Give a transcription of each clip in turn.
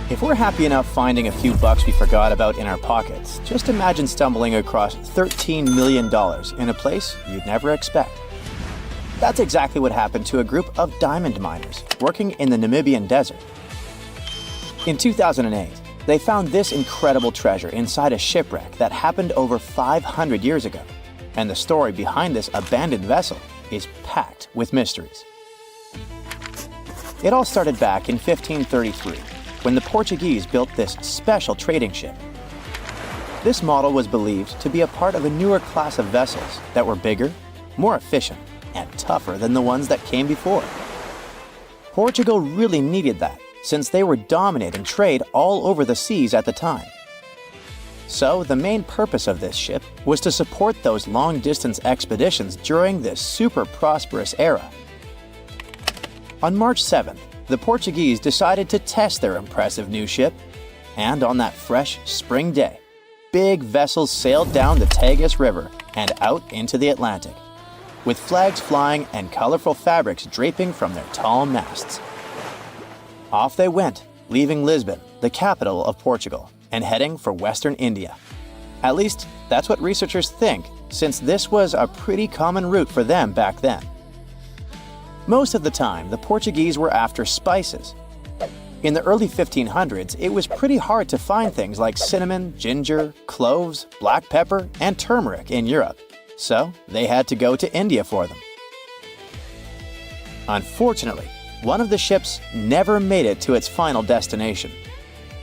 If we're happy enough finding a few bucks we forgot about in our pockets, just imagine stumbling across $13 million in a place you'd never expect. That's exactly what happened to a group of diamond miners working in the Namibian desert. In 2008, they found this incredible treasure inside a shipwreck that happened over 500 years ago. And the story behind this abandoned vessel is packed with mysteries. It all started back in 1533, when the Portuguese built this special trading ship. This model was believed to be a part of a newer class of vessels that were bigger, more efficient, and tougher than the ones that came before. Portugal really needed that, since they were dominating trade all over the seas at the time. So the main purpose of this ship was to support those long-distance expeditions during this super prosperous era. On March 7th, the Portuguese decided to test their impressive new ship, and on that fresh spring day, big vessels sailed down the Tagus River and out into the Atlantic, with flags flying and colorful fabrics draping from their tall masts. Off they went, leaving Lisbon, the capital of Portugal, and heading for Western India. At least, that's what researchers think, since this was a pretty common route for them back then. Most of the time, the Portuguese were after spices. In the early 1500s, it was pretty hard to find things like cinnamon, ginger, cloves, black pepper, and turmeric in Europe, so they had to go to India for them. Unfortunately, one of the ships never made it to its final destination.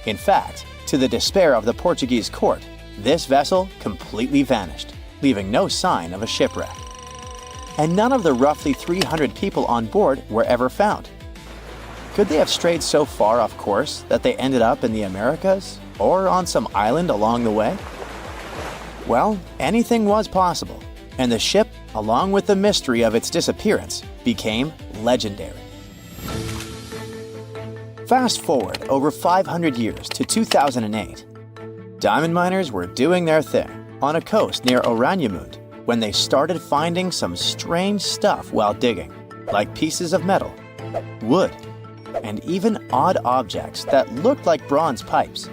In fact, to the despair of the Portuguese court, this vessel completely vanished, leaving no sign of a shipwreck. And none of the roughly 300 people on board were ever found. Could they have strayed so far off course that they ended up in the Americas or on some island along the way? Well, anything was possible, and the ship, along with the mystery of its disappearance, became legendary. Fast forward over 500 years to 2008. Diamond miners were doing their thing on a coast near Oranienburg when they started finding some strange stuff while digging, like pieces of metal, wood, and even odd objects that looked like bronze pipes.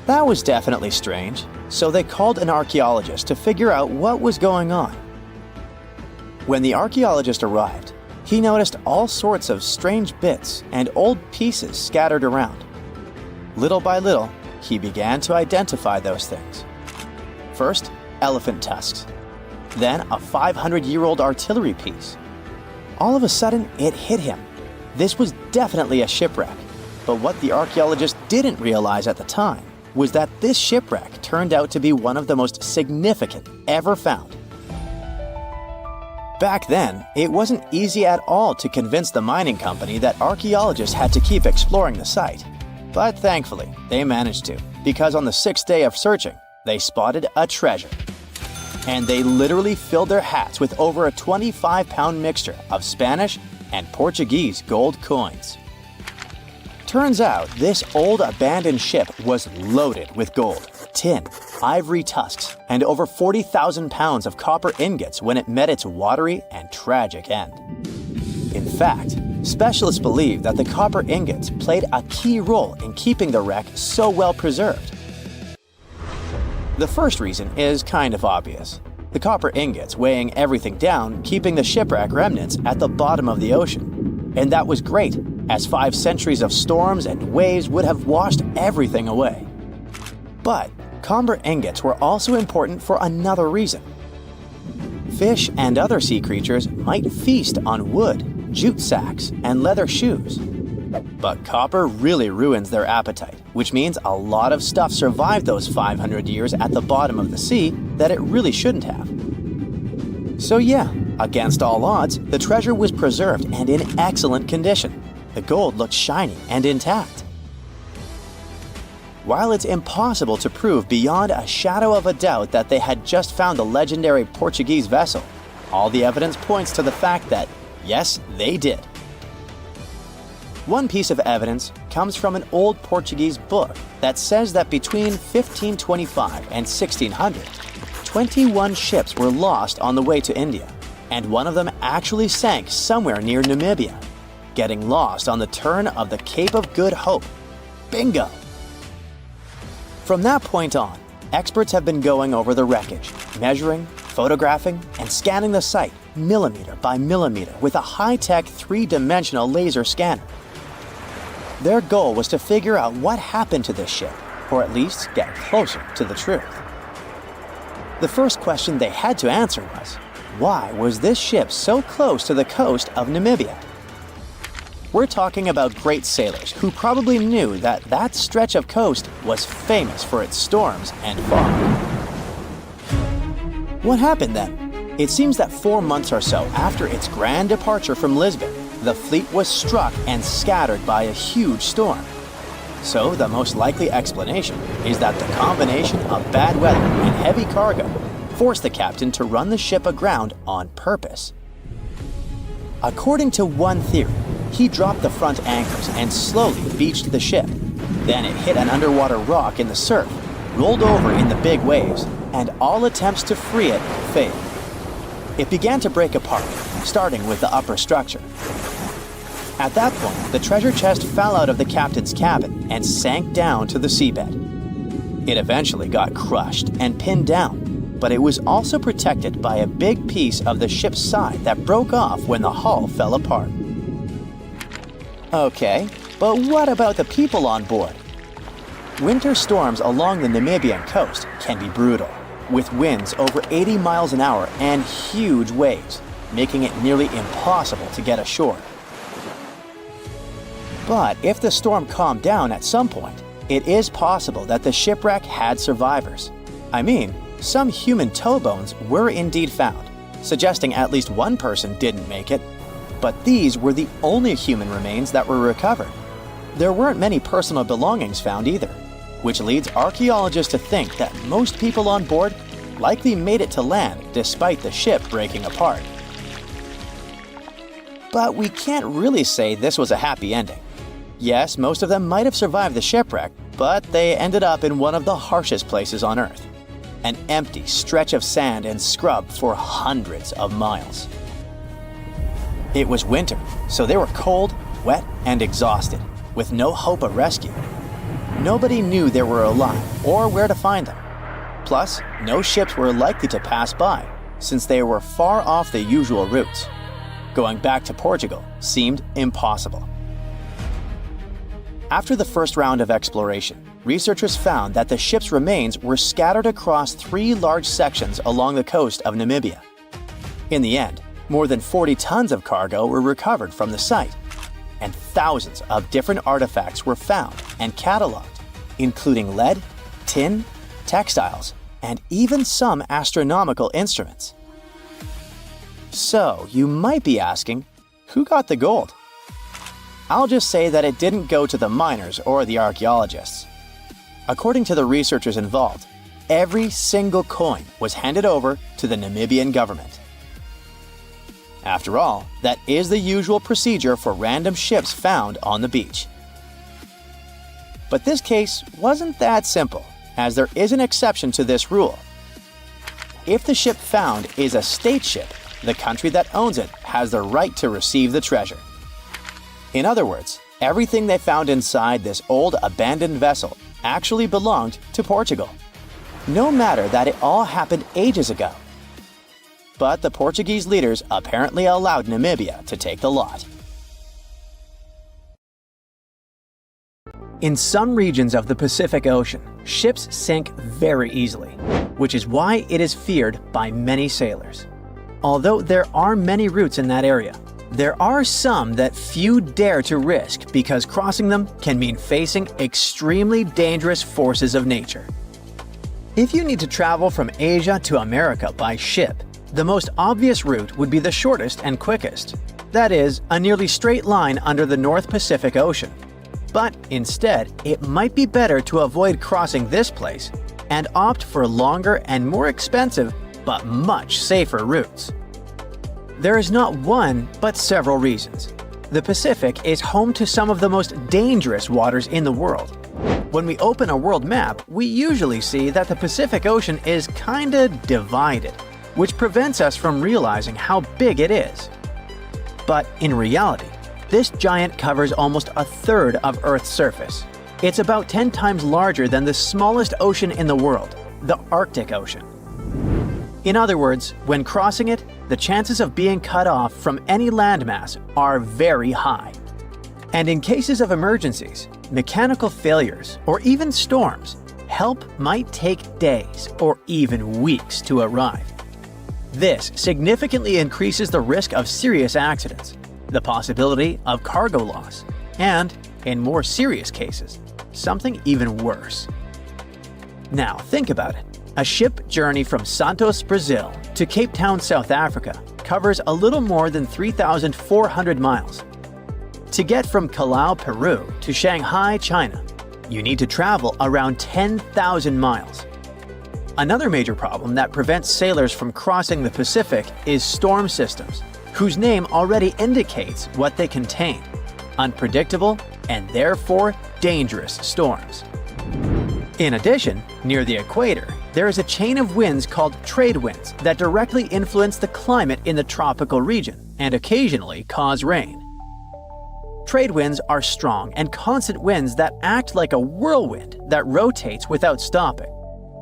That was definitely strange, so they called an archaeologist to figure out what was going on. When the archaeologist arrived, he noticed all sorts of strange bits and old pieces scattered around. Little by little, he began to identify those things. First, elephant tusks. Then a 500-year-old artillery piece. All of a sudden, it hit him. This was definitely a shipwreck. But what the archaeologist didn't realize at the time was that this shipwreck turned out to be one of the most significant ever found. Back then, it wasn't easy at all to convince the mining company that archaeologists had to keep exploring the site. But thankfully, they managed to, because on the 6th day of searching, they spotted a treasure. And they literally filled their hats with over a 25-pound mixture of Spanish and Portuguese gold coins. Turns out, this old abandoned ship was loaded with gold, tin, ivory tusks, and over 40,000 pounds of copper ingots when it met its watery and tragic end. In fact, specialists believe that the copper ingots played a key role in keeping the wreck so well preserved. The first reason is kind of obvious. The copper ingots weighing everything down, keeping the shipwreck remnants at the bottom of the ocean. And that was great, as 5 centuries of storms and waves would have washed everything away. But copper ingots were also important for another reason. Fish and other sea creatures might feast on wood, jute sacks, and leather shoes. But copper really ruins their appetite, which means a lot of stuff survived those 500 years at the bottom of the sea that it really shouldn't have. So yeah, against all odds, the treasure was preserved and in excellent condition. The gold looked shiny and intact. While it's impossible to prove beyond a shadow of a doubt that they had just found the legendary Portuguese vessel, all the evidence points to the fact that, yes, they did. One piece of evidence comes from an old Portuguese book that says that between 1525 and 1600, 21 ships were lost on the way to India, and one of them actually sank somewhere near Namibia, getting lost on the turn of the Cape of Good Hope. Bingo! From that point on, experts have been going over the wreckage, measuring, photographing, and scanning the site millimeter by millimeter with a high-tech three-dimensional laser scanner. Their goal was to figure out what happened to this ship, or at least get closer to the truth. The first question they had to answer was, why was this ship so close to the coast of Namibia? We're talking about great sailors who probably knew that that stretch of coast was famous for its storms and fog. What happened then? It seems that 4 months or so after its grand departure from Lisbon, the fleet was struck and scattered by a huge storm. So the most likely explanation is that the combination of bad weather and heavy cargo forced the captain to run the ship aground on purpose. According to one theory, he dropped the front anchors and slowly beached the ship. Then it hit an underwater rock in the surf, rolled over in the big waves, and all attempts to free it failed. It began to break apart, starting with the upper structure. At that point, the treasure chest fell out of the captain's cabin and sank down to the seabed. It eventually got crushed and pinned down, but it was also protected by a big piece of the ship's side that broke off when the hull fell apart. Okay, but what about the people on board? Winter storms along the Namibian coast can be brutal, with winds over 80 miles an hour and huge waves, making it nearly impossible to get ashore. But if the storm calmed down at some point, it is possible that the shipwreck had survivors. I mean, some human toe bones were indeed found, suggesting at least one person didn't make it. But these were the only human remains that were recovered. There weren't many personal belongings found either, which leads archaeologists to think that most people on board likely made it to land despite the ship breaking apart. But we can't really say this was a happy ending. Yes, most of them might have survived the shipwreck, but they ended up in one of the harshest places on Earth, an empty stretch of sand and scrub for hundreds of miles. It was winter, so they were cold, wet, and exhausted, with no hope of rescue. Nobody knew they were alive or where to find them. Plus, no ships were likely to pass by, since they were far off the usual routes. Going back to Portugal seemed impossible. After the first round of exploration, researchers found that the ship's remains were scattered across 3 large sections along the coast of Namibia. In the end, more than 40 tons of cargo were recovered from the site, and thousands of different artifacts were found and cataloged, including lead, tin, textiles, and even some astronomical instruments. So, you might be asking, who got the gold? I'll just say that it didn't go to the miners or the archaeologists. According to the researchers involved, every single coin was handed over to the Namibian government. After all, that is the usual procedure for random ships found on the beach. But this case wasn't that simple, as there is an exception to this rule. If the ship found is a state ship, the country that owns it has the right to receive the treasure. In other words, everything they found inside this old abandoned vessel actually belonged to Portugal, no matter that it all happened ages ago. But the Portuguese leaders apparently allowed Namibia to take the lot. In some regions of the Pacific Ocean, ships sink very easily, which is why it is feared by many sailors. Although there are many routes in that area, there are some that few dare to risk because crossing them can mean facing extremely dangerous forces of nature. If you need to travel from Asia to America by ship, the most obvious route would be the shortest and quickest. That is, a nearly straight line under the North Pacific Ocean. But instead, it might be better to avoid crossing this place and opt for longer and more expensive, but much safer routes. There is not one, but several reasons. The Pacific is home to some of the most dangerous waters in the world. When we open a world map, we usually see that the Pacific Ocean is kinda divided, which prevents us from realizing how big it is. But in reality, this giant covers almost a third of Earth's surface. It's about 10 times larger than the smallest ocean in the world, the Arctic Ocean. In other words, when crossing it, the chances of being cut off from any landmass are very high. And in cases of emergencies, mechanical failures, or even storms, help might take days or even weeks to arrive. This significantly increases the risk of serious accidents, the possibility of cargo loss, and, in more serious cases, something even worse. Now think about it. A ship journey from Santos, Brazil to Cape Town, South Africa covers a little more than 3,400 miles. To get from Callao, Peru to Shanghai, China, you need to travel around 10,000 miles. Another major problem that prevents sailors from crossing the Pacific is storm systems, whose name already indicates what they contain: unpredictable and therefore dangerous storms. In addition, near the equator, there is a chain of winds called trade winds that directly influence the climate in the tropical region and occasionally cause rain. Trade winds are strong and constant winds that act like a whirlwind that rotates without stopping.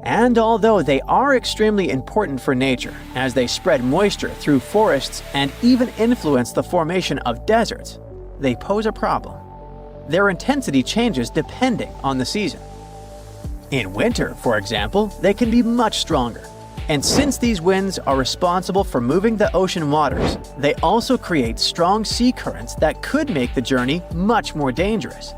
And although they are extremely important for nature, as they spread moisture through forests and even influence the formation of deserts, they pose a problem. Their intensity changes depending on the season. In winter, for example, they can be much stronger. And since these winds are responsible for moving the ocean waters, they also create strong sea currents that could make the journey much more dangerous.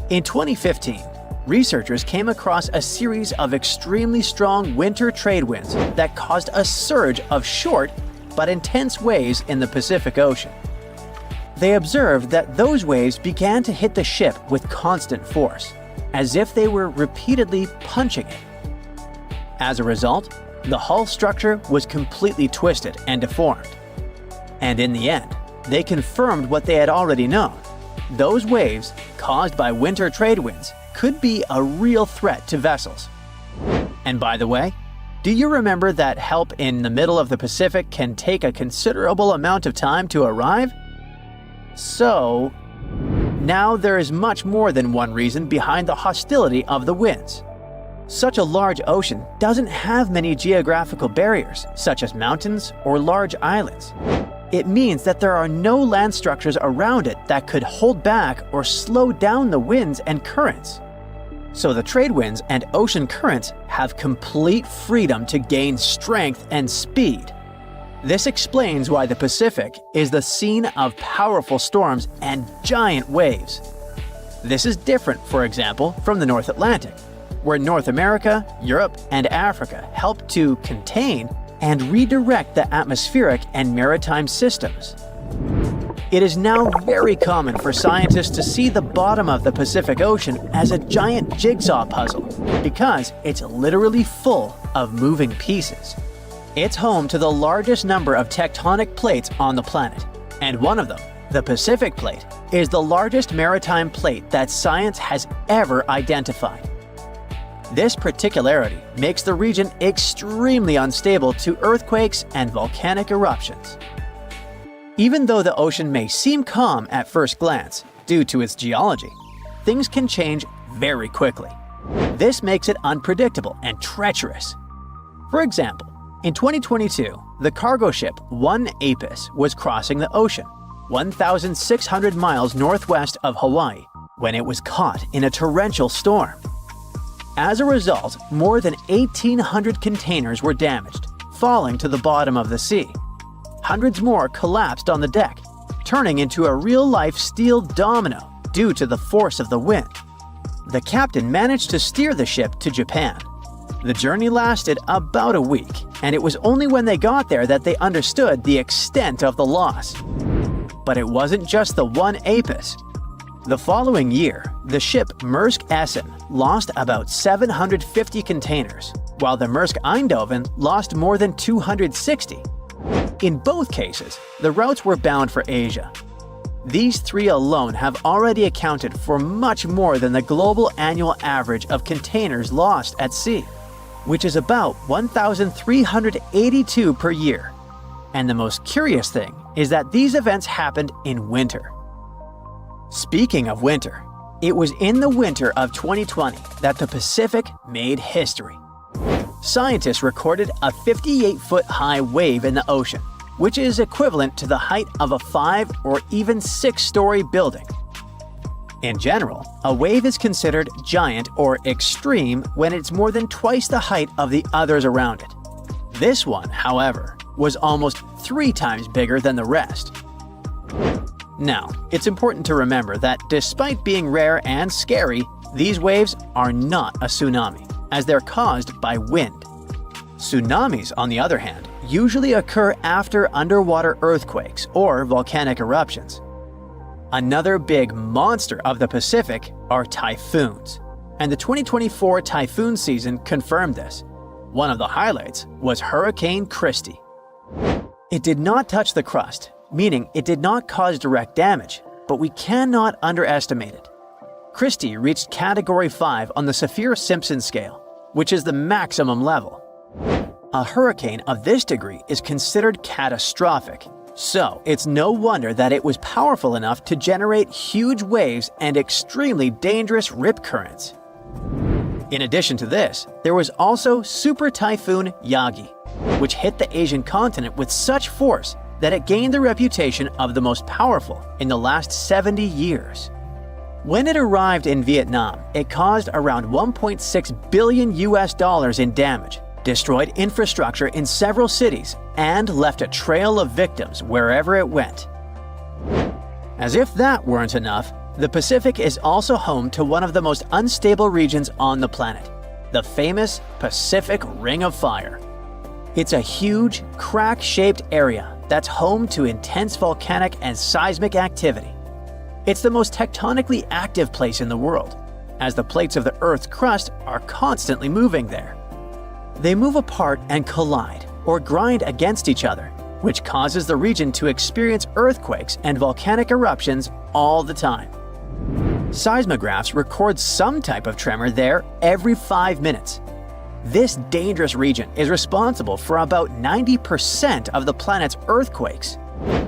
In 2015, researchers came across a series of extremely strong winter trade winds that caused a surge of short but intense waves in the Pacific Ocean. They observed that those waves began to hit the ship with constant force, as if they were repeatedly punching it. As a result, the hull structure was completely twisted and deformed. And in the end, they confirmed what they had already known. Those waves, caused by winter trade winds, could be a real threat to vessels. And by the way, do you remember that help in the middle of the Pacific can take a considerable amount of time to arrive? So, now there is much more than one reason behind the hostility of the winds. Such a large ocean doesn't have many geographical barriers, such as mountains or large islands. It means that there are no land structures around it that could hold back or slow down the winds and currents. So the trade winds and ocean currents have complete freedom to gain strength and speed. This explains why the Pacific is the scene of powerful storms and giant waves. This is different, for example, from the North Atlantic, where North America, Europe, and Africa help to contain and redirect the atmospheric and maritime systems. It is now very common for scientists to see the bottom of the Pacific Ocean as a giant jigsaw puzzle because it's literally full of moving pieces. It's home to the largest number of tectonic plates on the planet, and one of them, the Pacific Plate, is the largest maritime plate that science has ever identified. This particularity makes the region extremely unstable to earthquakes and volcanic eruptions. Even though the ocean may seem calm at first glance due to its geology, things can change very quickly. This makes it unpredictable and treacherous. For example, in 2022, the cargo ship One Apis was crossing the ocean, 1,600 miles northwest of Hawaii, when it was caught in a torrential storm. As a result, more than 1,800 containers were damaged, falling to the bottom of the sea. Hundreds more collapsed on the deck, turning into a real-life steel domino due to the force of the wind. The captain managed to steer the ship to Japan. The journey lasted about a week, and it was only when they got there that they understood the extent of the loss. But it wasn't just the One Apis. The following year, the ship Maersk Essen lost about 750 containers, while the Maersk Eindhoven lost more than 260. In both cases, the routes were bound for Asia. These three alone have already accounted for much more than the global annual average of containers lost at sea, which is about 1,382 per year. And the most curious thing is that these events happened in winter. Speaking of winter, It was in the winter of 2020 that the Pacific made history. Scientists recorded a 58-foot-high wave in the ocean, which is equivalent to the height of a 5 or even 6-story building. In general, a wave is considered giant or extreme when it's more than twice the height of the others around it. This one, however, was almost 3 times bigger than the rest. Now, it's important to remember that despite being rare and scary, these waves are not a tsunami, as they're caused by wind. Tsunamis, on the other hand, usually occur after underwater earthquakes or volcanic eruptions. Another big monster of the Pacific are typhoons, and the 2024 typhoon season confirmed this. One of the highlights was Hurricane Christy. It did not touch the crust, meaning it did not cause direct damage, but we cannot underestimate it. Christy reached Category 5 on the Saffir-Simpson scale, which is the maximum level. A hurricane of this degree is considered catastrophic, so it's no wonder that it was powerful enough to generate huge waves and extremely dangerous rip currents. In addition to this, there was also Super Typhoon Yagi, which hit the Asian continent with such force that it gained the reputation of the most powerful in the last 70 years. When it arrived in Vietnam, it caused around $1.6 billion in damage, destroyed infrastructure in several cities, and left a trail of victims wherever it went. As if that weren't enough, the Pacific is also home to one of the most unstable regions on the planet, the famous Pacific Ring of Fire. It's a huge, crack-shaped area that's home to intense volcanic and seismic activity. It's the most tectonically active place in the world, as the plates of the Earth's crust are constantly moving there. They move apart and collide, or grind against each other, which causes the region to experience earthquakes and volcanic eruptions all the time. Seismographs record some type of tremor there every 5 minutes. This dangerous region is responsible for about 90% of the planet's earthquakes.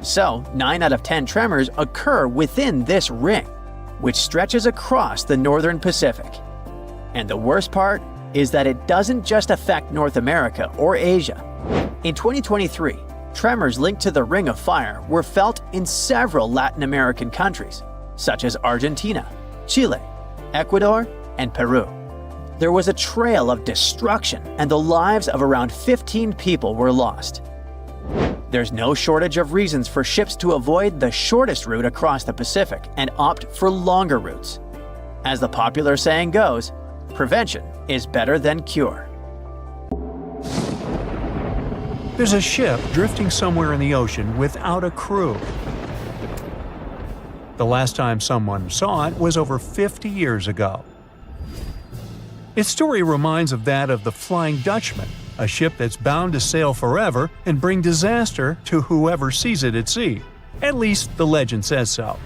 So, 9 out of 10 tremors occur within this ring, which stretches across the northern Pacific. And the worst part is that it doesn't just affect North America or Asia. In 2023, tremors linked to the Ring of Fire were felt in several Latin American countries, such as Argentina, Chile, Ecuador, and Peru. There was a trail of destruction, and the lives of around 15 people were lost. There's no shortage of reasons for ships to avoid the shortest route across the Pacific and opt for longer routes. As the popular saying goes, prevention is better than cure. There's a ship drifting somewhere in the ocean without a crew. The last time someone saw it was over 50 years ago. Its story reminds of that of the Flying Dutchman, a ship that's bound to sail forever and bring disaster to whoever sees it at sea. At least the legend says so.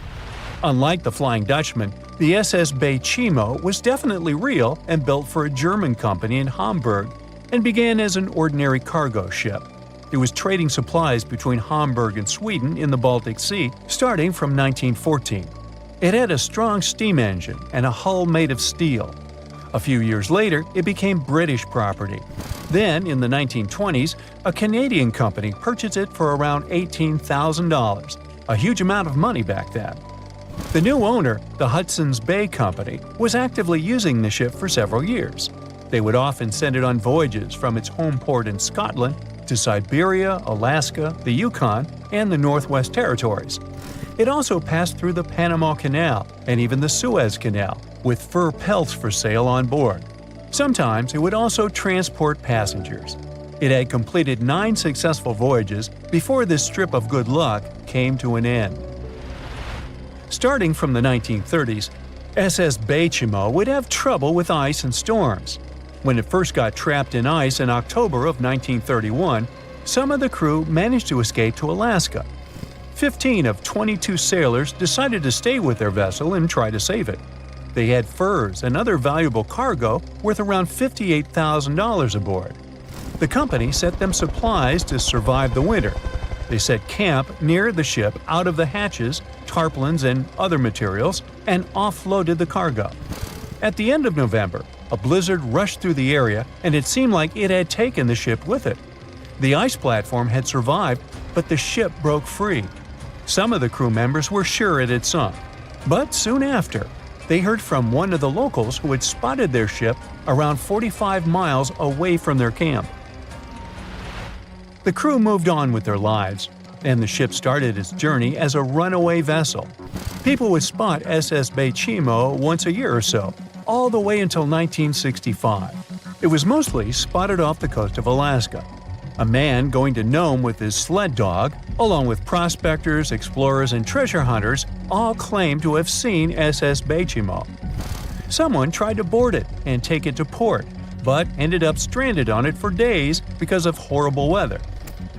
Unlike the Flying Dutchman, the SS Bay Chimo was definitely real and built for a German company in Hamburg and began as an ordinary cargo ship. It was trading supplies between Hamburg and Sweden in the Baltic Sea starting from 1914. It had a strong steam engine and a hull made of steel. A few years later, it became British property. Then, in the 1920s, a Canadian company purchased it for around $18,000, a huge amount of money back then. The new owner, the Hudson's Bay Company, was actively using the ship for several years. They would often send it on voyages from its home port in Scotland to Siberia, Alaska, the Yukon, and the Northwest Territories. It also passed through the Panama Canal and even the Suez Canal, with fur pelts for sale on board. Sometimes it would also transport passengers. It had completed 9 successful voyages before this strip of good luck came to an end. Starting from the 1930s, SS Bay Chimo would have trouble with ice and storms. When it first got trapped in ice in October of 1931, some of the crew managed to escape to Alaska. 15 of 22 sailors decided to stay with their vessel and try to save it. They had furs and other valuable cargo worth around $58,000 aboard. The company sent them supplies to survive the winter. They set camp near the ship out of the hatches, tarpaulins, and other materials, and offloaded the cargo. At the end of November, a blizzard rushed through the area and it seemed like it had taken the ship with it. The ice platform had survived, but the ship broke free. Some of the crew members were sure it had sunk, but soon after, they heard from one of the locals who had spotted their ship around 45 miles away from their camp. The crew moved on with their lives, and the ship started its journey as a runaway vessel. People would spot SS Bechimo once a year or so, all the way until 1965. It was mostly spotted off the coast of Alaska. A man going to Nome with his sled dog, along with prospectors, explorers, and treasure hunters, all claimed to have seen SS Bechimo. Someone tried to board it and take it to port, but ended up stranded on it for days because of horrible weather.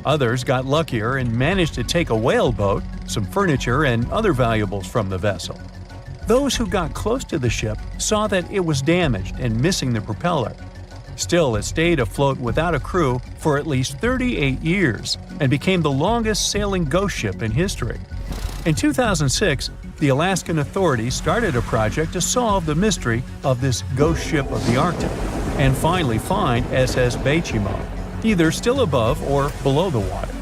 Others got luckier and managed to take a whaleboat, some furniture, and other valuables from the vessel. Those who got close to the ship saw that it was damaged and missing the propeller. Still, it stayed afloat without a crew for at least 38 years and became the longest sailing ghost ship in history. In 2006, the Alaskan authorities started a project to solve the mystery of this ghost ship of the Arctic and finally find SS Bechimo, either still above or below the water.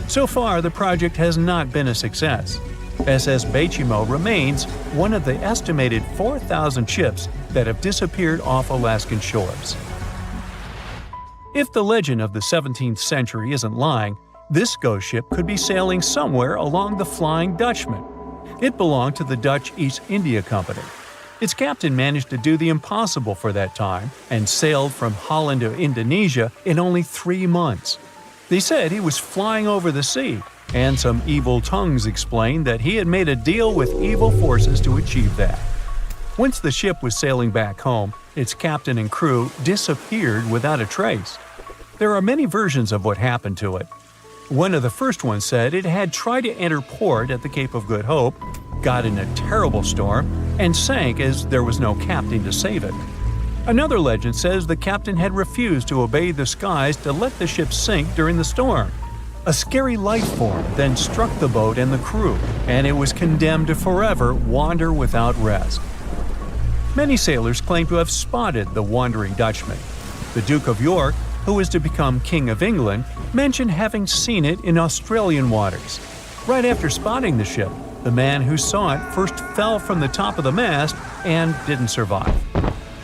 So far, the project has not been a success. SS Bechimo remains one of the estimated 4,000 ships that have disappeared off Alaskan shores. If the legend of the 17th century isn't lying, this ghost ship could be sailing somewhere along the Flying Dutchman. It belonged to the Dutch East India Company. Its captain managed to do the impossible for that time and sailed from Holland to Indonesia in only 3 months. They said he was flying over the sea, and some evil tongues explained that he had made a deal with evil forces to achieve that. Once the ship was sailing back home, its captain and crew disappeared without a trace. There are many versions of what happened to it. One of the first ones said it had tried to enter port at the Cape of Good Hope, got in a terrible storm, and sank as there was no captain to save it. Another legend says the captain had refused to obey the skies to let the ship sink during the storm. A scary life form then struck the boat and the crew, and it was condemned to forever wander without rest. Many sailors claim to have spotted the Wandering Dutchman. The Duke of York, who was to become King of England, mentioned having seen it in Australian waters. Right after spotting the ship, the man who saw it first fell from the top of the mast and didn't survive.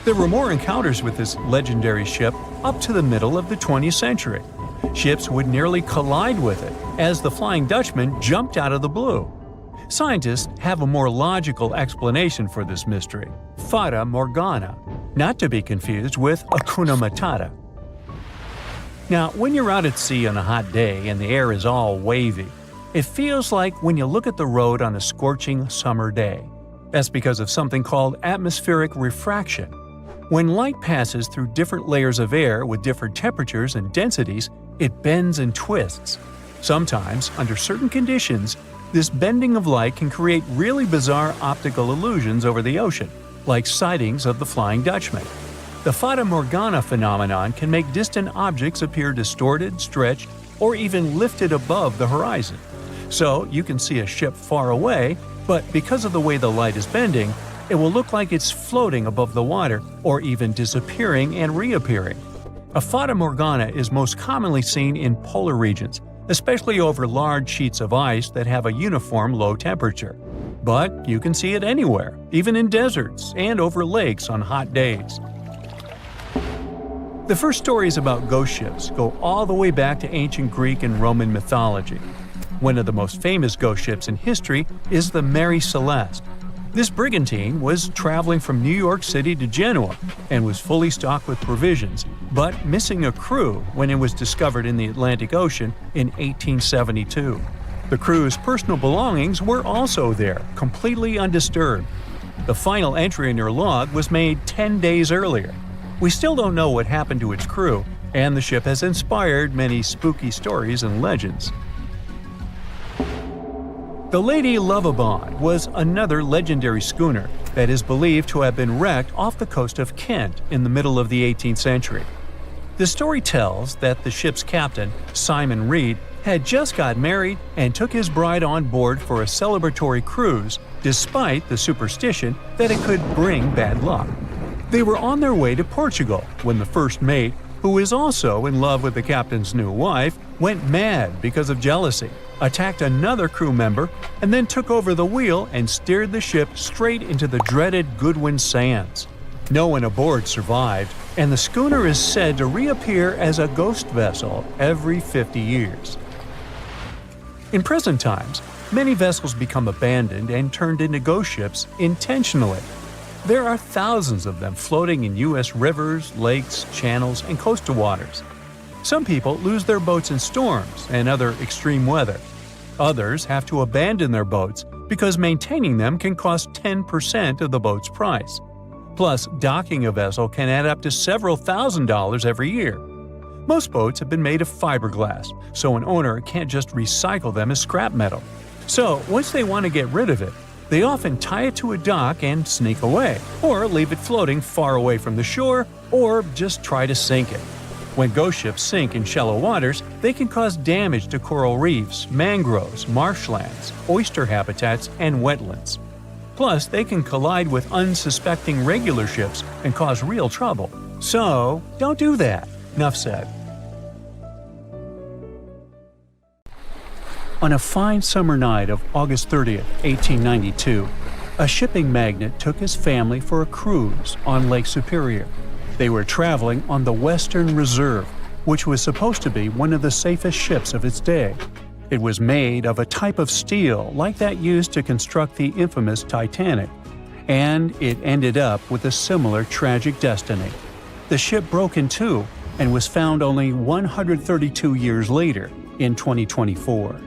There were more encounters with this legendary ship up to the middle of the 20th century. Ships would nearly collide with it as the Flying Dutchman jumped out of the blue. Scientists have a more logical explanation for this mystery: Fata Morgana, not to be confused with Hakuna Matata. Now, when you're out at sea on a hot day and the air is all wavy, it feels like when you look at the road on a scorching summer day. That's because of something called atmospheric refraction. When light passes through different layers of air with different temperatures and densities, it bends and twists. Sometimes, under certain conditions, this bending of light can create really bizarre optical illusions over the ocean, like sightings of the Flying Dutchman. The Fata Morgana phenomenon can make distant objects appear distorted, stretched, or even lifted above the horizon. So you can see a ship far away, but because of the way the light is bending, it will look like it's floating above the water or even disappearing and reappearing. A Fata Morgana is most commonly seen in polar regions, especially over large sheets of ice that have a uniform low temperature. But you can see it anywhere, even in deserts and over lakes on hot days. The first stories about ghost ships go all the way back to ancient Greek and Roman mythology. One of the most famous ghost ships in history is the Mary Celeste. This brigantine was traveling from New York City to Genoa and was fully stocked with provisions, but missing a crew when it was discovered in the Atlantic Ocean in 1872. The crew's personal belongings were also there, completely undisturbed. The final entry in their log was made 10 days earlier. We still don't know what happened to its crew, and the ship has inspired many spooky stories and legends. The Lady Lovibond was another legendary schooner that is believed to have been wrecked off the coast of Kent in the middle of the 18th century. The story tells that the ship's captain, Simon Reed, had just got married and took his bride on board for a celebratory cruise, despite the superstition that it could bring bad luck. They were on their way to Portugal when the first mate, who is also in love with the captain's new wife, went mad because of jealousy, attacked another crew member, and then took over the wheel and steered the ship straight into the dreaded Goodwin Sands. No one aboard survived, and the schooner is said to reappear as a ghost vessel every 50 years. In present times, many vessels become abandoned and turned into ghost ships intentionally. There are thousands of them floating in U.S. rivers, lakes, channels, and coastal waters. Some people lose their boats in storms and other extreme weather. Others have to abandon their boats because maintaining them can cost 10% of the boat's price. Plus, docking a vessel can add up to several $1,000s every year. Most boats have been made of fiberglass, so an owner can't just recycle them as scrap metal. So, once they want to get rid of it, they often tie it to a dock and sneak away, or leave it floating far away from the shore, or just try to sink it. When ghost ships sink in shallow waters, they can cause damage to coral reefs, mangroves, marshlands, oyster habitats, and wetlands. Plus, they can collide with unsuspecting regular ships and cause real trouble. So, don't do that. Enough said. On a fine summer night of August 30, 1892, a shipping magnate took his family for a cruise on Lake Superior. They were traveling on the Western Reserve, which was supposed to be one of the safest ships of its day. It was made of a type of steel like that used to construct the infamous Titanic, and it ended up with a similar tragic destiny. The ship broke in two and was found only 132 years later, in 2024.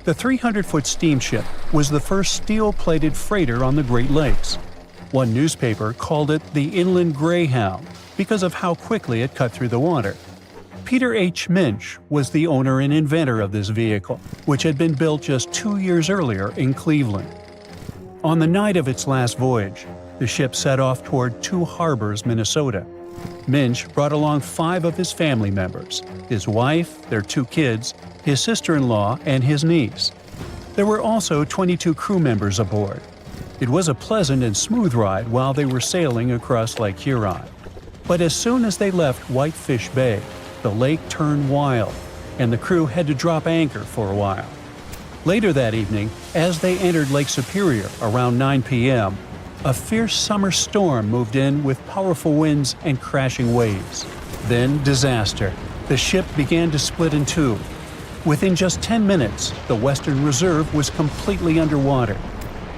The 300-foot steamship was the first steel-plated freighter on the Great Lakes. One newspaper called it the Inland Greyhound because of how quickly it cut through the water. Peter H. Minch was the owner and inventor of this vehicle, which had been built just 2 years earlier in Cleveland. On the night of its last voyage, the ship set off toward Two Harbors, Minnesota. Minch brought along 5 of his family members: his wife, their 2 kids, his sister-in-law, and his niece. There were also 22 crew members aboard. It was a pleasant and smooth ride while they were sailing across Lake Huron. But as soon as they left Whitefish Bay, the lake turned wild, and the crew had to drop anchor for a while. Later that evening, as they entered Lake Superior around 9 p.m., a fierce summer storm moved in with powerful winds and crashing waves. Then disaster. The ship began to split in two. Within just 10 minutes, the Western Reserve was completely underwater.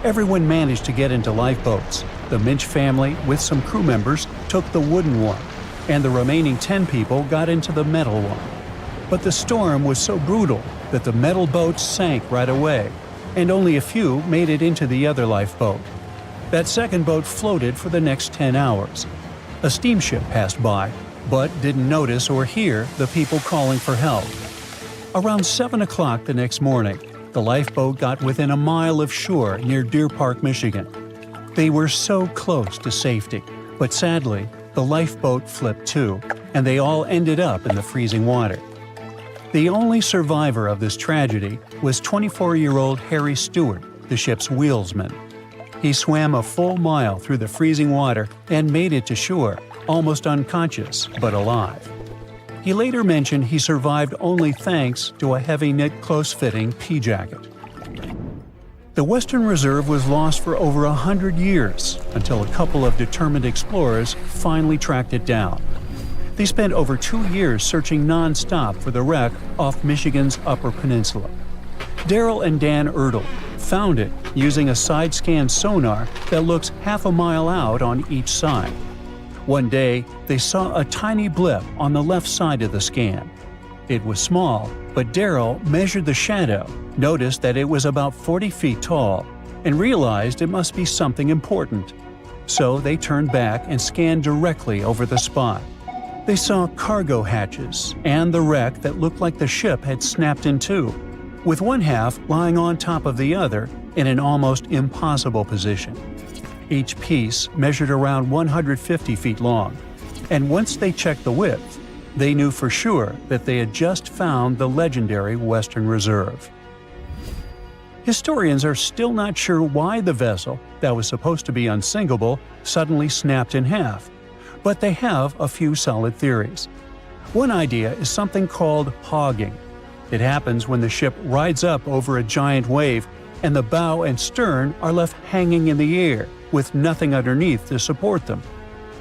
Everyone managed to get into lifeboats. The Minch family, with some crew members, took the wooden one, and the remaining 10 people got into the metal one. But the storm was so brutal that the metal boats sank right away, and only a few made it into the other lifeboat. That second boat floated for the next 10 hours. A steamship passed by, but didn't notice or hear the people calling for help. Around 7 o'clock the next morning, the lifeboat got within a mile of shore near Deer Park, Michigan. They were so close to safety, but sadly, the lifeboat flipped too, and they all ended up in the freezing water. The only survivor of this tragedy was 24-year-old Harry Stewart, the ship's wheelsman. He swam a full mile through the freezing water and made it to shore, almost unconscious but alive. He later mentioned he survived only thanks to a heavy-knit, close-fitting pea jacket. The Western Reserve was lost for over 100 years until a couple of determined explorers finally tracked it down. They spent over 2 years searching non-stop for the wreck off Michigan's Upper Peninsula. Daryl and Dan Ertl found it using a side-scan sonar that looks half a mile out on each side. One day, they saw a tiny blip on the left side of the scan. It was small, but Daryl measured the shadow, noticed that it was about 40 feet tall, and realized it must be something important. So they turned back and scanned directly over the spot. They saw cargo hatches and the wreck that looked like the ship had snapped in two, with one half lying on top of the other in an almost impossible position. Each piece measured around 150 feet long, and once they checked the width, They knew for sure that they had just found the legendary Western Reserve. Historians are still not sure why the vessel, that was supposed to be unsinkable, suddenly snapped in half, but they have a few solid theories. One idea is something called hogging. It happens when the ship rides up over a giant wave and the bow and stern are left hanging in the air with nothing underneath to support them.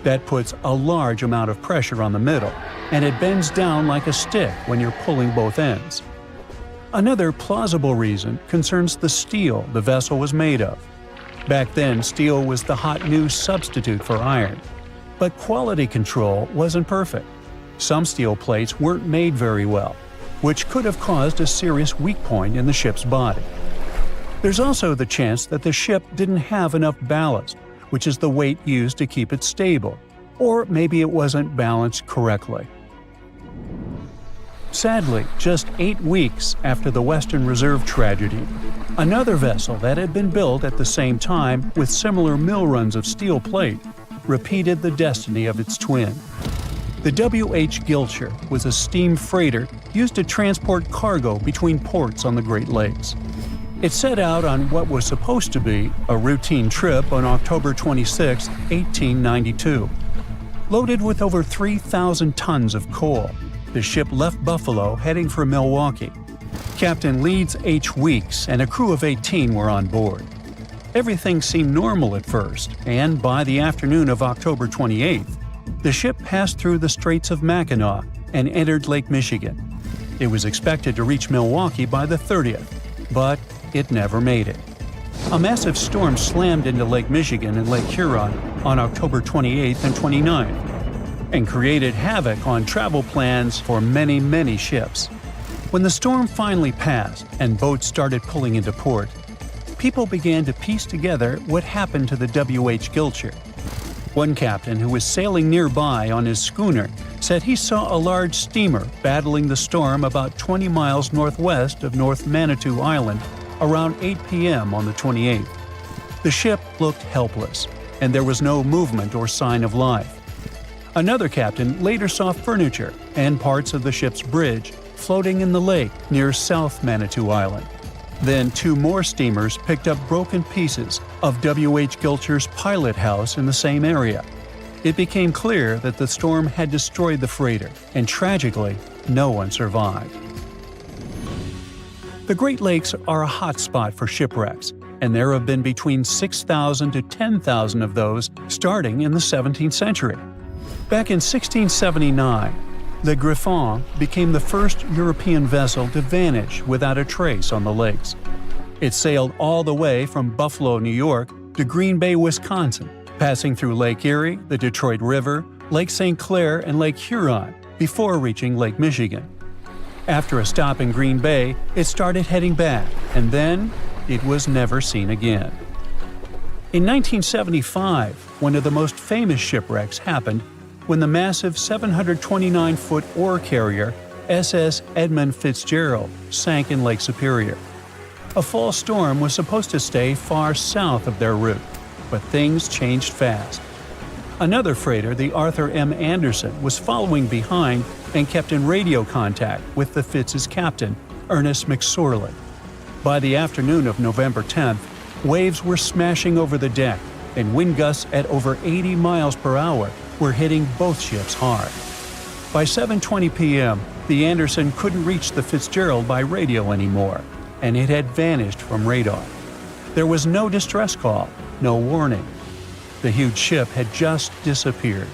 That puts a large amount of pressure on the middle, and it bends down like a stick when you're pulling both ends. Another plausible reason concerns the steel the vessel was made of. Back then, steel was the hot new substitute for iron. But quality control wasn't perfect. Some steel plates weren't made very well, which could have caused a serious weak point in the ship's body. There's also the chance that the ship didn't have enough ballast, which is the weight used to keep it stable, or maybe it wasn't balanced correctly. Sadly, just 8 weeks after the Western Reserve tragedy, another vessel that had been built at the same time with similar mill runs of steel plate repeated the destiny of its twin. The W.H. Gilcher was a steam freighter used to transport cargo between ports on the Great Lakes. It set out on what was supposed to be a routine trip on October 26, 1892. Loaded with over 3,000 tons of coal, the ship left Buffalo heading for Milwaukee. Captain Leeds H. Weeks and a crew of 18 were on board. Everything seemed normal at first, and by the afternoon of October 28th, the ship passed through the Straits of Mackinac and entered Lake Michigan. It was expected to reach Milwaukee by the 30th, but it never made it. A massive storm slammed into Lake Michigan and Lake Huron on October 28th and 29th, and created havoc on travel plans for many ships. When the storm finally passed and boats started pulling into port, people began to piece together what happened to the W.H. Gilcher. One captain who was sailing nearby on his schooner said he saw a large steamer battling the storm about 20 miles northwest of North Manitou Island around 8 p.m. on the 28th. The ship looked helpless, and there was no movement or sign of life. Another captain later saw furniture and parts of the ship's bridge floating in the lake near South Manitou Island. Then 2 more steamers picked up broken pieces of W.H. Gilcher's pilot house in the same area. It became clear that the storm had destroyed the freighter, and tragically, no one survived. The Great Lakes are a hot spot for shipwrecks, and there have been between 6,000 to 10,000 of those starting in the 17th century. Back in 1679, the Griffon became the first European vessel to vanish without a trace on the lakes. It sailed all the way from Buffalo, New York, to Green Bay, Wisconsin, passing through Lake Erie, the Detroit River, Lake St. Clair, and Lake Huron before reaching Lake Michigan. After a stop in Green Bay, it started heading back, and then it was never seen again. In 1975, one of the most famous shipwrecks happened when the massive 729-foot ore carrier SS Edmund Fitzgerald sank in Lake Superior. A fall storm was supposed to stay far south of their route, but things changed fast. Another freighter, the Arthur M. Anderson, was following behind and kept in radio contact with the Fitz's captain, Ernest McSorley. By the afternoon of November 10th, waves were smashing over the deck, and wind gusts at over 80 miles per hour were hitting both ships hard. By 7:20 p.m., the Anderson couldn't reach the Fitzgerald by radio anymore, and it had vanished from radar. There was no distress call, no warning. The huge ship had just disappeared.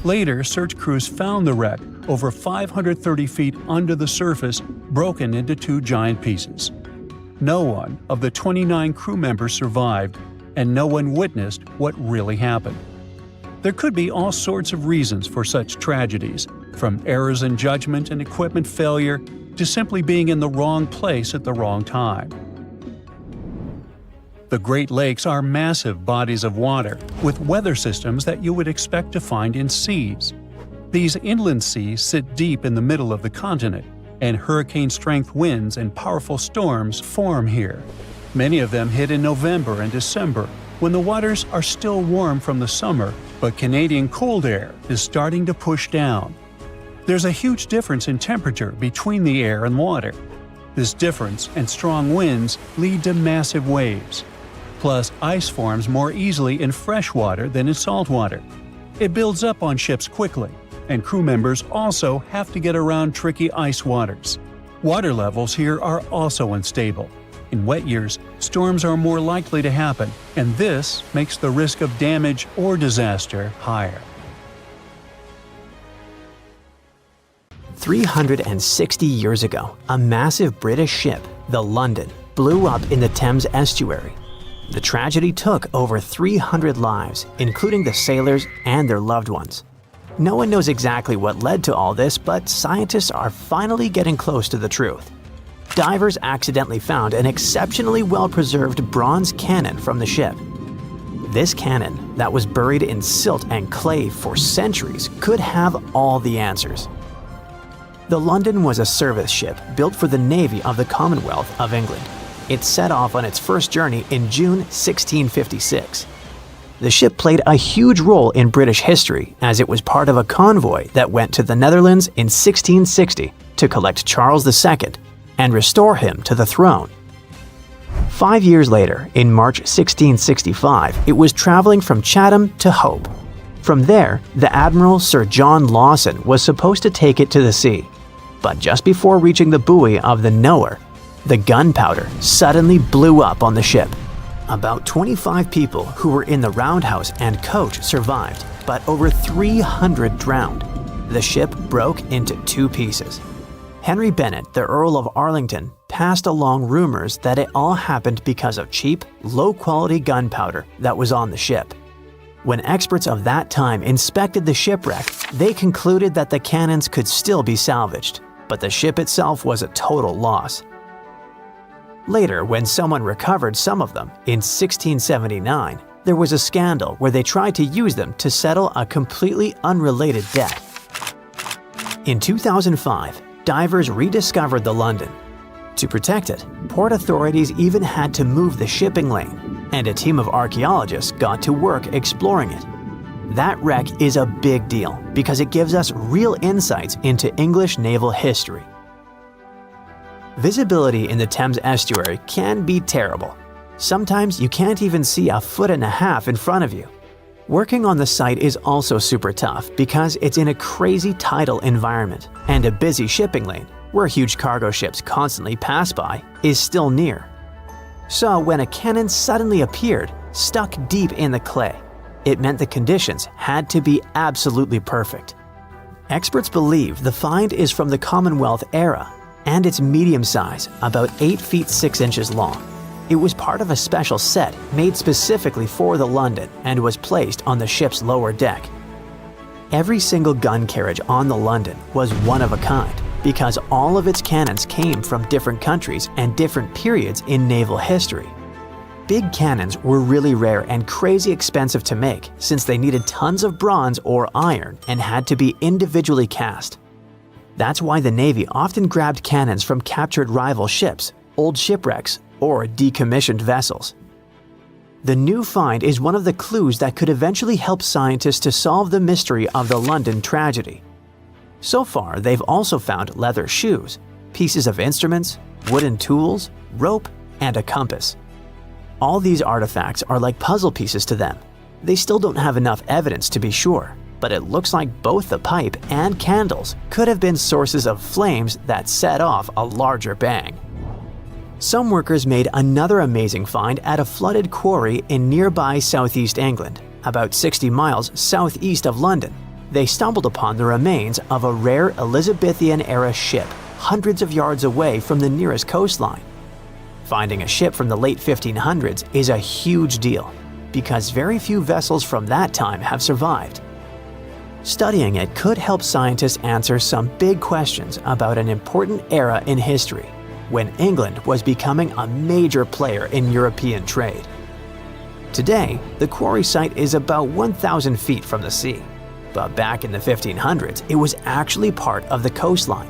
Later, search crews found the wreck over 530 feet under the surface, broken into 2 giant pieces. No one of the 29 crew members survived, and no one witnessed what really happened. There could be all sorts of reasons for such tragedies, from errors in judgment and equipment failure to simply being in the wrong place at the wrong time. The Great Lakes are massive bodies of water with weather systems that you would expect to find in seas. These inland seas sit deep in the middle of the continent, and hurricane-strength winds and powerful storms form here. Many of them hit in November and December, when the waters are still warm from the summer, but Canadian cold air is starting to push down. There's a huge difference in temperature between the air and water. This difference and strong winds lead to massive waves. Plus, ice forms more easily in fresh water than in salt water. It builds up on ships quickly, and crew members also have to get around tricky ice waters. Water levels here are also unstable. In wet years, storms are more likely to happen, and this makes the risk of damage or disaster higher. 360 years ago, a massive British ship, the London, blew up in the Thames estuary. The tragedy took over 300 lives, including the sailors and their loved ones. No one knows exactly what led to all this, but scientists are finally getting close to the truth. Divers accidentally found an exceptionally well-preserved bronze cannon from the ship. This cannon, that was buried in silt and clay for centuries, could have all the answers. The London was a service ship built for the Navy of the Commonwealth of England. It set off on its first journey in June 1656. The ship played a huge role in British history as it was part of a convoy that went to the Netherlands in 1660 to collect Charles II and restore him to the throne. 5 years later, in March 1665, it was traveling from Chatham to Hope. From there, the Admiral Sir John Lawson was supposed to take it to the sea. But just before reaching the buoy of the Knower, the gunpowder suddenly blew up on the ship. About 25 people who were in the roundhouse and coach survived, but over 300 drowned. The ship broke into two pieces. Henry Bennett, the Earl of Arlington, passed along rumors that it all happened because of cheap, low-quality gunpowder that was on the ship. When experts of that time inspected the shipwreck, they concluded that the cannons could still be salvaged, but the ship itself was a total loss. Later, when someone recovered some of them in 1679, there was a scandal where they tried to use them to settle a completely unrelated debt. In 2005, divers rediscovered the London. To protect it, port authorities even had to move the shipping lane, and a team of archaeologists got to work exploring it. That wreck is a big deal because it gives us real insights into English naval history. Visibility in the Thames estuary can be terrible. Sometimes you can't even see a foot and a half in front of you. Working on the site is also super tough because it's in a crazy tidal environment, and a busy shipping lane, where huge cargo ships constantly pass by, is still near. So when a cannon suddenly appeared, stuck deep in the clay, it meant the conditions had to be absolutely perfect. Experts believe the find is from the Commonwealth era, and it's medium size, about 8 feet 6 inches long. It was part of a special set made specifically for the London and was placed on the ship's lower deck. Every single gun carriage on the London was one of a kind because all of its cannons came from different countries and different periods in naval history. Big cannons were really rare and crazy expensive to make since they needed tons of bronze or iron and had to be individually cast. That's why the Navy often grabbed cannons from captured rival ships, old shipwrecks, or decommissioned vessels. The new find is one of the clues that could eventually help scientists to solve the mystery of the London tragedy. So far, they've also found leather shoes, pieces of instruments, wooden tools, rope, and a compass. All these artifacts are like puzzle pieces to them. They still don't have enough evidence to be sure, but it looks like both the pipe and candles could have been sources of flames that set off a larger bang. Some workers made another amazing find at a flooded quarry in nearby southeast England, about 60 miles southeast of London. They stumbled upon the remains of a rare Elizabethan-era ship hundreds of yards away from the nearest coastline. Finding a ship from the late 1500s is a huge deal, because very few vessels from that time have survived. Studying it could help scientists answer some big questions about an important era in history, when England was becoming a major player in European trade. Today, the quarry site is about 1,000 feet from the sea, but back in the 1500s, it was actually part of the coastline.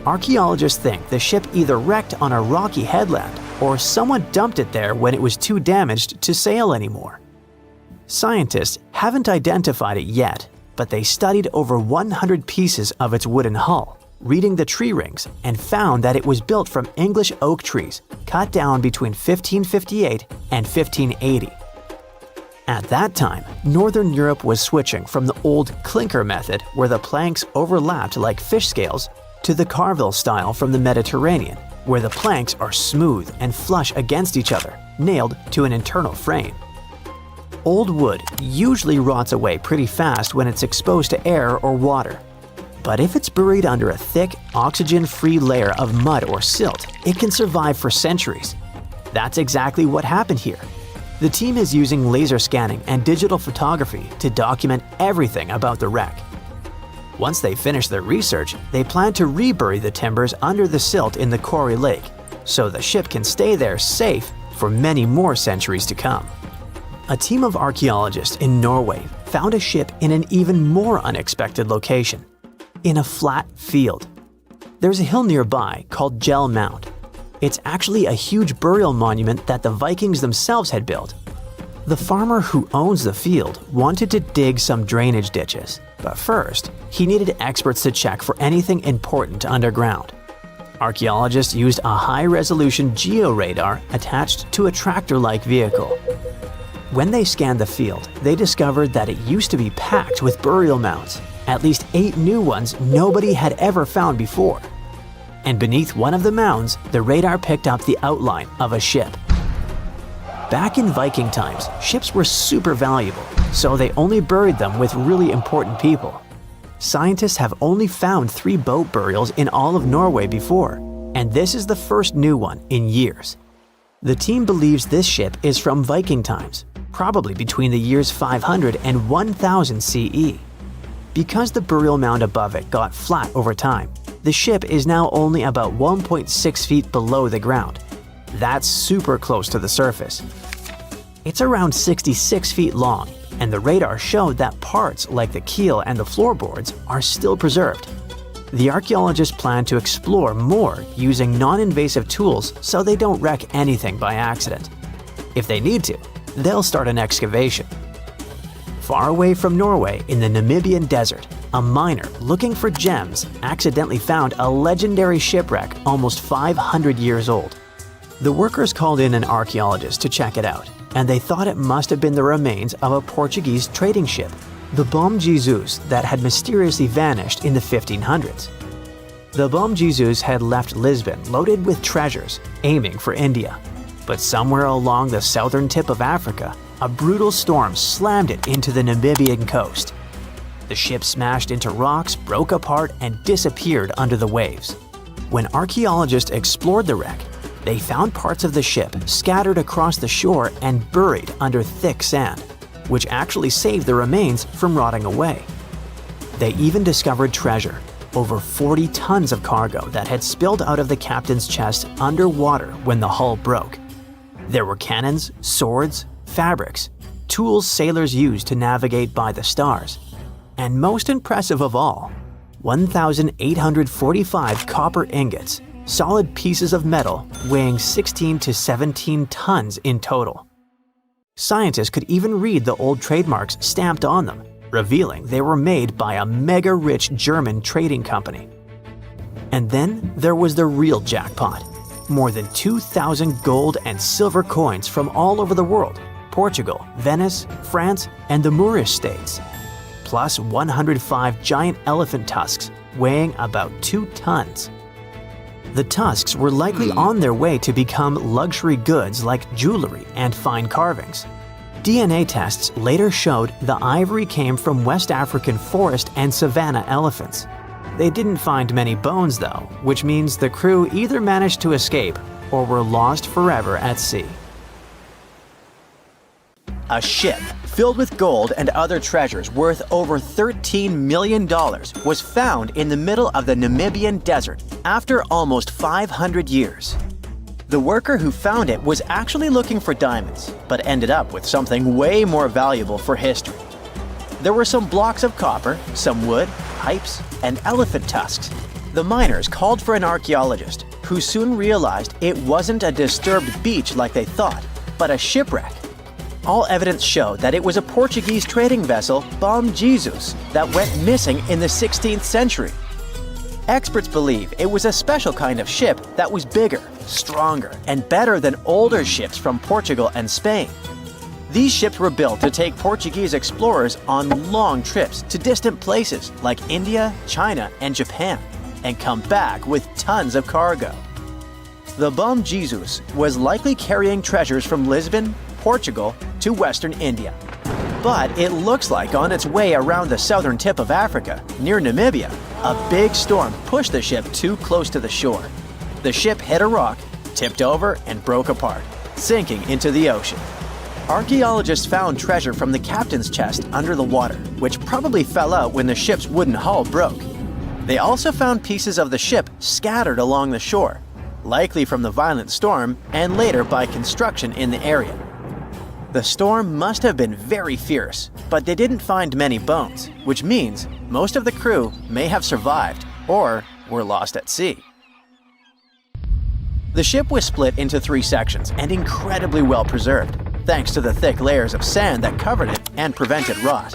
Archaeologists think the ship either wrecked on a rocky headland or someone dumped it there when it was too damaged to sail anymore. Scientists haven't identified it yet, but they studied over 100 pieces of its wooden hull, reading the tree rings, and found that it was built from English oak trees cut down between 1558 and 1580. At that time, Northern Europe was switching from the old clinker method where the planks overlapped like fish scales to the carvel style from the Mediterranean, where the planks are smooth and flush against each other, nailed to an internal frame. Old wood usually rots away pretty fast when it's exposed to air or water. But if it's buried under a thick, oxygen-free layer of mud or silt, it can survive for centuries. That's exactly what happened here. The team is using laser scanning and digital photography to document everything about the wreck. Once they finish their research, they plan to rebury the timbers under the silt in the Quarry Lake, so the ship can stay there safe for many more centuries to come. A team of archaeologists in Norway found a ship in an even more unexpected location, in a flat field. There's a hill nearby called Gel Mount. It's actually a huge burial monument that the Vikings themselves had built. The farmer who owns the field wanted to dig some drainage ditches, but first, he needed experts to check for anything important underground. Archaeologists used a high-resolution georadar attached to a tractor-like vehicle. When they scanned the field, they discovered that it used to be packed with burial mounds, at least 8 new ones nobody had ever found before. And beneath one of the mounds, the radar picked up the outline of a ship. Back in Viking times, ships were super valuable, so they only buried them with really important people. Scientists have only found 3 boat burials in all of Norway before, and this is the first new one in years. The team believes this ship is from Viking times, probably between the years 500 and 1000 CE. Because the burial mound above it got flat over time, the ship is now only about 1.6 feet below the ground. That's super close to the surface. It's around 66 feet long, and the radar showed that parts like the keel and the floorboards are still preserved. The archaeologists plan to explore more using non-invasive tools so they don't wreck anything by accident. If they need to, they'll start an excavation. Far away from Norway in the Namibian desert, a miner looking for gems accidentally found a legendary shipwreck almost 500 years old. The workers called in an archaeologist to check it out, and they thought it must have been the remains of a Portuguese trading ship, the Bom Jesus, that had mysteriously vanished in the 1500s. The Bom Jesus had left Lisbon loaded with treasures, aiming for India. But somewhere along the southern tip of Africa, a brutal storm slammed it into the Namibian coast. The ship smashed into rocks, broke apart, and disappeared under the waves. When archaeologists explored the wreck, they found parts of the ship scattered across the shore and buried under thick sand, which actually saved the remains from rotting away. They even discovered treasure, over 40 tons of cargo that had spilled out of the captain's chest underwater when the hull broke. There were cannons, swords, fabrics, tools sailors used to navigate by the stars, and most impressive of all, 1,845 copper ingots, solid pieces of metal weighing 16 to 17 tons in total. Scientists could even read the old trademarks stamped on them, revealing they were made by a mega-rich German trading company. And then there was the real jackpot. More than 2,000 gold and silver coins from all over the world, Portugal, Venice, France, and the Moorish states, plus 105 giant elephant tusks weighing about 2 tons. The tusks were likely on their way to become luxury goods like jewelry and fine carvings. DNA tests later showed the ivory came from West African forest and savanna elephants. They didn't find many bones though, which means the crew either managed to escape or were lost forever at sea. A ship filled with gold and other treasures worth over $13 million was found in the middle of the Namibian desert after almost 500 years. The worker who found it was actually looking for diamonds, but ended up with something way more valuable for history. There were some blocks of copper, some wood, pipes, and elephant tusks. The miners called for an archaeologist, who soon realized it wasn't a disturbed beach like they thought, but a shipwreck. All evidence showed that it was a Portuguese trading vessel, Bom Jesus, that went missing in the 16th century. Experts believe it was a special kind of ship that was bigger, stronger, and better than older ships from Portugal and Spain. These ships were built to take Portuguese explorers on long trips to distant places like India, China, and Japan, and come back with tons of cargo. The Bom Jesus was likely carrying treasures from Lisbon, Portugal, to Western India. But it looks like on its way around the southern tip of Africa, near Namibia, a big storm pushed the ship too close to the shore. The ship hit a rock, tipped over, and broke apart, sinking into the ocean. Archaeologists found treasure from the captain's chest under the water, which probably fell out when the ship's wooden hull broke. They also found pieces of the ship scattered along the shore, likely from the violent storm and later by construction in the area. The storm must have been very fierce, but they didn't find many bones, which means most of the crew may have survived or were lost at sea. The ship was split into 3 sections and incredibly well preserved, thanks to the thick layers of sand that covered it and prevented rot.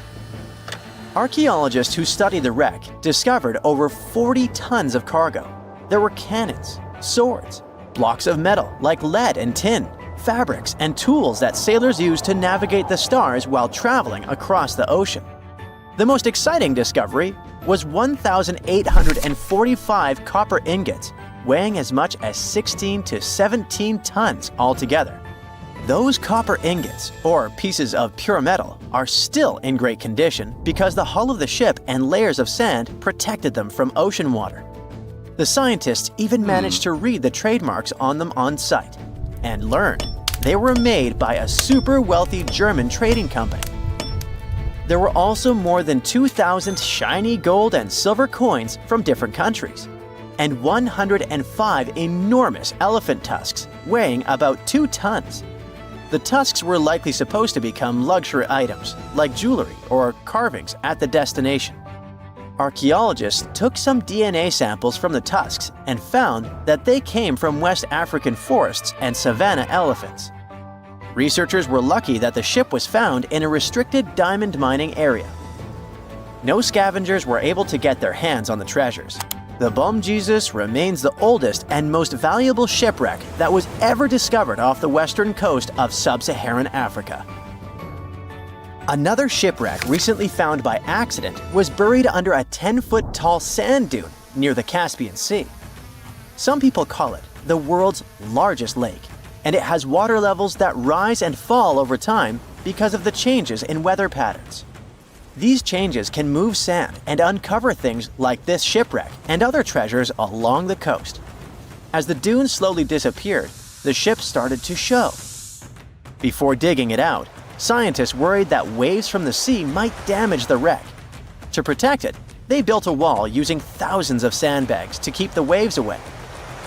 Archaeologists who studied the wreck discovered over 40 tons of cargo. There were cannons, swords, blocks of metal like lead and tin, fabrics, and tools that sailors used to navigate the stars while traveling across the ocean. The most exciting discovery was 1,845 copper ingots, weighing as much as 16 to 17 tons altogether. Those copper ingots, or pieces of pure metal, are still in great condition because the hull of the ship and layers of sand protected them from ocean water. The scientists even managed to read the trademarks on them on site and learned they were made by a super wealthy German trading company. There were also more than 2,000 shiny gold and silver coins from different countries, and 105 enormous elephant tusks weighing about 2 tons. The tusks were likely supposed to become luxury items, like jewelry or carvings at the destination. Archaeologists took some DNA samples from the tusks and found that they came from West African forests and savanna elephants. Researchers were lucky that the ship was found in a restricted diamond mining area. No scavengers were able to get their hands on the treasures. The Bom Jesus remains the oldest and most valuable shipwreck that was ever discovered off the western coast of sub-Saharan Africa. Another shipwreck recently found by accident was buried under a 10-foot tall sand dune near the Caspian Sea. Some people call it the world's largest lake, and it has water levels that rise and fall over time because of the changes in weather patterns. These changes can move sand and uncover things like this shipwreck and other treasures along the coast. As the dune slowly disappeared, the ship started to show. Before digging it out, scientists worried that waves from the sea might damage the wreck. To protect it, they built a wall using thousands of sandbags to keep the waves away.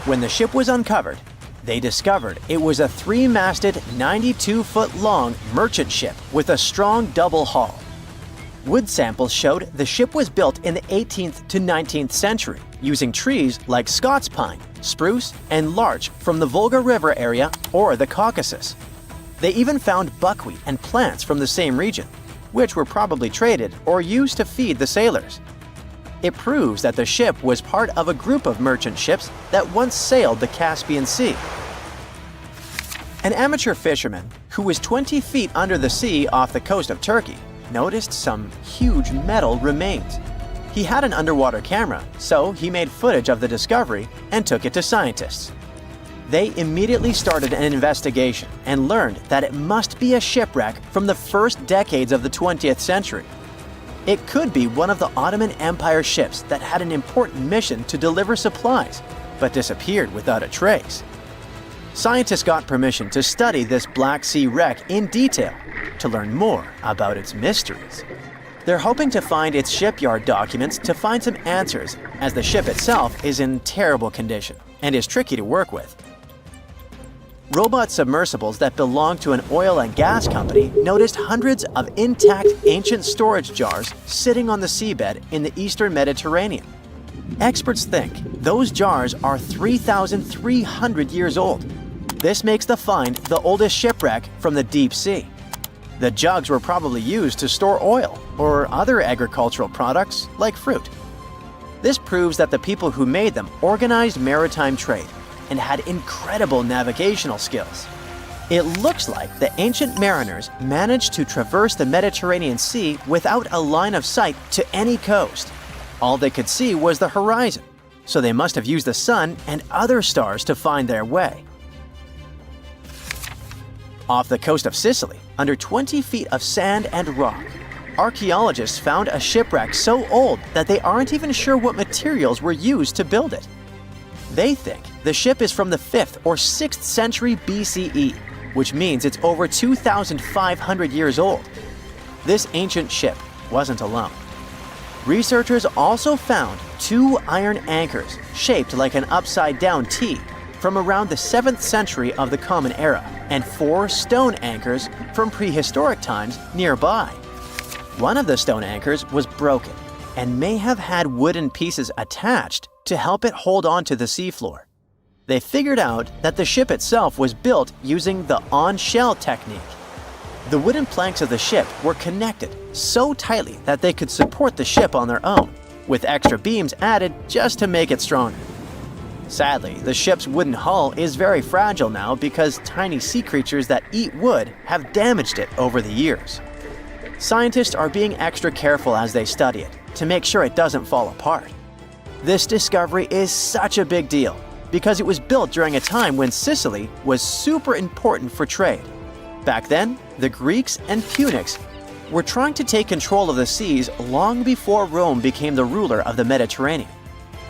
When the ship was uncovered, they discovered it was a 3-masted, 92-foot-long merchant ship with a strong double hull. Wood samples showed the ship was built in the 18th to 19th century using trees like Scots pine, spruce, and larch from the Volga River area or the Caucasus. They even found buckwheat and plants from the same region, which were probably traded or used to feed the sailors. It proves that the ship was part of a group of merchant ships that once sailed the Caspian Sea. An amateur fisherman who was 20 feet under the sea off the coast of Turkey noticed some huge metal remains. He had an underwater camera, so he made footage of the discovery and took it to scientists. They immediately started an investigation and learned that it must be a shipwreck from the first decades of the 20th century. It could be one of the Ottoman Empire ships that had an important mission to deliver supplies, but disappeared without a trace. Scientists got permission to study this Black Sea wreck in detail to learn more about its mysteries. They're hoping to find its shipyard documents to find some answers, as the ship itself is in terrible condition and is tricky to work with. Robot submersibles that belong to an oil and gas company noticed hundreds of intact ancient storage jars sitting on the seabed in the eastern Mediterranean. Experts think those jars are 3,300 years old. This makes the find the oldest shipwreck from the deep sea. The jugs were probably used to store oil or other agricultural products like fruit. This proves that the people who made them organized maritime trade and had incredible navigational skills. It looks like the ancient mariners managed to traverse the Mediterranean Sea without a line of sight to any coast. All they could see was the horizon, so they must have used the sun and other stars to find their way. Off the coast of Sicily, under 20 feet of sand and rock, archaeologists found a shipwreck so old that they aren't even sure what materials were used to build it. They think the ship is from the 5th or 6th century BCE, which means it's over 2,500 years old. This ancient ship wasn't alone. Researchers also found 2 iron anchors shaped like an upside-down T from around the 7th century of the Common Era, and 4 stone anchors from prehistoric times nearby. One of the stone anchors was broken and may have had wooden pieces attached to help it hold on to the seafloor. They figured out that the ship itself was built using the on-shell technique. The wooden planks of the ship were connected so tightly that they could support the ship on their own, with extra beams added just to make it stronger. Sadly, the ship's wooden hull is very fragile now because tiny sea creatures that eat wood have damaged it over the years. Scientists are being extra careful as they study it to make sure it doesn't fall apart. This discovery is such a big deal because it was built during a time when Sicily was super important for trade. Back then, the Greeks and Punics were trying to take control of the seas long before Rome became the ruler of the Mediterranean.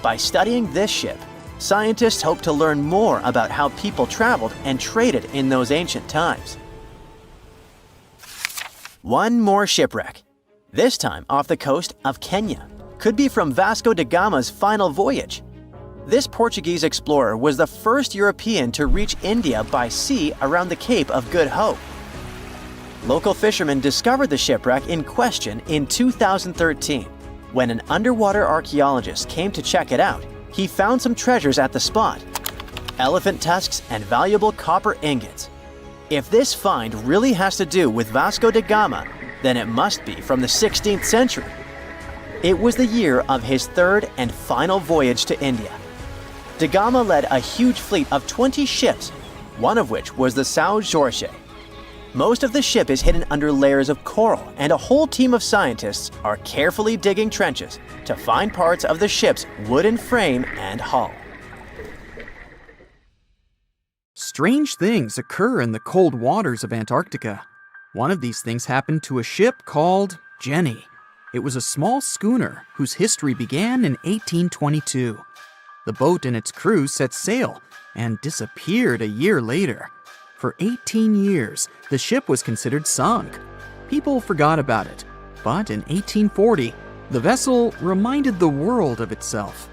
By studying this ship, scientists hope to learn more about how people traveled and traded in those ancient times. One more shipwreck, this time off the coast of Kenya. Could be from Vasco da Gama's final voyage. This Portuguese explorer was the first European to reach India by sea around the Cape of Good Hope. Local fishermen discovered the shipwreck in question in 2013. When an underwater archaeologist came to check it out, he found some treasures at the spot: elephant tusks and valuable copper ingots. If this find really has to do with Vasco da Gama, then it must be from the 16th century. It was the year of his 3rd and final voyage to India. Da Gama led a huge fleet of 20 ships, one of which was the São Jorge. Most of the ship is hidden under layers of coral, and a whole team of scientists are carefully digging trenches to find parts of the ship's wooden frame and hull. Strange things occur in the cold waters of Antarctica. One of these things happened to a ship called Jenny. It was a small schooner whose history began in 1822. The boat and its crew set sail and disappeared a year later. For 18 years, the ship was considered sunk. People forgot about it, but in 1840, the vessel reminded the world of itself.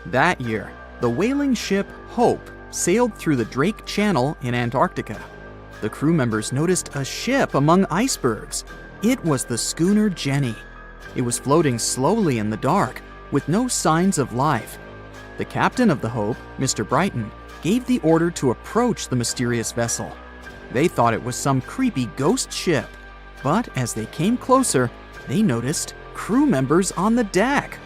That year, the whaling ship Hope sailed through the Drake Channel in Antarctica. The crew members noticed a ship among icebergs. It was the schooner Jenny. It was floating slowly in the dark, with no signs of life. The captain of the Hope, Mr. Brighton, gave the order to approach the mysterious vessel. They thought it was some creepy ghost ship, but as they came closer, they noticed crew members on the deck.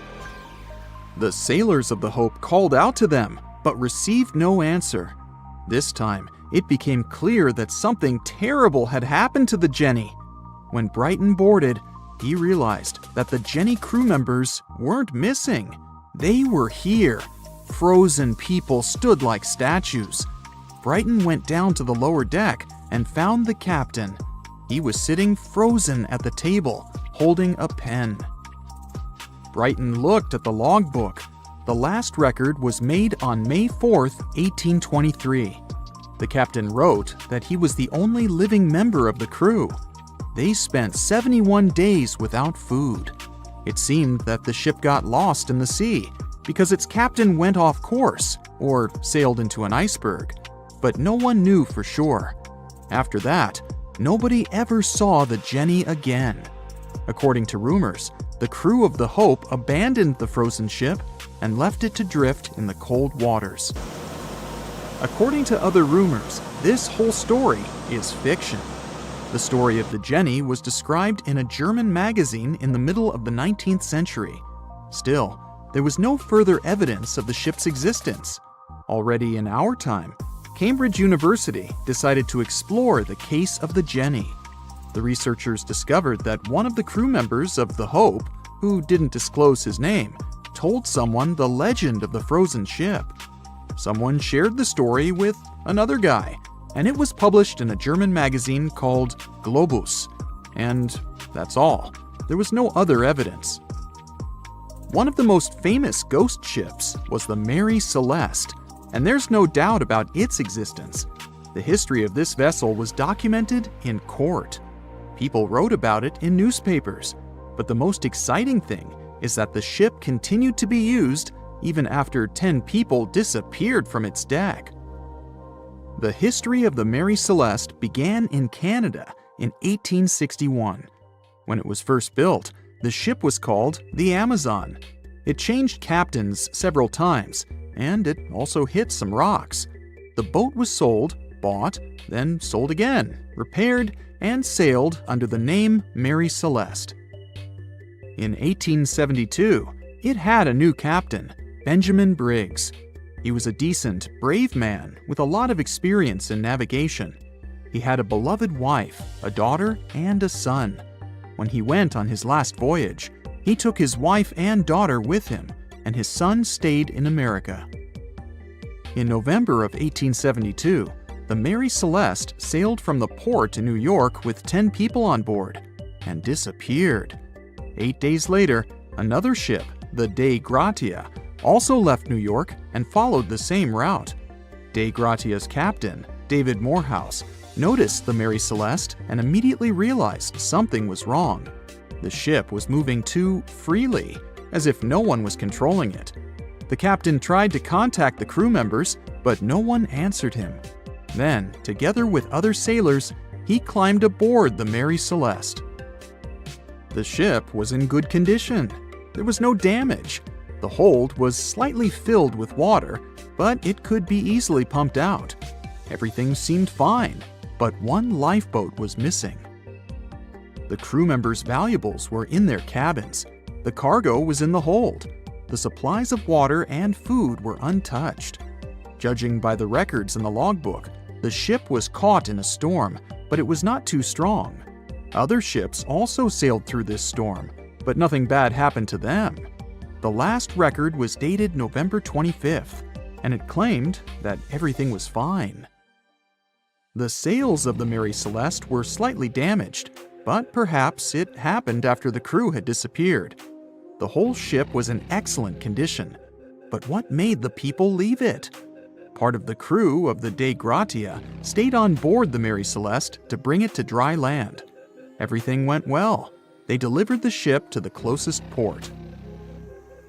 The sailors of the Hope called out to them, but received no answer. This time, it became clear that something terrible had happened to the Jenny. When Brighton boarded, he realized that the Jenny crew members weren't missing. They were here. Frozen people stood like statues. Brighton went down to the lower deck and found the captain. He was sitting frozen at the table, holding a pen. Brighton looked at the logbook. The last record was made on May 4th, 1823. The captain wrote that he was the only living member of the crew. They spent 71 days without food. It seemed that the ship got lost in the sea because its captain went off course or sailed into an iceberg, but no one knew for sure. After that, nobody ever saw the Jenny again. According to rumors, the crew of the Hope abandoned the frozen ship and left it to drift in the cold waters. According to other rumors, this whole story is fiction. The story of the Jenny was described in a German magazine in the middle of the 19th century. Still, there was no further evidence of the ship's existence. Already in our time, Cambridge University decided to explore the case of the Jenny. The researchers discovered that one of the crew members of the Hope, who didn't disclose his name, told someone the legend of the frozen ship. Someone shared the story with another guy, and it was published in a German magazine called Globus. And that's all. There was no other evidence. One of the most famous ghost ships was the Mary Celeste, and there's no doubt about its existence. The history of this vessel was documented in court. People wrote about it in newspapers. But the most exciting thing is that the ship continued to be used even after 10 people disappeared from its deck. The history of the Mary Celeste began in Canada in 1861. When it was first built, the ship was called the Amazon. It changed captains several times, and it also hit some rocks. The boat was sold, bought, then sold again, repaired, and sailed under the name Mary Celeste. In 1872, it had a new captain, Benjamin Briggs. He was a decent, brave man with a lot of experience in navigation. He had a beloved wife, a daughter, and a son. When he went on his last voyage, he took his wife and daughter with him, and his son stayed in America. In November of 1872, the Mary Celeste sailed from the port in New York with 10 people on board and disappeared. 8 days later, another ship, the Dei Gratia, also left New York and followed the same route. Dei Gratia's captain, David Morehouse, noticed the Mary Celeste and immediately realized something was wrong. The ship was moving too freely, as if no one was controlling it. The captain tried to contact the crew members, but no one answered him. Then, together with other sailors, he climbed aboard the Mary Celeste. The ship was in good condition. There was no damage. The hold was slightly filled with water, but it could be easily pumped out. Everything seemed fine, but one lifeboat was missing. The crew members' valuables were in their cabins. The cargo was in the hold. The supplies of water and food were untouched. Judging by the records in the logbook, the ship was caught in a storm, but it was not too strong. Other ships also sailed through this storm, but nothing bad happened to them. The last record was dated November 25th, and it claimed that everything was fine. The sails of the Mary Celeste were slightly damaged, but perhaps it happened after the crew had disappeared. The whole ship was in excellent condition, but what made the people leave it? Part of the crew of the Dei Gratia stayed on board the Mary Celeste to bring it to dry land. Everything went well. They delivered the ship to the closest port.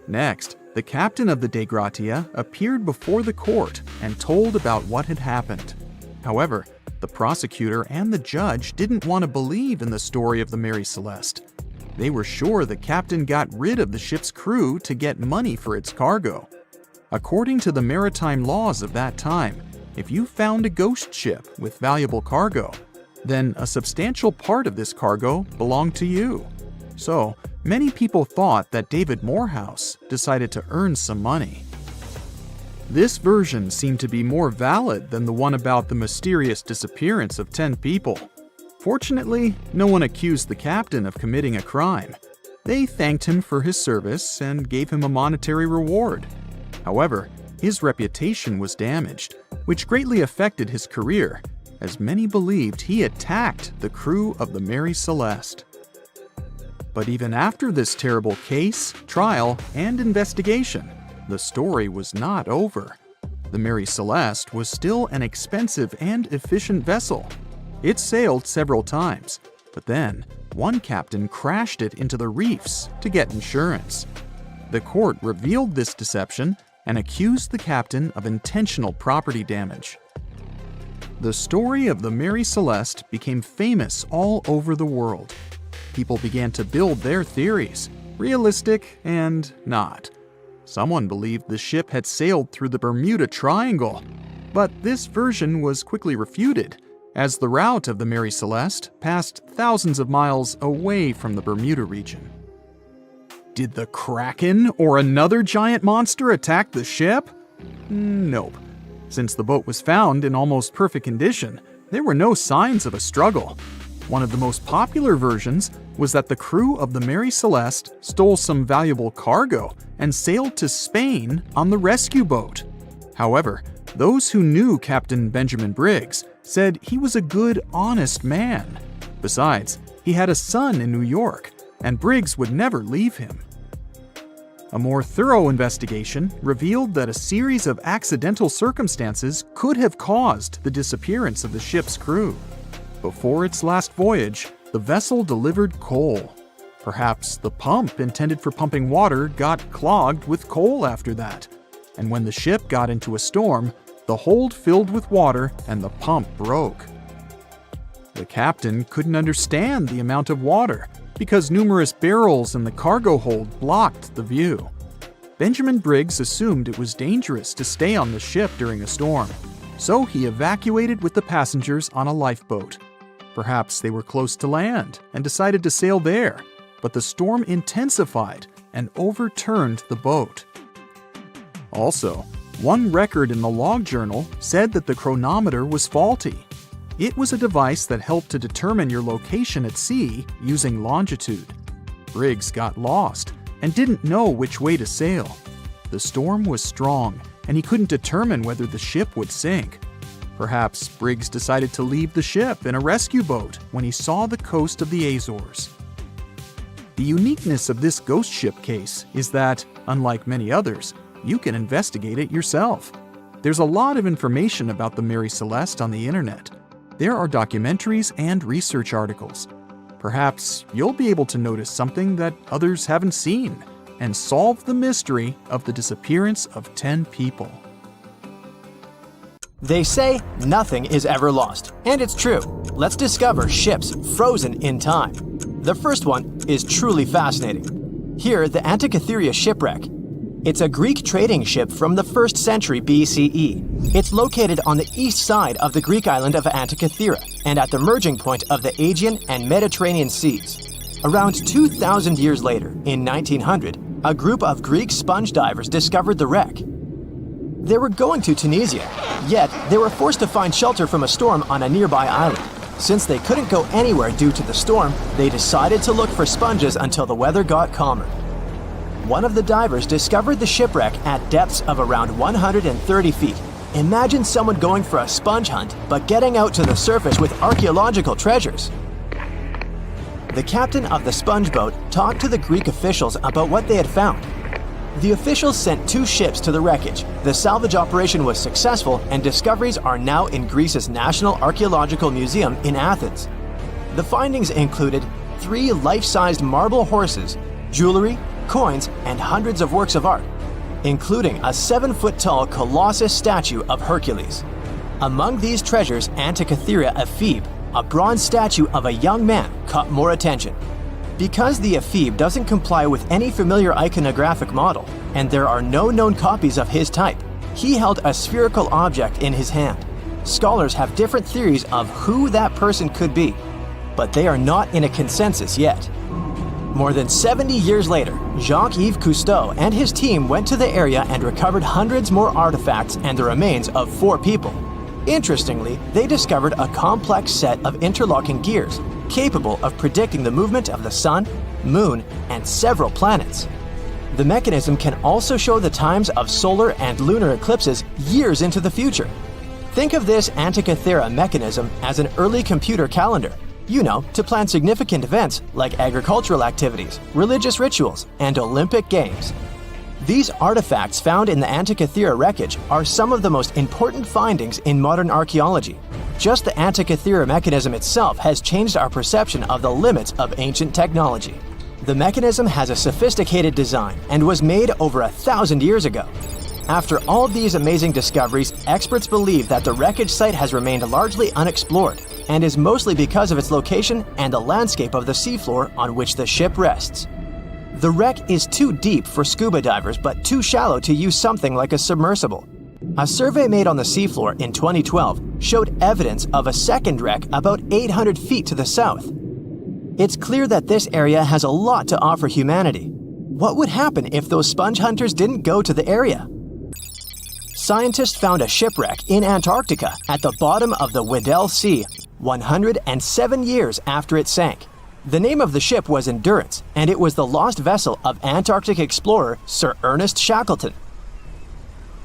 Next, the captain of the Dei Gratia appeared before the court and told about what had happened. However, the prosecutor and the judge didn't want to believe in the story of the Mary Celeste. They were sure the captain got rid of the ship's crew to get money for its cargo. According to the maritime laws of that time, if you found a ghost ship with valuable cargo, then a substantial part of this cargo belonged to you. So, many people thought that David Morehouse decided to earn some money. This version seemed to be more valid than the one about the mysterious disappearance of 10 people. Fortunately, no one accused the captain of committing a crime. They thanked him for his service and gave him a monetary reward. However, his reputation was damaged, which greatly affected his career, as many believed he attacked the crew of the Mary Celeste. But even after this terrible case, trial, and investigation, the story was not over. The Mary Celeste was still an expensive and efficient vessel. It sailed several times, but then one captain crashed it into the reefs to get insurance. The court revealed this deception and accused the captain of intentional property damage. The story of the Mary Celeste became famous all over the world. People began to build their theories, realistic and not. Someone believed the ship had sailed through the Bermuda Triangle, but this version was quickly refuted, as the route of the Mary Celeste passed thousands of miles away from the Bermuda region. Did the Kraken or another giant monster attack the ship? Nope. Since the boat was found in almost perfect condition, there were no signs of a struggle. One of the most popular versions was that the crew of the Mary Celeste stole some valuable cargo and sailed to Spain on the rescue boat. However, those who knew Captain Benjamin Briggs said he was a good, honest man. Besides, he had a son in New York, and Briggs would never leave him. A more thorough investigation revealed that a series of accidental circumstances could have caused the disappearance of the ship's crew. Before its last voyage, the vessel delivered coal. Perhaps the pump intended for pumping water got clogged with coal after that. And when the ship got into a storm, the hold filled with water and the pump broke. The captain couldn't understand the amount of water because numerous barrels in the cargo hold blocked the view. Benjamin Briggs assumed it was dangerous to stay on the ship during a storm, so he evacuated with the passengers on a lifeboat. Perhaps they were close to land and decided to sail there, but the storm intensified and overturned the boat. Also, one record in the log journal said that the chronometer was faulty. It was a device that helped to determine your location at sea using longitude. Briggs got lost and didn't know which way to sail. The storm was strong, and he couldn't determine whether the ship would sink. Perhaps Briggs decided to leave the ship in a rescue boat when he saw the coast of the Azores. The uniqueness of this ghost ship case is that, unlike many others, you can investigate it yourself. There's a lot of information about the Mary Celeste on the internet. There are documentaries and research articles. Perhaps you'll be able to notice something that others haven't seen and solve the mystery of the disappearance of 10 people. They say nothing is ever lost, and it's true. Let's discover ships frozen in time. The first one is truly fascinating. Here, the Antikythera Shipwreck. It's a Greek trading ship from the 1st century BCE. It's located on the east side of the Greek island of Antikythera and at the merging point of the Aegean and Mediterranean seas. Around 2,000 years later, in 1900, a group of Greek sponge divers discovered the wreck. They were going to Tunisia, yet they were forced to find shelter from a storm on a nearby island. Since they couldn't go anywhere due to the storm, they decided to look for sponges until the weather got calmer. One of the divers discovered the shipwreck at depths of around 130 feet. Imagine someone going for a sponge hunt, but getting out to the surface with archaeological treasures. The captain of the sponge boat talked to the Greek officials about what they had found. The officials sent 2 ships to the wreckage. The salvage operation was successful, and discoveries are now in Greece's National Archaeological Museum in Athens. The findings included 3 life-sized marble horses, jewelry, coins, and hundreds of works of art, including a 7-foot-tall Colossus statue of Hercules. Among these treasures, Antikythera Ephebe, a bronze statue of a young man, caught more attention. Because the ephebe doesn't comply with any familiar iconographic model, and there are no known copies of his type, he held a spherical object in his hand. Scholars have different theories of who that person could be, but they are not in a consensus yet. More than 70 years later, Jacques-Yves Cousteau and his team went to the area and recovered hundreds more artifacts and the remains of 4 people. Interestingly, they discovered a complex set of interlocking gears, capable of predicting the movement of the sun, moon, and several planets. The mechanism can also show the times of solar and lunar eclipses years into the future. Think of this Antikythera mechanism as an early computer calendar, to plan significant events like agricultural activities, religious rituals, and Olympic Games. These artifacts found in the Antikythera wreckage are some of the most important findings in modern archaeology. Just the Antikythera mechanism itself has changed our perception of the limits of ancient technology. The mechanism has a sophisticated design and was made over 1,000 years ago. After all these amazing discoveries, experts believe that the wreckage site has remained largely unexplored and is mostly because of its location and the landscape of the seafloor on which the ship rests. The wreck is too deep for scuba divers but too shallow to use something like a submersible. A survey made on the seafloor in 2012 showed evidence of a second wreck about 800 feet to the south. It's clear that this area has a lot to offer humanity. What would happen if those sponge hunters didn't go to the area? Scientists found a shipwreck in Antarctica at the bottom of the Weddell Sea 107 years after it sank. The name of the ship was Endurance, and it was the lost vessel of Antarctic explorer Sir Ernest Shackleton.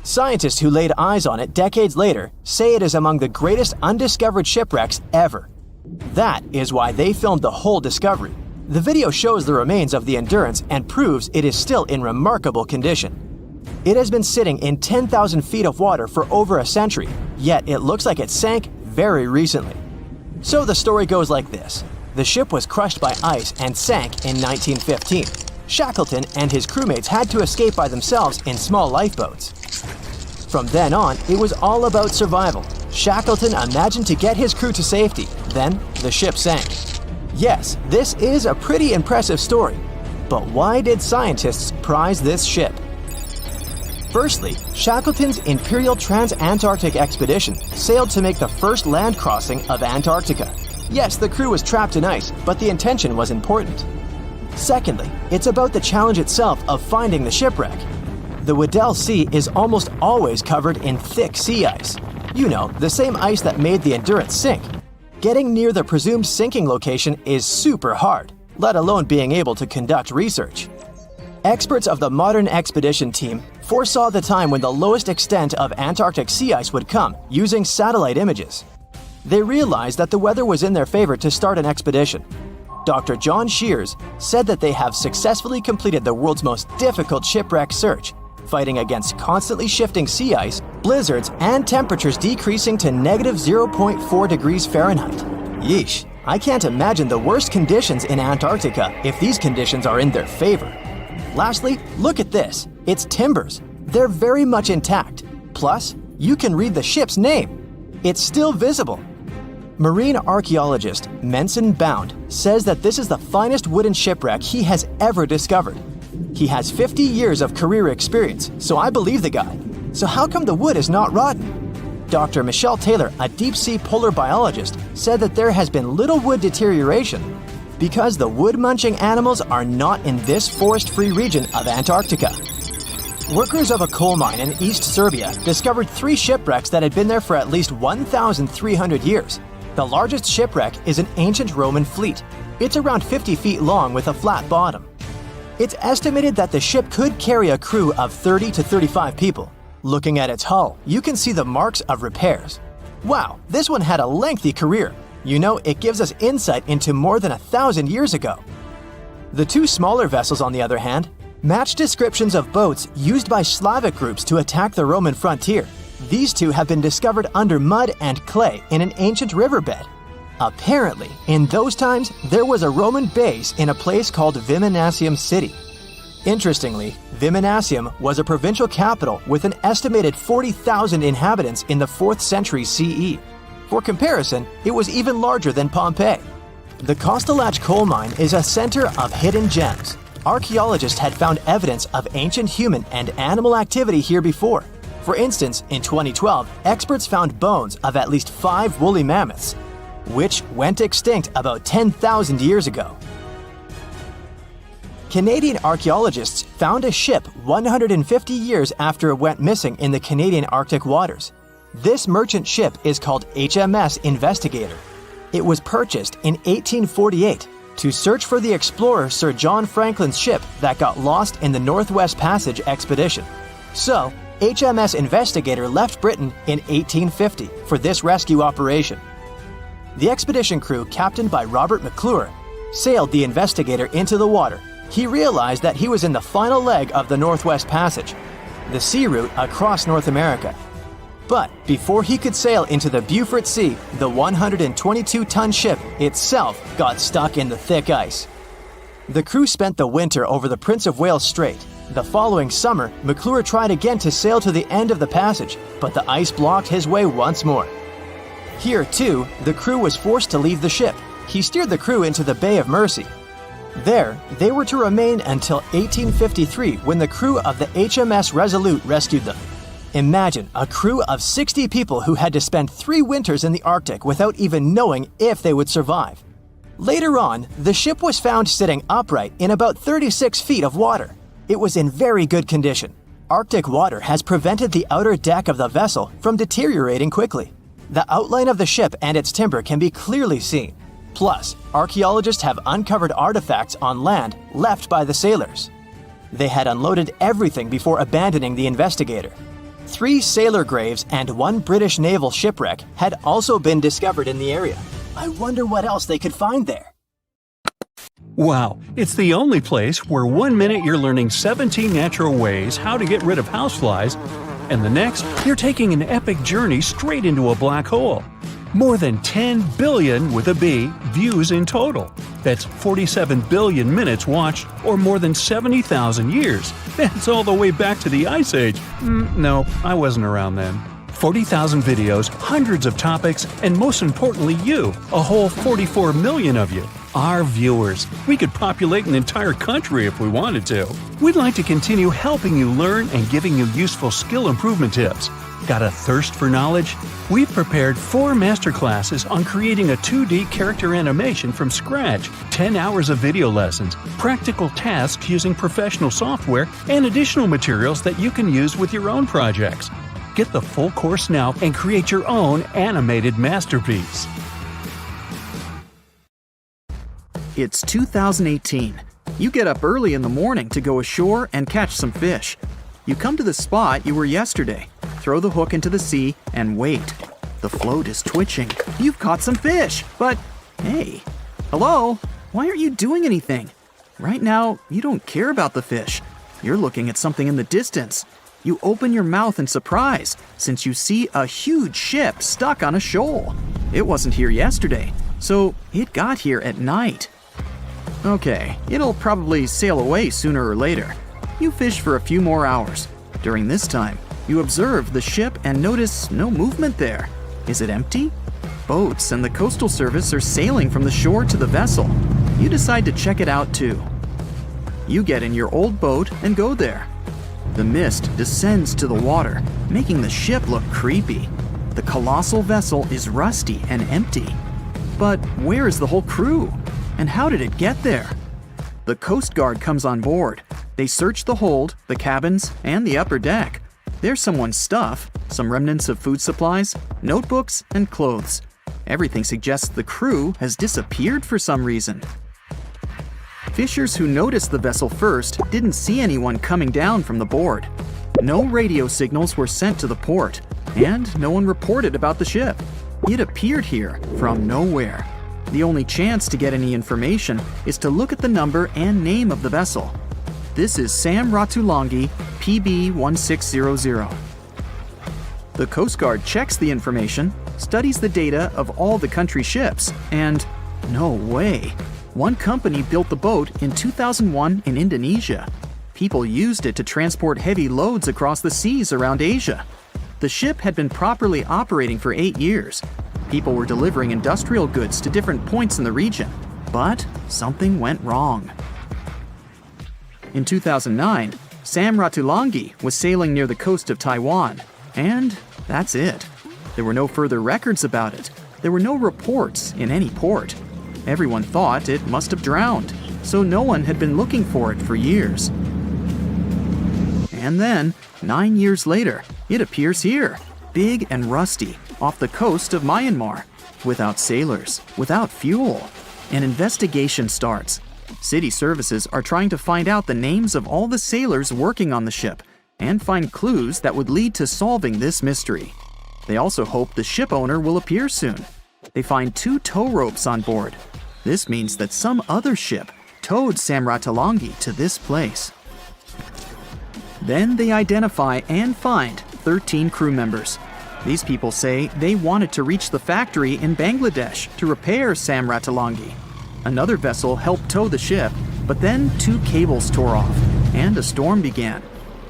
Scientists who laid eyes on it decades later say it is among the greatest undiscovered shipwrecks ever. That is why they filmed the whole discovery. The video shows the remains of the Endurance and proves it is still in remarkable condition. It has been sitting in 10,000 feet of water for over a century, yet it looks like it sank very recently. So the story goes like this. The ship was crushed by ice and sank in 1915. Shackleton and his crewmates had to escape by themselves in small lifeboats. From then on, it was all about survival. Shackleton imagined to get his crew to safety. Then, the ship sank. Yes, this is a pretty impressive story. But why did scientists prize this ship? Firstly, Shackleton's Imperial Trans-Antarctic Expedition sailed to make the first land crossing of Antarctica. Yes, the crew was trapped in ice, but the intention was important. Secondly, it's about the challenge itself of finding the shipwreck. The Weddell Sea is almost always covered in thick sea ice. You know, the same ice that made the Endurance sink. Getting near the presumed sinking location is super hard, let alone being able to conduct research. Experts of the modern expedition team foresaw the time when the lowest extent of Antarctic sea ice would come using satellite images. They realized that the weather was in their favor to start an expedition. Dr. John Shears said that they have successfully completed the world's most difficult shipwreck search, fighting against constantly shifting sea ice, blizzards, and temperatures decreasing to negative 0.4 degrees Fahrenheit. Yeesh, I can't imagine the worst conditions in Antarctica if these conditions are in their favor. Lastly, look at this. It's timbers. They're very much intact. Plus, you can read the ship's name. It's still visible. Marine archaeologist Menson Bound says that this is the finest wooden shipwreck he has ever discovered. He has 50 years of career experience, so I believe the guy. So how come the wood is not rotten? Dr. Michelle Taylor, a deep-sea polar biologist, said that there has been little wood deterioration because the wood-munching animals are not in this forest-free region of Antarctica. Workers of a coal mine in East Serbia discovered 3 shipwrecks that had been there for at least 1,300 years. The largest shipwreck is an ancient Roman fleet. It's around 50 feet long with a flat bottom. It's estimated that the ship could carry a crew of 30 to 35 people. Looking at its hull, you can see the marks of repairs. Wow, this one had a lengthy career. You know, it gives us insight into more than 1,000 years ago. The 2 smaller vessels, on the other hand, match descriptions of boats used by Slavic groups to attack the Roman frontier. These 2 have been discovered under mud and clay in an ancient riverbed. Apparently, in those times, there was a Roman base in a place called Viminacium City. Interestingly, Viminacium was a provincial capital with an estimated 40,000 inhabitants in the 4th century CE. For comparison, it was even larger than Pompeii. The Kostelach coal mine is a center of hidden gems. Archaeologists had found evidence of ancient human and animal activity here before. For instance, in 2012, experts found bones of at least 5 woolly mammoths, which went extinct about 10,000 years ago. Canadian archaeologists found a ship 150 years after it went missing in the Canadian Arctic waters. This merchant ship is called HMS Investigator. It was purchased in 1848 to search for the explorer Sir John Franklin's ship that got lost in the Northwest Passage expedition. So, HMS Investigator left Britain in 1850 for this rescue operation. The expedition crew, captained by Robert McClure, sailed the Investigator into the water. He realized that he was in the final leg of the Northwest Passage, the sea route across North America. But before he could sail into the Beaufort Sea, the 122-ton ship itself got stuck in the thick ice. The crew spent the winter over the Prince of Wales Strait. The following summer, McClure tried again to sail to the end of the passage, but the ice blocked his way once more. Here, too, the crew was forced to leave the ship. He steered the crew into the Bay of Mercy. There, they were to remain until 1853 when the crew of the HMS Resolute rescued them. Imagine a crew of 60 people who had to spend 3 winters in the Arctic without even knowing if they would survive. Later on, the ship was found sitting upright in about 36 feet of water. It was in very good condition. Arctic water has prevented the outer deck of the vessel from deteriorating quickly. The outline of the ship and its timber can be clearly seen. Plus, archaeologists have uncovered artifacts on land left by the sailors. They had unloaded everything before abandoning the Investigator. 3 sailor graves and 1 British naval shipwreck had also been discovered in the area. I wonder what else they could find there. Wow, it's the only place where 1 minute you're learning 17 natural ways how to get rid of houseflies, and the next, you're taking an epic journey straight into a black hole. More than 10 billion, with a B, views in total. That's 47 billion minutes watched, or more than 70,000 years. That's all the way back to the Ice Age. No, I wasn't around then. 40,000 videos, hundreds of topics, and most importantly you, a whole 44 million of you. Our viewers. We could populate an entire country if we wanted to. We'd like to continue helping you learn and giving you useful skill improvement tips. Got a thirst for knowledge? We've prepared 4 masterclasses on creating a 2D character animation from scratch, 10 hours of video lessons, practical tasks using professional software, and additional materials that you can use with your own projects. Get the full course now and create your own animated masterpiece. It's 2018. You get up early in the morning to go ashore and catch some fish. You come to the spot you were yesterday, throw the hook into the sea, and wait. The float is twitching. You've caught some fish, but hey, hello? Why aren't you doing anything? Right now, you don't care about the fish. You're looking at something in the distance. You open your mouth in surprise since you see a huge ship stuck on a shoal. It wasn't here yesterday, so it got here at night. Okay, it'll probably sail away sooner or later. You fish for a few more hours. During this time, you observe the ship and notice no movement there. Is it empty? Boats and the Coastal Service are sailing from the shore to the vessel. You decide to check it out too. You get in your old boat and go there. The mist descends to the water, making the ship look creepy. The colossal vessel is rusty and empty. But where is the whole crew? And how did it get there? The Coast Guard comes on board. They search the hold, the cabins, and the upper deck. There's someone's stuff, some remnants of food supplies, notebooks, and clothes. Everything suggests the crew has disappeared for some reason. Fishers who noticed the vessel first didn't see anyone coming down from the board. No radio signals were sent to the port, and no one reported about the ship. It appeared here from nowhere. The only chance to get any information is to look at the number and name of the vessel. This is Sam Ratulangi, PB 1600. The Coast Guard checks the information, studies the data of all the country ships, and no way. One company built the boat in 2001 in Indonesia. People used it to transport heavy loads across the seas around Asia. The ship had been properly operating for 8 years. People were delivering industrial goods to different points in the region, but something went wrong. In 2009, Sam Ratulangi was sailing near the coast of Taiwan, and that's it. There were no further records about it. There were no reports in any port. Everyone thought it must have drowned, so no one had been looking for it for years. And then, 9 years later, it appears here, big and rusty, off the coast of Myanmar, without sailors, without fuel. An investigation starts. City services are trying to find out the names of all the sailors working on the ship and find clues that would lead to solving this mystery. They also hope the ship owner will appear soon. They find 2 tow ropes on board. This means that some other ship towed Sam Ratulangi to this place. Then they identify and find 13 crew members. These people say they wanted to reach the factory in Bangladesh to repair Sam Ratulangi. Another vessel helped tow the ship, but then 2 cables tore off, and a storm began.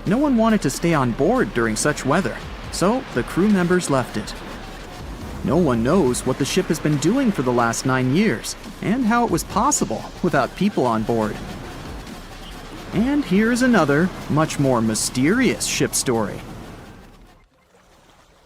No one wanted to stay on board during such weather, so the crew members left it. No one knows what the ship has been doing for the last 9 years, and how it was possible without people on board. And here's another, much more mysterious ship story.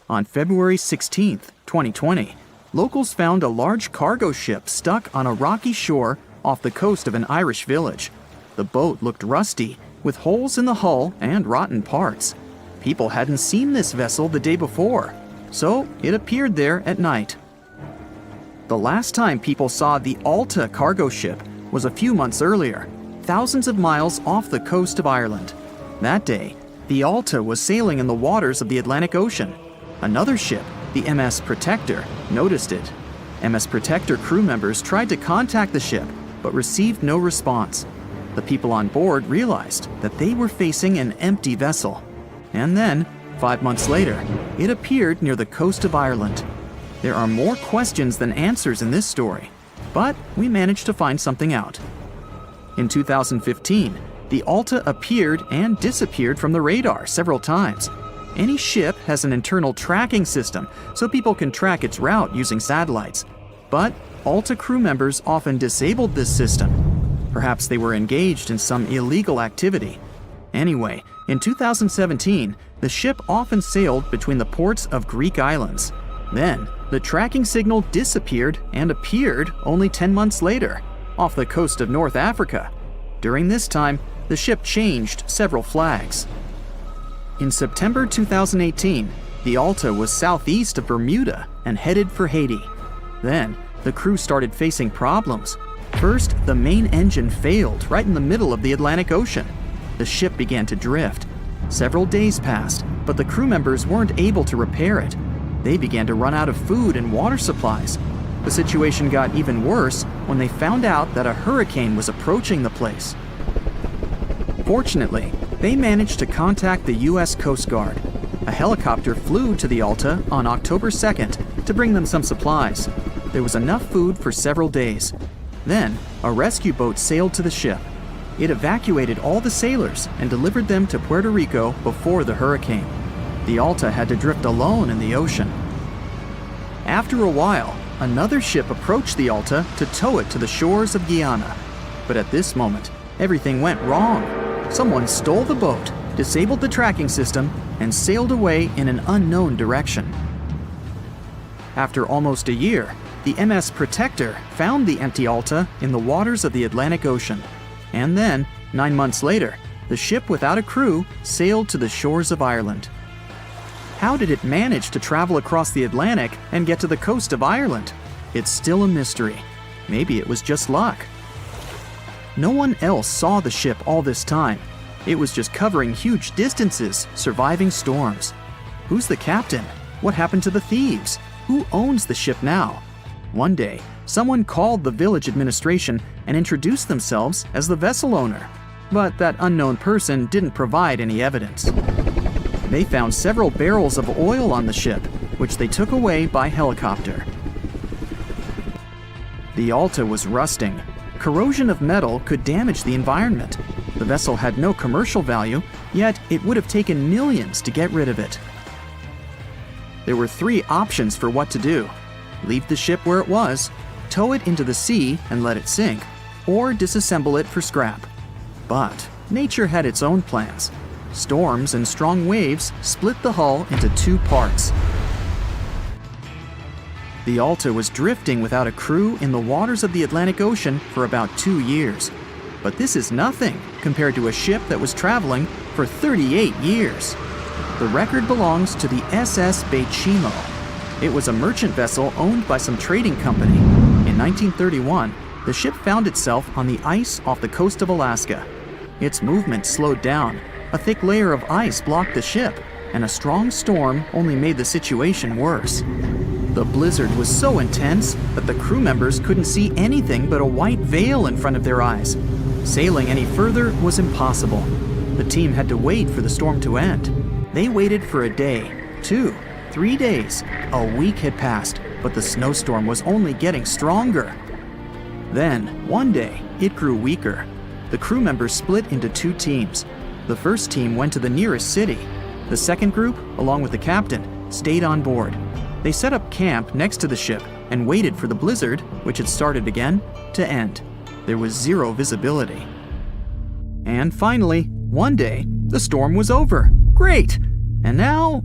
On February 16, 2020, locals found a large cargo ship stuck on a rocky shore off the coast of an Irish village. The boat looked rusty, with holes in the hull and rotten parts. People hadn't seen this vessel the day before, so it appeared there at night. The last time people saw the Alta cargo ship was a few months earlier, thousands of miles off the coast of Ireland. That day, the Alta was sailing in the waters of the Atlantic Ocean. Another ship, the MS Protector, noticed it. MS Protector crew members tried to contact the ship, but received no response. The people on board realized that they were facing an empty vessel. And then, 5 months later, it appeared near the coast of Ireland. There are more questions than answers in this story, but we managed to find something out. In 2015, the Alta appeared and disappeared from the radar several times. Any ship has an internal tracking system, so people can track its route using satellites. But Alta crew members often disabled this system. Perhaps they were engaged in some illegal activity. Anyway, in 2017, the ship often sailed between the ports of Greek islands. Then, the tracking signal disappeared and appeared only 10 months later, off the coast of North Africa. During this time, the ship changed several flags. In September 2018, the Alta was southeast of Bermuda and headed for Haiti. Then, the crew started facing problems. First, the main engine failed right in the middle of the Atlantic Ocean. The ship began to drift. Several days passed, but the crew members weren't able to repair it. They began to run out of food and water supplies. The situation got even worse when they found out that a hurricane was approaching the place. Fortunately, they managed to contact the U.S. Coast Guard. A helicopter flew to the Alta on October 2nd to bring them some supplies. There was enough food for several days. Then, a rescue boat sailed to the ship. It evacuated all the sailors and delivered them to Puerto Rico before the hurricane. The Alta had to drift alone in the ocean. After a while, another ship approached the Alta to tow it to the shores of Guyana. But at this moment, everything went wrong. Someone stole the boat, disabled the tracking system, and sailed away in an unknown direction. After almost a year, the MS Protector found the empty Alta in the waters of the Atlantic Ocean. And then, 9 months later, the ship without a crew sailed to the shores of Ireland. How did it manage to travel across the Atlantic and get to the coast of Ireland? It's still a mystery. Maybe it was just luck. No one else saw the ship all this time. It was just covering huge distances, surviving storms. Who's the captain? What happened to the thieves? Who owns the ship now? One day, someone called the village administration and introduced themselves as the vessel owner. But that unknown person didn't provide any evidence. They found several barrels of oil on the ship, which they took away by helicopter. The Alta was rusting. Corrosion of metal could damage the environment. The vessel had no commercial value, yet it would have taken millions to get rid of it. There were 3 options for what to do: leave the ship where it was, tow it into the sea and let it sink, or disassemble it for scrap. But nature had its own plans. Storms and strong waves split the hull into 2 parts. The Alta was drifting without a crew in the waters of the Atlantic Ocean for about 2 years. But this is nothing compared to a ship that was traveling for 38 years. The record belongs to the SS Bechimo. It was a merchant vessel owned by some trading company. In 1931, the ship found itself on the ice off the coast of Alaska. Its movement slowed down. A thick layer of ice blocked the ship, and a strong storm only made the situation worse. The blizzard was so intense that the crew members couldn't see anything but a white veil in front of their eyes. Sailing any further was impossible. The team had to wait for the storm to end. They waited for a day, 2, 3 days. A week had passed, but the snowstorm was only getting stronger. Then, one day, it grew weaker. The crew members split into 2 teams. The first team went to the nearest city. The second group, along with the captain, stayed on board. They set up camp next to the ship and waited for the blizzard, which had started again, to end. There was 0 visibility. And finally, one day, the storm was over. Great! And now,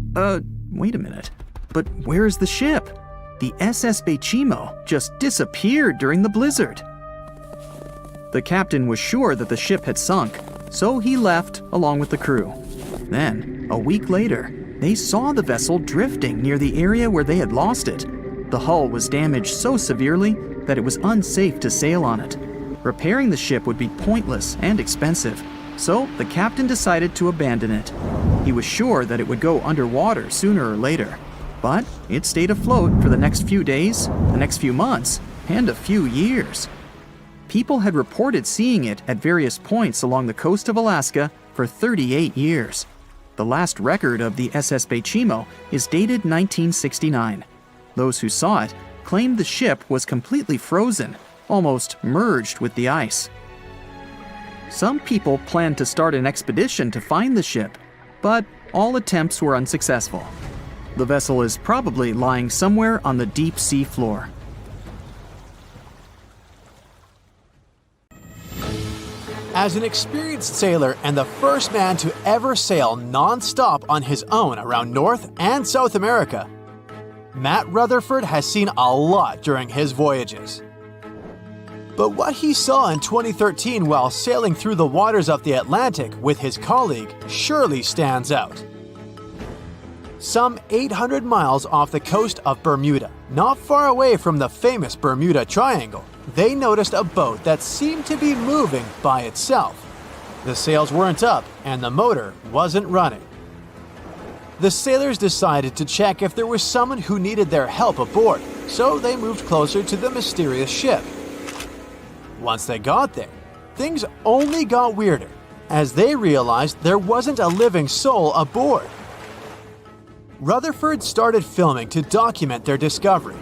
wait a minute. But where's the ship? The SS Bechimo just disappeared during the blizzard. The captain was sure that the ship had sunk, so he left along with the crew. Then, a week later, they saw the vessel drifting near the area where they had lost it. The hull was damaged so severely that it was unsafe to sail on it. Repairing the ship would be pointless and expensive, so the captain decided to abandon it. He was sure that it would go underwater sooner or later, but it stayed afloat for the next few days, the next few months, and a few years. People had reported seeing it at various points along the coast of Alaska for 38 years. The last record of the SS Bechimo is dated 1969. Those who saw it claimed the ship was completely frozen, almost merged with the ice. Some people planned to start an expedition to find the ship, but all attempts were unsuccessful. The vessel is probably lying somewhere on the deep sea floor. As an experienced sailor and the first man to ever sail non-stop on his own around North and South America, Matt Rutherford has seen a lot during his voyages. But what he saw in 2013 while sailing through the waters of the Atlantic with his colleague surely stands out. Some 800 miles off the coast of Bermuda, not far away from the famous Bermuda Triangle, they noticed a boat that seemed to be moving by itself. The sails weren't up and the motor wasn't running. The sailors decided to check if there was someone who needed their help aboard, so they moved closer to the mysterious ship. Once they got there, things only got weirder, as they realized there wasn't a living soul aboard. Rutherford started filming to document their discovery.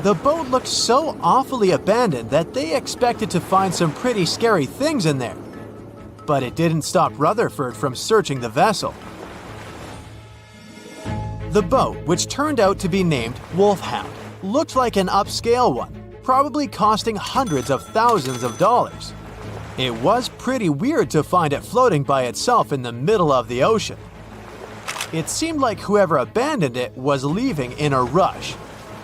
The boat looked so awfully abandoned that they expected to find some pretty scary things in there. But it didn't stop Rutherford from searching the vessel. The boat, which turned out to be named Wolfhound, looked like an upscale one, probably costing hundreds of thousands of dollars. It was pretty weird to find it floating by itself in the middle of the ocean. It seemed like whoever abandoned it was leaving in a rush.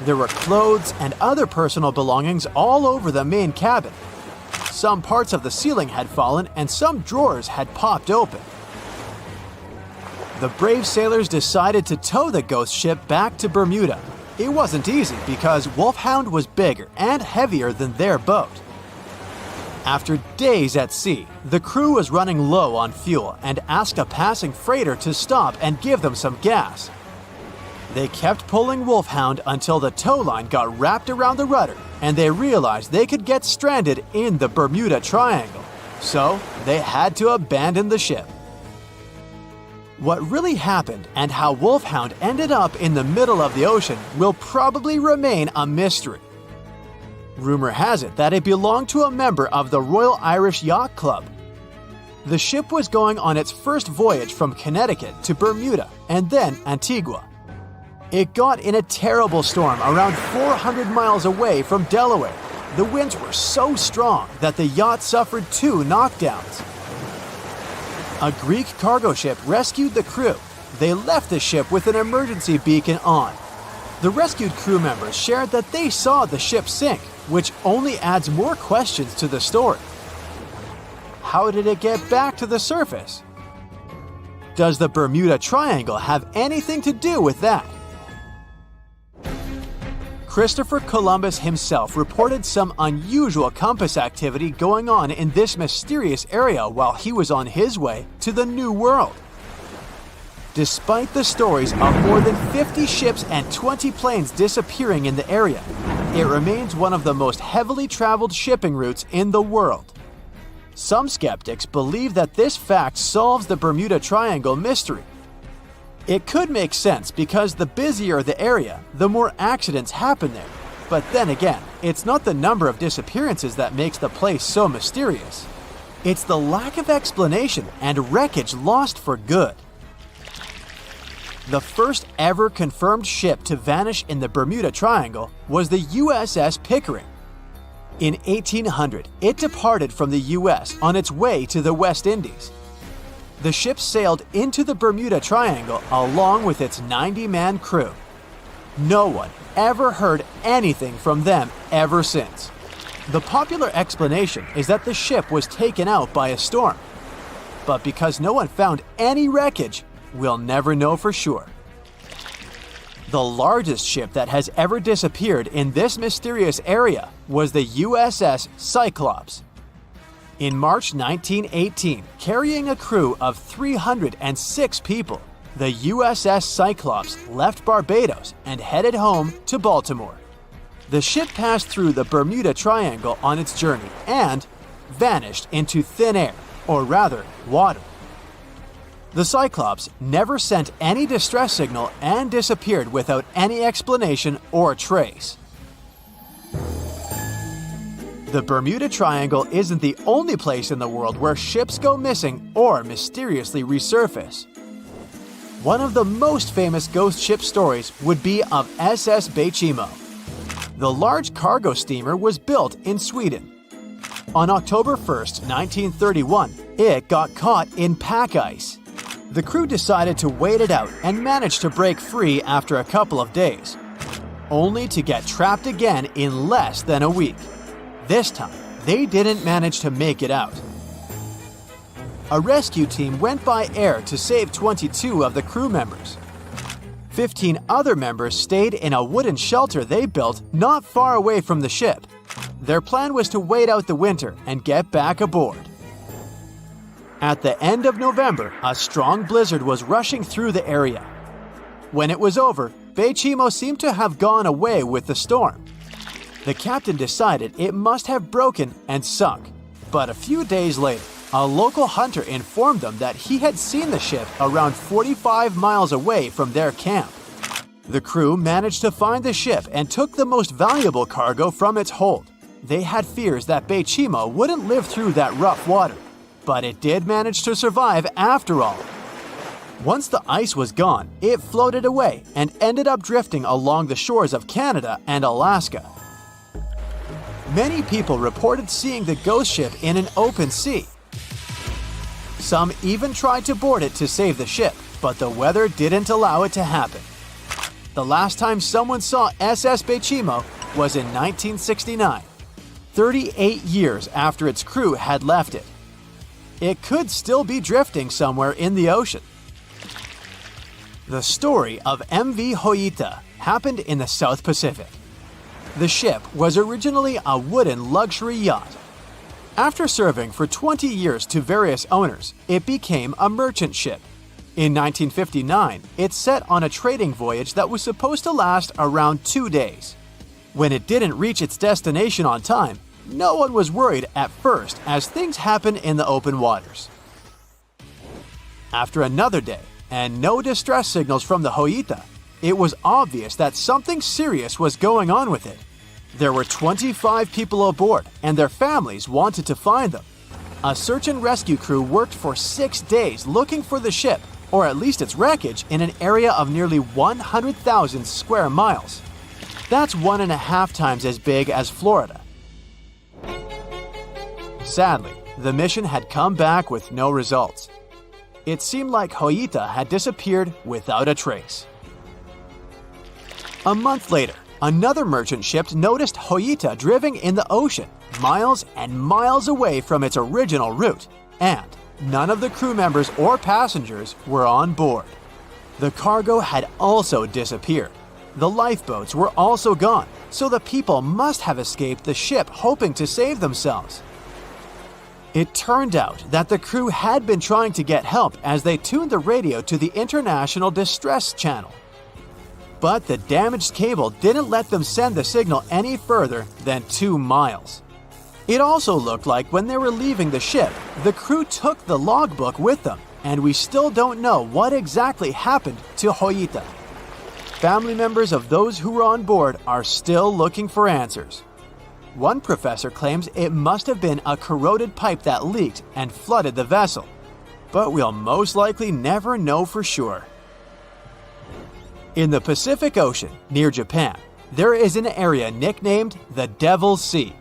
There were clothes and other personal belongings all over the main cabin. Some parts of the ceiling had fallen and some drawers had popped open. The brave sailors decided to tow the ghost ship back to Bermuda. It wasn't easy because Wolfhound was bigger and heavier than their boat. After days at sea, the crew was running low on fuel and asked a passing freighter to stop and give them some gas. They kept pulling Wolfhound until the tow line got wrapped around the rudder and they realized they could get stranded in the Bermuda Triangle. So they had to abandon the ship. What really happened and how Wolfhound ended up in the middle of the ocean will probably remain a mystery. Rumor has it that it belonged to a member of the Royal Irish Yacht Club. The ship was going on its first voyage from Connecticut to Bermuda and then Antigua. It got in a terrible storm around 400 miles away from Delaware. The winds were so strong that the yacht suffered 2 knockdowns. A Greek cargo ship rescued the crew. They left the ship with an emergency beacon on. The rescued crew members shared that they saw the ship sink, which only adds more questions to the story. How did it get back to the surface? Does the Bermuda Triangle have anything to do with that? Christopher Columbus himself reported some unusual compass activity going on in this mysterious area while he was on his way to the New World. Despite the stories of more than 50 ships and 20 planes disappearing in the area, it remains one of the most heavily traveled shipping routes in the world. Some skeptics believe that this fact solves the Bermuda Triangle mystery. It could make sense because the busier the area, the more accidents happen there. But then again, it's not the number of disappearances that makes the place so mysterious. It's the lack of explanation and wreckage lost for good. The first ever confirmed ship to vanish in the Bermuda Triangle was the USS Pickering. In 1800, it departed from the US on its way to the West Indies. The ship sailed into the Bermuda Triangle along with its 90-man crew. No one ever heard anything from them ever since. The popular explanation is that the ship was taken out by a storm. But because no one found any wreckage, we'll never know for sure. The largest ship that has ever disappeared in this mysterious area was the USS Cyclops. In March 1918, carrying a crew of 306 people, the USS Cyclops left Barbados and headed home to Baltimore. The ship passed through the Bermuda Triangle on its journey and vanished into thin air, or rather, water. The Cyclops never sent any distress signal and disappeared without any explanation or trace. The Bermuda Triangle isn't the only place in the world where ships go missing or mysteriously resurface. One of the most famous ghost ship stories would be of SS Bechimo. The large cargo steamer was built in Sweden. On October 1st, 1931, it got caught in pack ice. The crew decided to wait it out and managed to break free after a couple of days, only to get trapped again in less than a week. This time, they didn't manage to make it out. A rescue team went by air to save 22 of the crew members. 15 other members stayed in a wooden shelter they built not far away from the ship. Their plan was to wait out the winter and get back aboard. At the end of November, a strong blizzard was rushing through the area. When it was over, Bechimo seemed to have gone away with the storm. The captain decided it must have broken and sunk, but a few days later, a local hunter informed them that he had seen the ship around 45 miles away from their camp. The crew managed to find the ship and took the most valuable cargo from its hold. They had fears that Bechimo wouldn't live through that rough water, but it did manage to survive after all. Once the ice was gone, it floated away and ended up drifting along the shores of Canada and Alaska. Many people reported seeing the ghost ship in an open sea. Some even tried to board it to save the ship, but the weather didn't allow it to happen. The last time someone saw SS Bechimo was in 1969, 38 years after its crew had left it. It could still be drifting somewhere in the ocean. The story of MV Hoita happened in the South Pacific. The ship was originally a wooden luxury yacht. After serving for 20 years to various owners, it became a merchant ship. In 1959, it set on a trading voyage that was supposed to last around 2 days. When it didn't reach its destination on time, no one was worried at first, as things happen in the open waters. After another day, and no distress signals from the Hoita, it was obvious that something serious was going on with it. There were 25 people aboard, and their families wanted to find them. A search and rescue crew worked for 6 days looking for the ship, or at least its wreckage, in an area of nearly 100,000 square miles. That's 1.5 times as big as Florida. Sadly, the mission had come back with no results. It seemed like Hoita had disappeared without a trace. A month later, another merchant ship noticed Hoita drifting in the ocean, miles and miles away from its original route, and none of the crew members or passengers were on board. The cargo had also disappeared. The lifeboats were also gone, so the people must have escaped the ship hoping to save themselves. It turned out that the crew had been trying to get help as they tuned the radio to the International Distress Channel. But the damaged cable didn't let them send the signal any further than 2 miles. It also looked like when they were leaving the ship, the crew took the logbook with them, and we still don't know what exactly happened to Hoita. Family members of those who were on board are still looking for answers. One professor claims it must have been a corroded pipe that leaked and flooded the vessel, but we'll most likely never know for sure. In the Pacific Ocean, near Japan, there is an area nicknamed the Devil's Sea.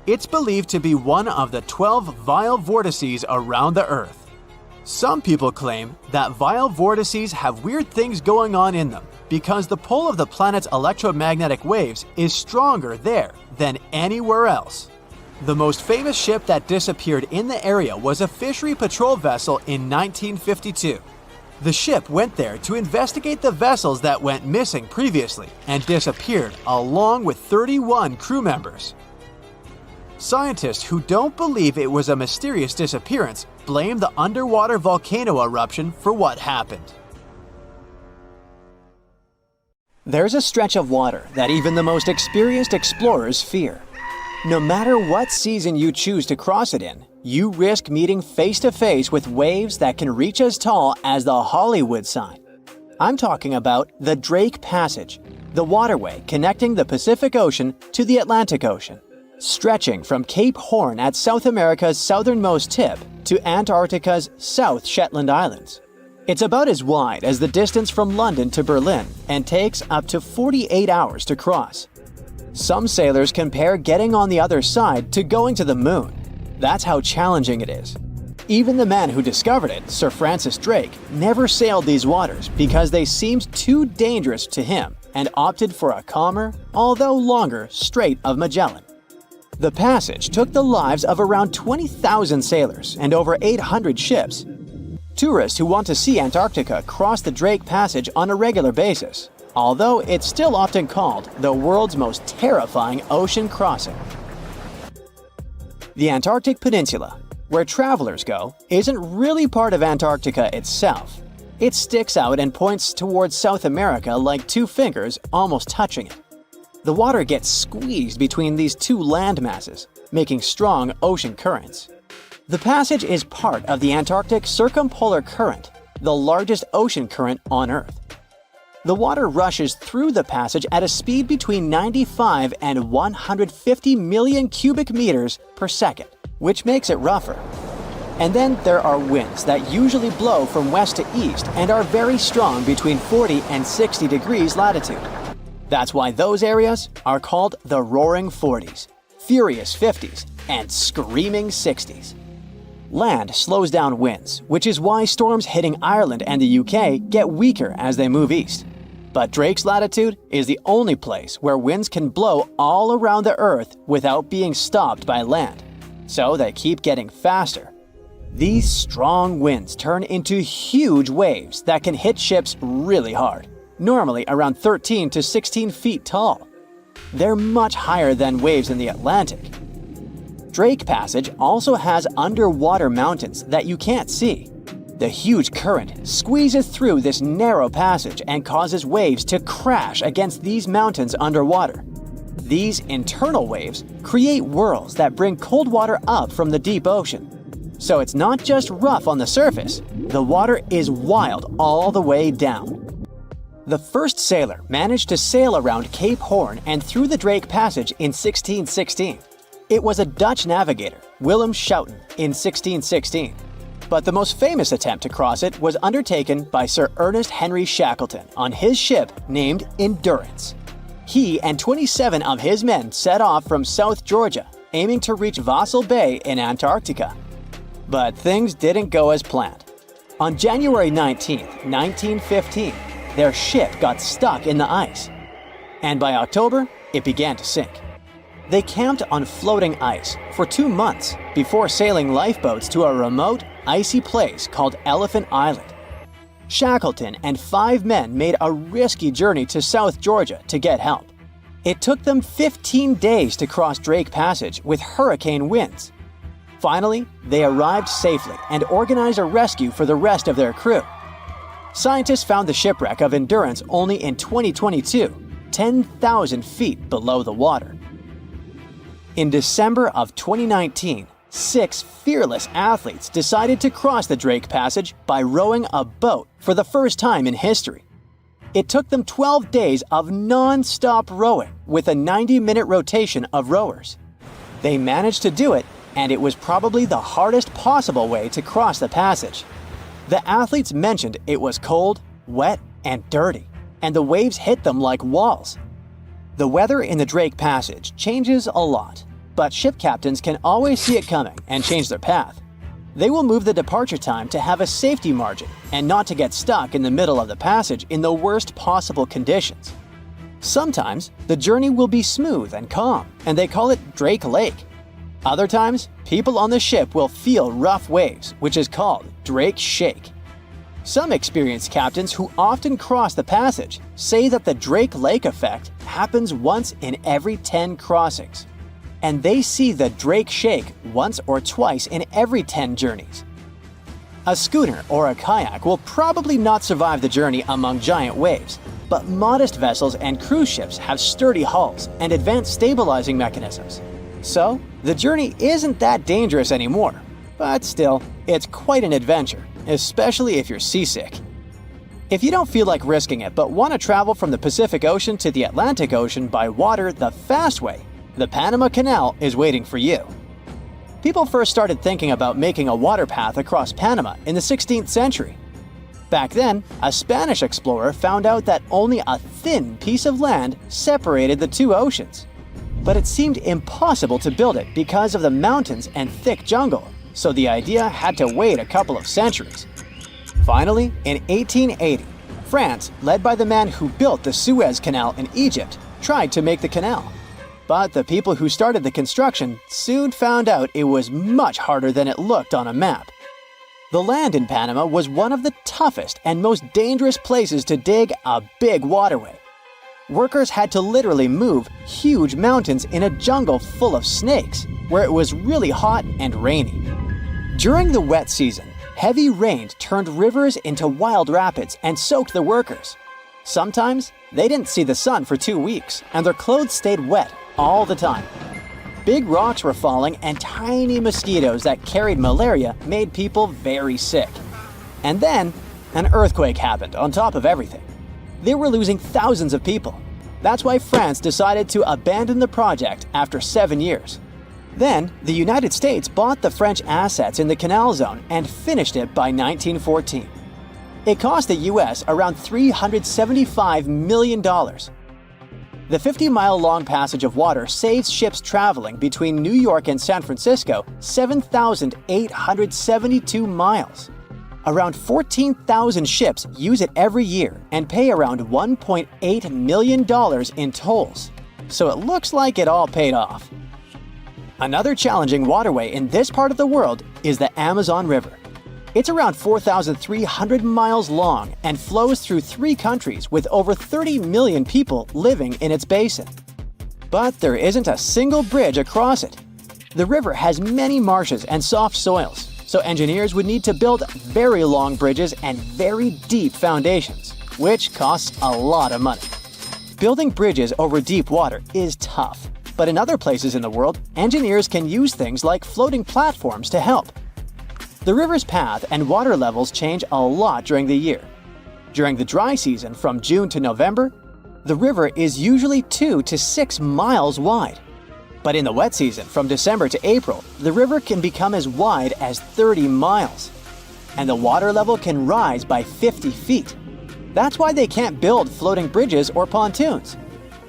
It's believed to be one of the 12 vile vortices around the Earth. Some people claim that vile vortices have weird things going on in them, because the pull of the planet's electromagnetic waves is stronger there than anywhere else. The most famous ship that disappeared in the area was a fishery patrol vessel in 1952. The ship went there to investigate the vessels that went missing previously and disappeared along with 31 crew members. Scientists who don't believe it was a mysterious disappearance blame the underwater volcano eruption for what happened. There's a stretch of water that even the most experienced explorers fear. No matter what season you choose to cross it in, you risk meeting face-to-face with waves that can reach as tall as the Hollywood sign. I'm talking about the Drake Passage, the waterway connecting the Pacific Ocean to the Atlantic Ocean, stretching from Cape Horn at South America's southernmost tip to Antarctica's South Shetland Islands. It's about as wide as the distance from London to Berlin and takes up to 48 hours to cross. Some sailors compare getting on the other side to going to the moon. That's how challenging it is. Even the man who discovered it, Sir Francis Drake, never sailed these waters because they seemed too dangerous to him and opted for a calmer, although longer, Strait of Magellan. The passage took the lives of around 20,000 sailors and over 800 ships. Tourists who want to see Antarctica cross the Drake Passage on a regular basis, although it's still often called the world's most terrifying ocean crossing. The Antarctic Peninsula, where travelers go, isn't really part of Antarctica itself. It sticks out and points towards South America like two fingers almost touching it. The water gets squeezed between these two land masses, making strong ocean currents. The passage is part of the Antarctic Circumpolar Current, the largest ocean current on Earth. The water rushes through the passage at a speed between 95 and 150 million cubic meters per second, which makes it rougher. And then there are winds that usually blow from west to east and are very strong between 40 and 60 degrees latitude. That's why those areas are called the Roaring Forties, Furious 50s, and Screaming 60s. Land slows down winds, which is why storms hitting Ireland and the UK get weaker as they move east. But Drake's latitude is the only place where winds can blow all around the Earth without being stopped by land, so they keep getting faster. These strong winds turn into huge waves that can hit ships really hard, normally around 13 to 16 feet tall. They're much higher than waves in the Atlantic. Drake Passage also has underwater mountains that you can't see. The huge current squeezes through this narrow passage and causes waves to crash against these mountains underwater. These internal waves create whirls that bring cold water up from the deep ocean. So it's not just rough on the surface, the water is wild all the way down. The first sailor managed to sail around Cape Horn and through the Drake Passage in 1616. It was a Dutch navigator, Willem Schouten, in 1616. But the most famous attempt to cross it was undertaken by Sir Ernest Henry Shackleton on his ship named Endurance. He and 27 of his men set off from South Georgia, aiming to reach Vassal Bay in Antarctica. But things didn't go as planned. On January 19, 1915, their ship got stuck in the ice. And by October, it began to sink. They camped on floating ice for 2 months before sailing lifeboats to a remote, icy place called Elephant Island. Shackleton and 5 men made a risky journey to South Georgia to get help. It took them 15 days to cross Drake Passage with hurricane winds. Finally, they arrived safely and organized a rescue for the rest of their crew. Scientists found the shipwreck of Endurance only in 2022, 10,000 feet below the water. In December of 2019, 6 fearless athletes decided to cross the Drake Passage by rowing a boat for the first time in history. It took them 12 days of non-stop rowing with a 90-minute rotation of rowers. They managed to do it, and it was probably the hardest possible way to cross the passage. The athletes mentioned it was cold, wet, and dirty, and the waves hit them like walls. The weather in the Drake Passage changes a lot, but ship captains can always see it coming and change their path. They will move the departure time to have a safety margin and not to get stuck in the middle of the passage in the worst possible conditions. Sometimes, the journey will be smooth and calm, and they call it Drake Lake. Other times, people on the ship will feel rough waves, which is called Drake Shake. Some experienced captains who often cross the passage say that the Drake Lake effect happens once in every 10 crossings, and they see the Drake Shake once or twice in every 10 journeys. A schooner or a kayak will probably not survive the journey among giant waves, but modest vessels and cruise ships have sturdy hulls and advanced stabilizing mechanisms. So, the journey isn't that dangerous anymore, but still, it's quite an adventure, especially if you're seasick. If you don't feel like risking it but want to travel from the Pacific Ocean to the Atlantic Ocean by water the fast way, the Panama Canal is waiting for you. People first started thinking about making a water path across Panama in the 16th century. Back then, a Spanish explorer found out that only a thin piece of land separated the two oceans. But it seemed impossible to build it because of the mountains and thick jungle, so the idea had to wait a couple of centuries. Finally, in 1880, France, led by the man who built the Suez Canal in Egypt, tried to make the canal. But the people who started the construction soon found out it was much harder than it looked on a map. The land in Panama was one of the toughest and most dangerous places to dig a big waterway. Workers had to literally move huge mountains in a jungle full of snakes, where it was really hot and rainy. During the wet season, heavy rain turned rivers into wild rapids and soaked the workers. Sometimes, they didn't see the sun for 2 weeks, and their clothes stayed wet all the time. Big rocks were falling, and tiny mosquitoes that carried malaria made people very sick. And then, an earthquake happened on top of everything. They were losing thousands of people. That's why France decided to abandon the project after 7 years. Then, the United States bought the French assets in the canal zone and finished it by 1914. It cost the US around $375 million. The 50-mile-long passage of water saves ships traveling between New York and San Francisco 7,872 miles. Around 14,000 ships use it every year and pay around $1.8 million in tolls. So it looks like it all paid off. Another challenging waterway in this part of the world is the Amazon River. It's around 4,300 miles long and flows through 3 countries with over 30 million people living in its basin. But there isn't a single bridge across it. The river has many marshes and soft soils, so engineers would need to build very long bridges and very deep foundations, which costs a lot of money. Building bridges over deep water is tough, but in other places in the world, engineers can use things like floating platforms to help. The river's path and water levels change a lot during the year. During the dry season from June to November, the river is usually 2 to 6 miles wide. But in the wet season from December to April, the river can become as wide as 30 miles. And the water level can rise by 50 feet. That's why they can't build floating bridges or pontoons.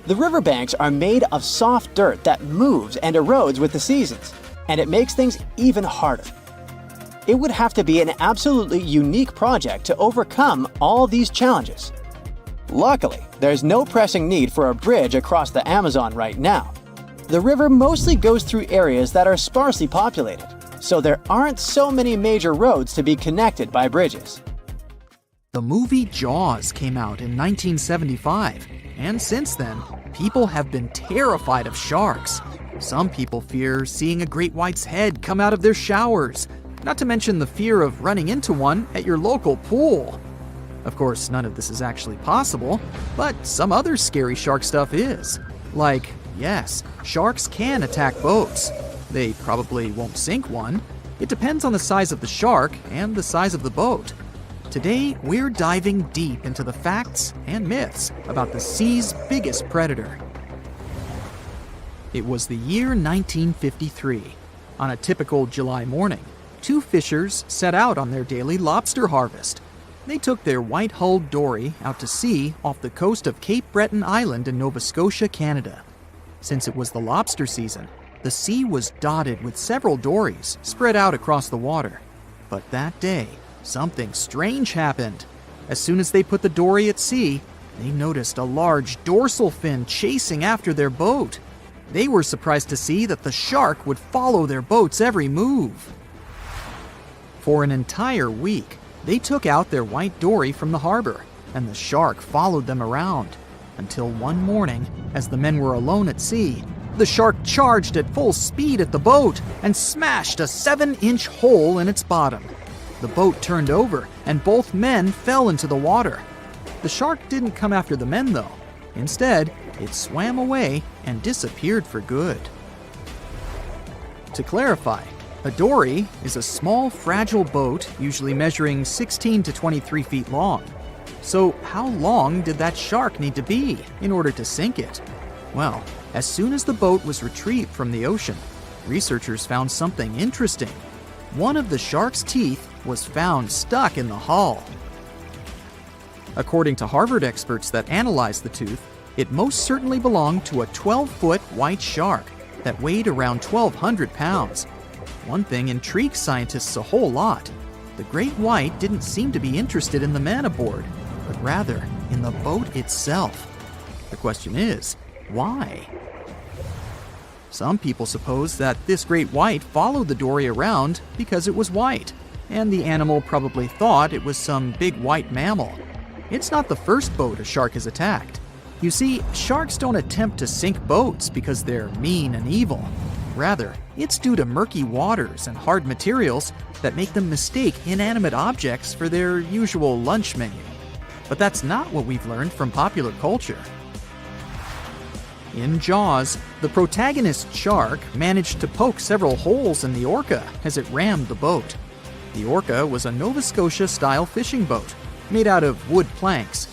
The riverbanks are made of soft dirt that moves and erodes with the seasons, and it makes things even harder. It would have to be an absolutely unique project to overcome all these challenges. Luckily, there's no pressing need for a bridge across the Amazon right now. The river mostly goes through areas that are sparsely populated, so there aren't so many major roads to be connected by bridges. The movie Jaws came out in 1975, and since then, people have been terrified of sharks. Some people fear seeing a great white's head come out of their showers, not to mention the fear of running into one at your local pool. Of course, none of this is actually possible, but some other scary shark stuff is. Like, yes, sharks can attack boats. They probably won't sink one. It depends on the size of the shark and the size of the boat. Today, we're diving deep into the facts and myths about the sea's biggest predator. It was the year 1953. On a typical July morning, 2 fishers set out on their daily lobster harvest. They took their white-hulled dory out to sea off the coast of Cape Breton Island in Nova Scotia, Canada. Since it was the lobster season, the sea was dotted with several dories spread out across the water. But that day, something strange happened. As soon as they put the dory at sea, they noticed a large dorsal fin chasing after their boat. They were surprised to see that the shark would follow their boat's every move. For an entire week, they took out their white dory from the harbor, and the shark followed them around. Until one morning, as the men were alone at sea, the shark charged at full speed at the boat and smashed a 7-inch hole in its bottom. The boat turned over, and both men fell into the water. The shark didn't come after the men, though. Instead, it swam away and disappeared for good. To clarify, a dory is a small, fragile boat usually measuring 16 to 23 feet long. So how long did that shark need to be in order to sink it? Well, as soon as the boat was retrieved from the ocean, researchers found something interesting. One of the shark's teeth was found stuck in the hull. According to Harvard experts that analyzed the tooth, it most certainly belonged to a 12-foot white shark that weighed around 1,200 pounds. One thing intrigues scientists a whole lot. The great white didn't seem to be interested in the man aboard, but rather in the boat itself. The question is, why? Some people suppose that this great white followed the dory around because it was white, and the animal probably thought it was some big white mammal. It's not the first boat a shark has attacked. You see, sharks don't attempt to sink boats because they're mean and evil. Rather, it's due to murky waters and hard materials that make them mistake inanimate objects for their usual lunch menu. But that's not what we've learned from popular culture. In Jaws, the protagonist shark managed to poke several holes in the orca as it rammed the boat. The orca was a Nova Scotia-style fishing boat made out of wood planks.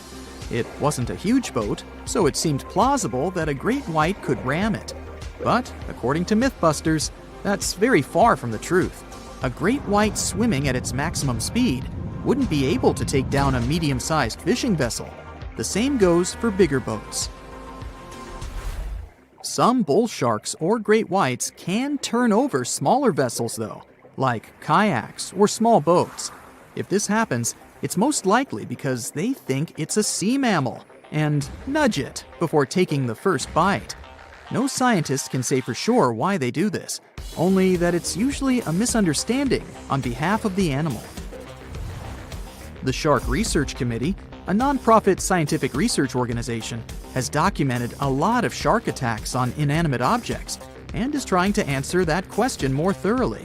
It wasn't a huge boat, so it seemed plausible that a great white could ram it. But, according to Mythbusters, that's very far from the truth. A great white swimming at its maximum speed wouldn't be able to take down a medium-sized fishing vessel. The same goes for bigger boats. Some bull sharks or great whites can turn over smaller vessels, though, like kayaks or small boats. If this happens, it's most likely because they think it's a sea mammal and nudge it before taking the first bite. No scientist can say for sure why they do this, only that it's usually a misunderstanding on behalf of the animal. The Shark Research Committee, a nonprofit scientific research organization, has documented a lot of shark attacks on inanimate objects and is trying to answer that question more thoroughly.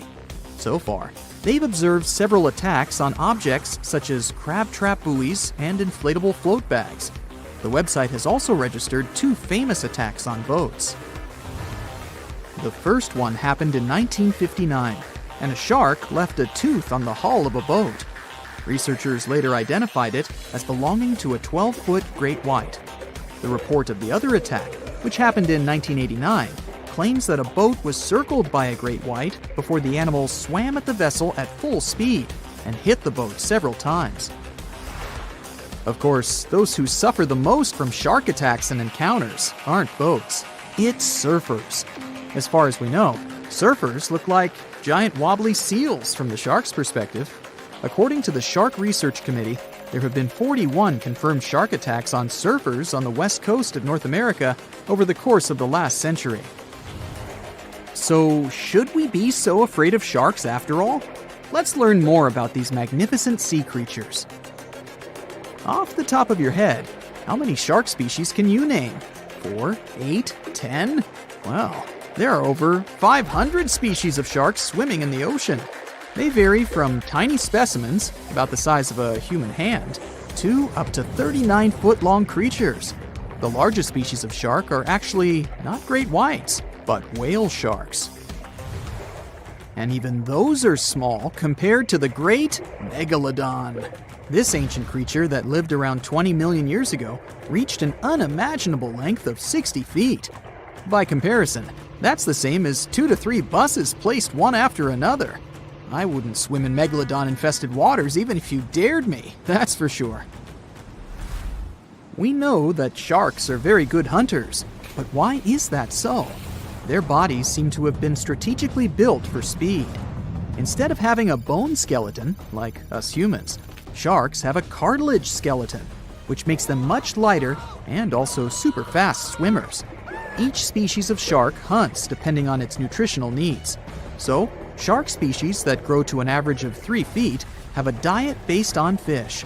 So far, they've observed several attacks on objects such as crab trap buoys and inflatable float bags. The website has also registered 2 famous attacks on boats. The first one happened in 1959, and a shark left a tooth on the hull of a boat. Researchers later identified it as belonging to a 12-foot great white. The report of the other attack, which happened in 1989, claims that a boat was circled by a great white before the animal swam at the vessel at full speed and hit the boat several times. Of course, those who suffer the most from shark attacks and encounters aren't boats. It's surfers. As far as we know, surfers look like giant wobbly seals from the shark's perspective. According to the Shark Research Committee, there have been 41 confirmed shark attacks on surfers on the west coast of North America over the course of the last century. So, should we be so afraid of sharks after all? Let's learn more about these magnificent sea creatures. Off the top of your head, how many shark species can you name? 4, 8, 10? Well, there are over 500 species of sharks swimming in the ocean. They vary from tiny specimens, about the size of a human hand, to up to 39-foot-long creatures. The largest species of shark are actually not great whites, but whale sharks. And even those are small compared to the great megalodon. This ancient creature that lived around 20 million years ago reached an unimaginable length of 60 feet. By comparison, that's the same as 2 to 3 buses placed one after another. I wouldn't swim in megalodon-infested waters even if you dared me, that's for sure. We know that sharks are very good hunters, but why is that so? Their bodies seem to have been strategically built for speed. Instead of having a bone skeleton, like us humans, sharks have a cartilage skeleton, which makes them much lighter and also super fast swimmers. Each species of shark hunts depending on its nutritional needs. So, shark species that grow to an average of 3 feet have a diet based on fish.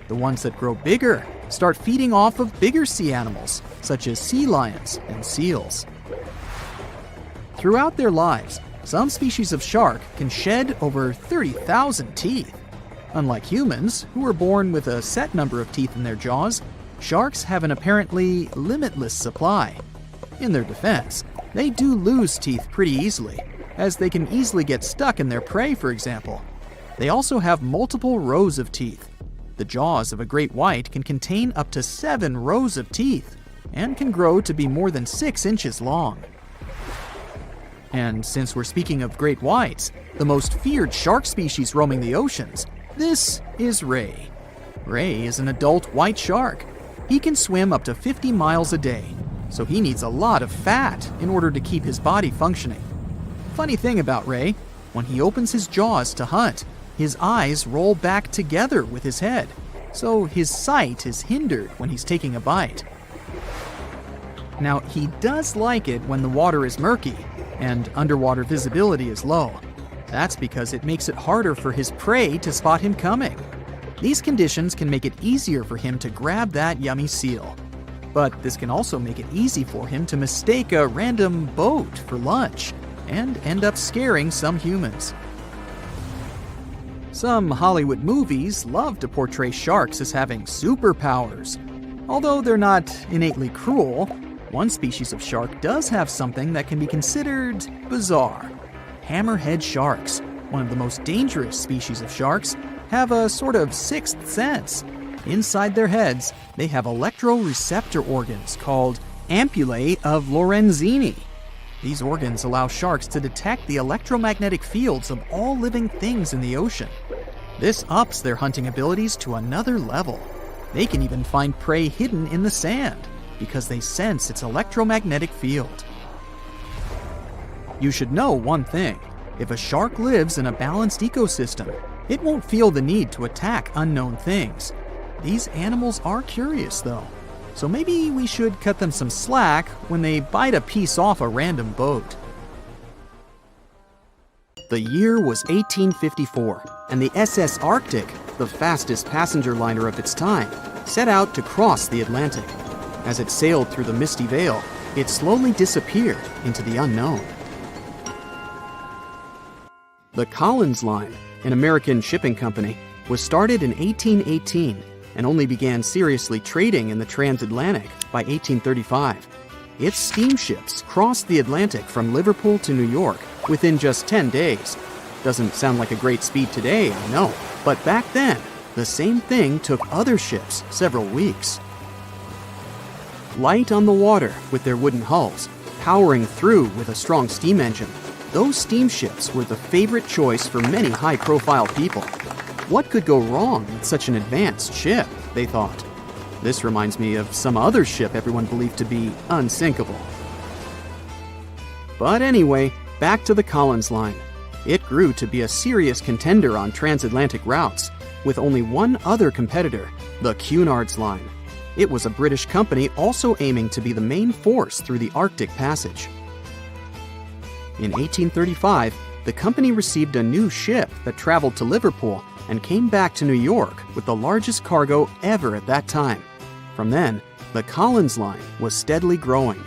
The ones that grow bigger start feeding off of bigger sea animals, such as sea lions and seals. Throughout their lives, some species of shark can shed over 30,000 teeth. Unlike humans, who are born with a set number of teeth in their jaws, sharks have an apparently limitless supply. In their defense, they do lose teeth pretty easily, as they can easily get stuck in their prey, for example. They also have multiple rows of teeth. The jaws of a great white can contain up to 7 rows of teeth, and can grow to be more than 6 inches long. And since we're speaking of great whites, the most feared shark species roaming the oceans, this is Ray. Ray is an adult white shark. He can swim up to 50 miles a day, so he needs a lot of fat in order to keep his body functioning. Funny thing about Ray, when he opens his jaws to hunt, his eyes roll back together with his head, so his sight is hindered when he's taking a bite. Now, he does like it when the water is murky and underwater visibility is low. That's because it makes it harder for his prey to spot him coming. These conditions can make it easier for him to grab that yummy seal. But this can also make it easy for him to mistake a random boat for lunch and end up scaring some humans. Some Hollywood movies love to portray sharks as having superpowers. Although they're not innately cruel, one species of shark does have something that can be considered bizarre. Hammerhead sharks, one of the most dangerous species of sharks, have a sort of sixth sense. Inside their heads, they have electroreceptor organs called ampullae of Lorenzini. These organs allow sharks to detect the electromagnetic fields of all living things in the ocean. This ups their hunting abilities to another level. They can even find prey hidden in the sand because they sense its electromagnetic field. You should know one thing. If a shark lives in a balanced ecosystem, it won't feel the need to attack unknown things. These animals are curious, though, so maybe we should cut them some slack when they bite a piece off a random boat. The year was 1854, and the SS Arctic, the fastest passenger liner of its time, set out to cross the Atlantic. As it sailed through the misty veil, it slowly disappeared into the unknown. The Collins Line, an American shipping company, was started in 1818 and only began seriously trading in the transatlantic by 1835. Its steamships crossed the Atlantic from Liverpool to New York within just 10 days. Doesn't sound like a great speed today, I know, but back then, the same thing took other ships several weeks. Light on the water with their wooden hulls, powering through with a strong steam engine, those steamships were the favorite choice for many high-profile people. What could go wrong with such an advanced ship, they thought. This reminds me of some other ship everyone believed to be unsinkable. But anyway, back to the Collins Line. It grew to be a serious contender on transatlantic routes, with only one other competitor, the Cunard's Line. It was a British company also aiming to be the main force through the Arctic Passage. In 1835, the company received a new ship that traveled to Liverpool and came back to New York with the largest cargo ever at that time. From then, the Collins Line was steadily growing.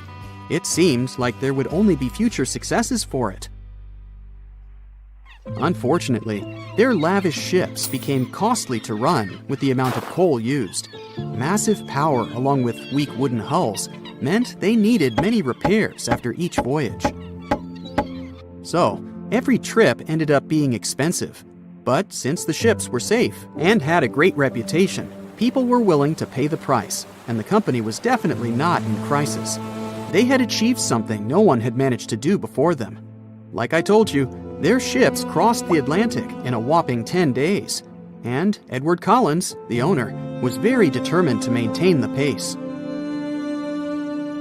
It seemed like there would only be future successes for it. Unfortunately, their lavish ships became costly to run with the amount of coal used. Massive power along with weak wooden hulls meant they needed many repairs after each voyage. So, every trip ended up being expensive. But since the ships were safe and had a great reputation, people were willing to pay the price, and the company was definitely not in crisis. They had achieved something no one had managed to do before them. Like I told you, their ships crossed the Atlantic in a whopping 10 days, and Edward Collins, the owner, was very determined to maintain the pace.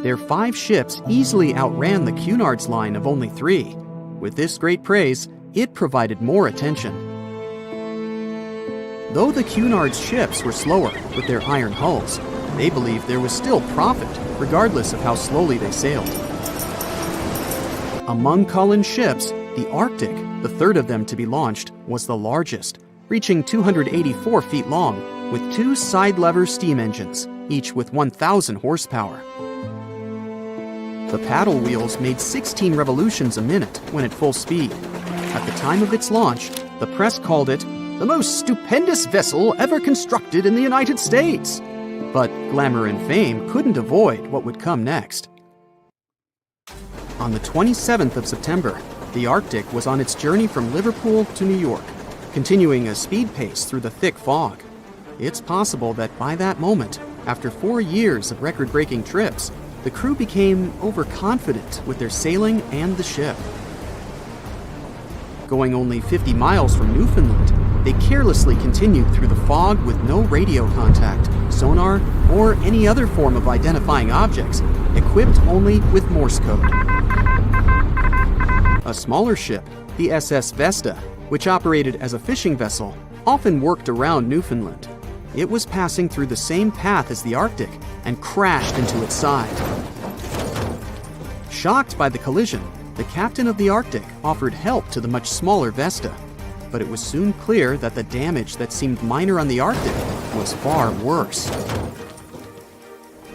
Their 5 ships easily outran the Cunard's Line of only 3. With this great praise, it provided more attention. Though the Cunard's ships were slower with their iron hulls, they believed there was still profit, regardless of how slowly they sailed. Among Cullen's ships, the Arctic, the third of them to be launched, was the largest, reaching 284 feet long, with 2 side-lever steam engines, each with 1,000 horsepower. The paddle wheels made 16 revolutions a minute when at full speed. At the time of its launch, the press called it the most stupendous vessel ever constructed in the United States. But glamour and fame couldn't avoid what would come next. On the 27th of September, the Arctic was on its journey from Liverpool to New York, continuing a speed pace through the thick fog. It's possible that by that moment, after 4 years of record-breaking trips, the crew became overconfident with their sailing and the ship. Going only 50 miles from Newfoundland, they carelessly continued through the fog with no radio contact, sonar, or any other form of identifying objects, equipped only with Morse code. A smaller ship, the SS Vesta, which operated as a fishing vessel, often worked around Newfoundland. It was passing through the same path as the Arctic and crashed into its side. Shocked by the collision, the captain of the Arctic offered help to the much smaller Vesta, but it was soon clear that the damage that seemed minor on the Arctic was far worse.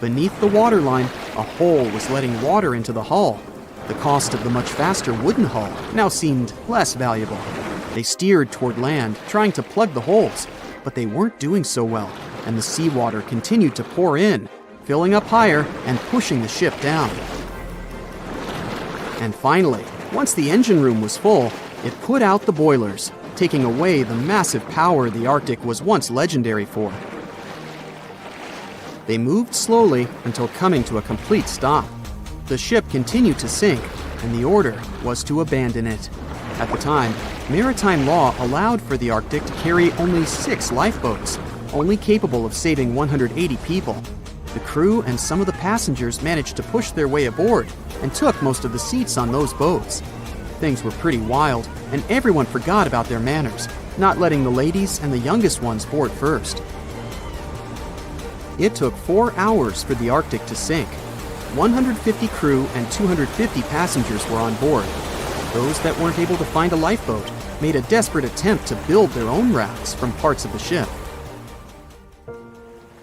Beneath the waterline, a hole was letting water into the hull. The cost of the much faster wooden hull now seemed less valuable. They steered toward land, trying to plug the holes, but they weren't doing so well, and the seawater continued to pour in, filling up higher and pushing the ship down. And finally, once the engine room was full, it put out the boilers, taking away the massive power the Arctic was once legendary for. They moved slowly until coming to a complete stop. The ship continued to sink, and the order was to abandon it. At the time, maritime law allowed for the Arctic to carry only 6 lifeboats, only capable of saving 180 people. The crew and some of the passengers managed to push their way aboard and took most of the seats on those boats. Things were pretty wild, and everyone forgot about their manners, not letting the ladies and the youngest ones board first. It took 4 hours for the Arctic to sink. 150 crew and 250 passengers were on board. Those that weren't able to find a lifeboat made a desperate attempt to build their own rafts from parts of the ship.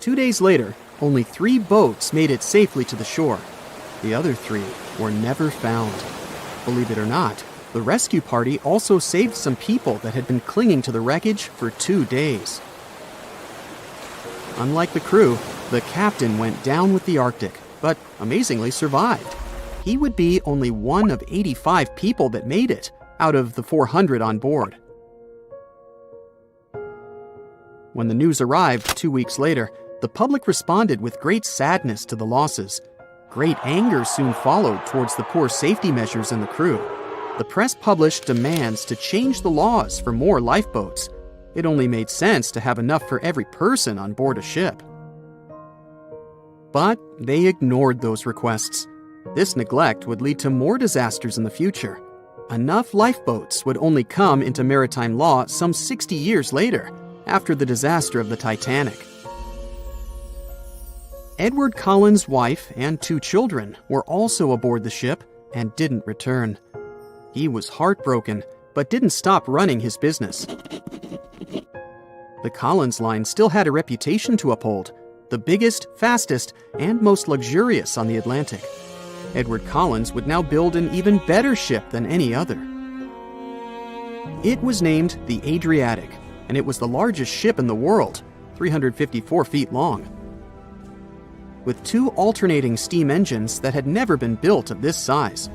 2 days later, only 3 boats made it safely to the shore. The other 3 were never found. Believe it or not, the rescue party also saved some people that had been clinging to the wreckage for 2 days. Unlike the crew, the captain went down with the Arctic, but amazingly survived. He would be only one of 85 people that made it, out of the 400 on board. When the news arrived 2 weeks later, the public responded with great sadness to the losses. Great anger soon followed towards the poor safety measures in the crew. The press published demands to change the laws for more lifeboats. It only made sense to have enough for every person on board a ship. But they ignored those requests. This neglect would lead to more disasters in the future. Enough lifeboats would only come into maritime law some 60 years later, after the disaster of the Titanic. Edward Cullen's wife and 2 children were also aboard the ship and didn't return. He was heartbroken, but didn't stop running his business. The Collins line still had a reputation to uphold, the biggest, fastest, and most luxurious on the Atlantic. Edward Collins would now build an even better ship than any other. It was named the Adriatic, and it was the largest ship in the world, 354 feet long. With 2 alternating steam engines that had never been built of this size.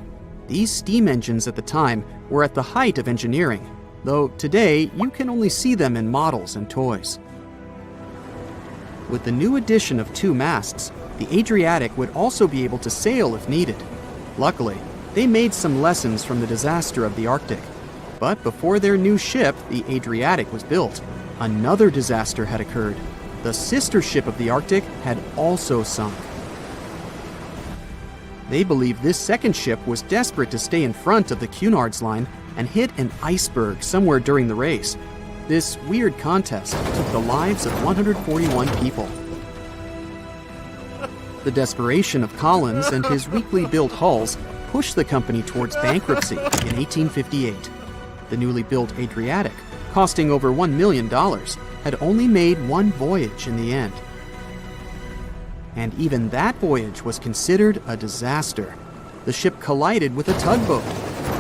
These steam engines at the time were at the height of engineering, though today you can only see them in models and toys. With the new addition of 2 masts, the Adriatic would also be able to sail if needed. Luckily, they made some lessons from the disaster of the Arctic. But before their new ship, the Adriatic, was built, another disaster had occurred. The sister ship of the Arctic had also sunk. They believed this second ship was desperate to stay in front of the Cunard's line and hit an iceberg somewhere during the race. This weird contest took the lives of 141 people. The desperation of Collins and his weakly built hulls pushed the company towards bankruptcy in 1858. The newly built Adriatic, costing over $1 million, had only made one voyage in the end. And even that voyage was considered a disaster. The ship collided with a tugboat.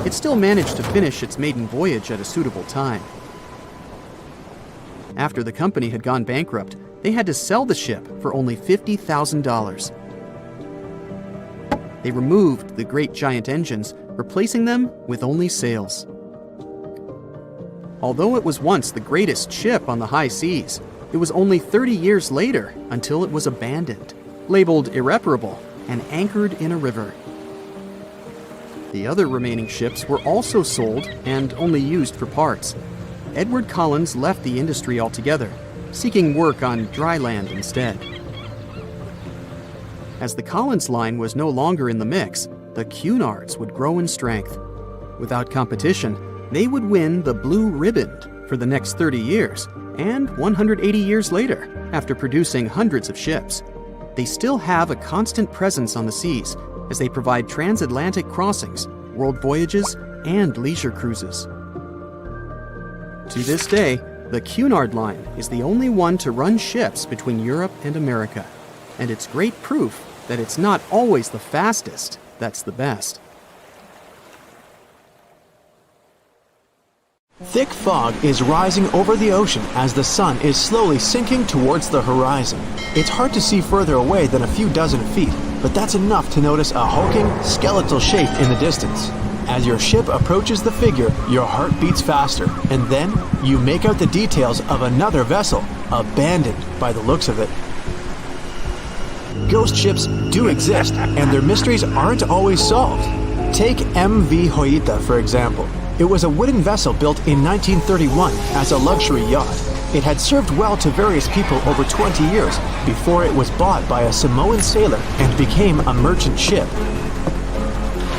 It still managed to finish its maiden voyage at a suitable time. After the company had gone bankrupt, they had to sell the ship for only $50,000. They removed the great giant engines, replacing them with only sails. Although it was once the greatest ship on the high seas, it was only 30 years later until it was abandoned, labeled irreparable, and anchored in a river. The other remaining ships were also sold and only used for parts. Edward Collins left the industry altogether, seeking work on dry land instead. As the Collins line was no longer in the mix, the Cunards would grow in strength. Without competition, they would win the Blue Riband for the next 30 years, and 180 years later, after producing hundreds of ships. They still have a constant presence on the seas as they provide transatlantic crossings, world voyages, and leisure cruises. To this day, the Cunard Line is the only one to run ships between Europe and America, and it's great proof that it's not always the fastest that's the best. Thick fog is rising over the ocean as the sun is slowly sinking towards the horizon. It's hard to see further away than a few dozen feet, but that's enough to notice a hulking, skeletal shape in the distance. As your ship approaches the figure, your heart beats faster, and then you make out the details of another vessel, abandoned by the looks of it. Ghost ships do exist, and their mysteries aren't always solved. Take MV Hoita, for example. It was a wooden vessel built in 1931 as a luxury yacht. It had served well to various people over 20 years before it was bought by a Samoan sailor and became a merchant ship.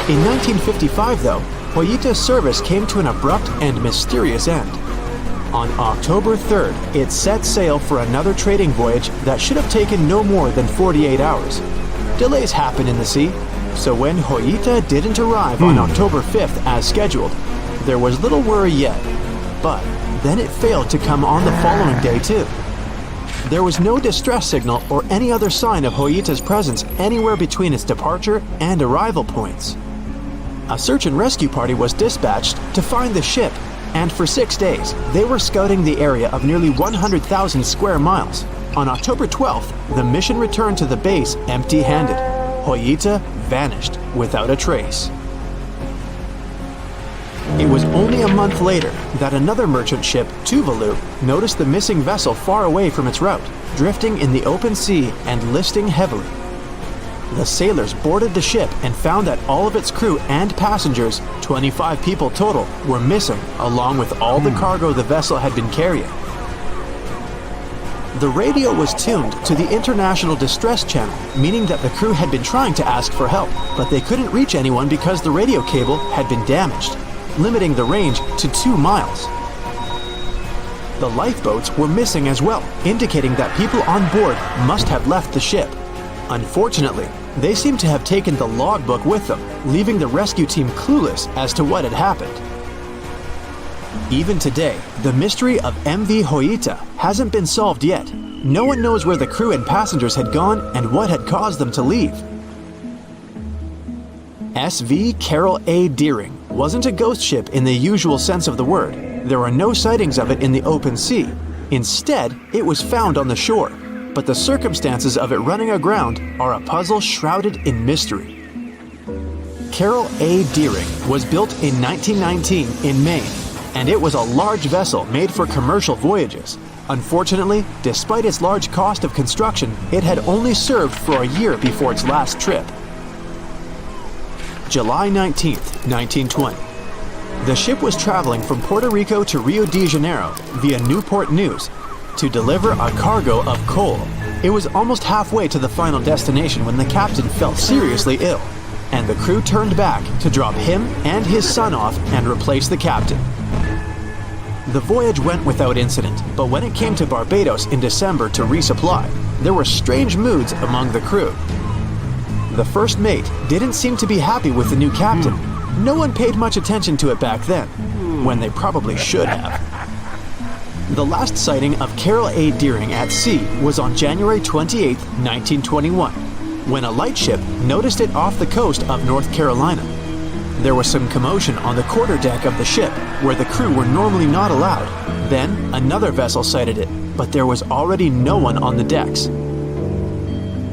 In 1955, though, Hoita's service came to an abrupt and mysterious end. On October 3rd, it set sail for another trading voyage that should have taken no more than 48 hours. Delays happen in the sea, so when Hoita didn't arrive on October 5th as scheduled, there was little worry yet. But then it failed to come on the following day too. There was no distress signal or any other sign of Hoita's presence anywhere between its departure and arrival points. A search and rescue party was dispatched to find the ship, and for 6 days, they were scouting the area of nearly 100,000 square miles. On October 12th, the mission returned to the base empty-handed. Hoita vanished without a trace. It was only a month later that another merchant ship, Tuvalu, noticed the missing vessel far away from its route, drifting in the open sea and listing heavily. The sailors boarded the ship and found that all of its crew and passengers, 25 people total, were missing, along with all the cargo the vessel had been carrying. The radio was tuned to the International Distress Channel, meaning that the crew had been trying to ask for help, but they couldn't reach anyone because the radio cable had been damaged, limiting the range to 2 miles. The lifeboats were missing as well, indicating that people on board must have left the ship. Unfortunately, they seem to have taken the logbook with them, leaving the rescue team clueless as to what had happened. Even today, the mystery of MV Hoita hasn't been solved yet. No one knows where the crew and passengers had gone and what had caused them to leave. SV Carol A. Deering wasn't a ghost ship in the usual sense of the word. There are no sightings of it in the open sea. Instead, it was found on the shore, but the circumstances of it running aground are a puzzle shrouded in mystery. Carol A. Deering was built in 1919 in Maine, and it was a large vessel made for commercial voyages. Unfortunately, despite its large cost of construction, it had only served for a year before its last trip. July 19, 1920. The ship was traveling from Puerto Rico to Rio de Janeiro via Newport News to deliver a cargo of coal. It was almost halfway to the final destination when the captain fell seriously ill. and the crew turned back to drop him and his son off and replace the captain. The voyage went without incident, but when it came to Barbados in December to resupply, there were strange moods among the crew. The first mate didn't seem to be happy with the new captain. No one paid much attention to it back then, when they probably should have. The last sighting of Carol A. Deering at sea was on January 28, 1921, when a lightship noticed it off the coast of North Carolina. There was some commotion on the quarterdeck of the ship, where the crew were normally not allowed. Then, another vessel sighted it, but there was already no one on the decks.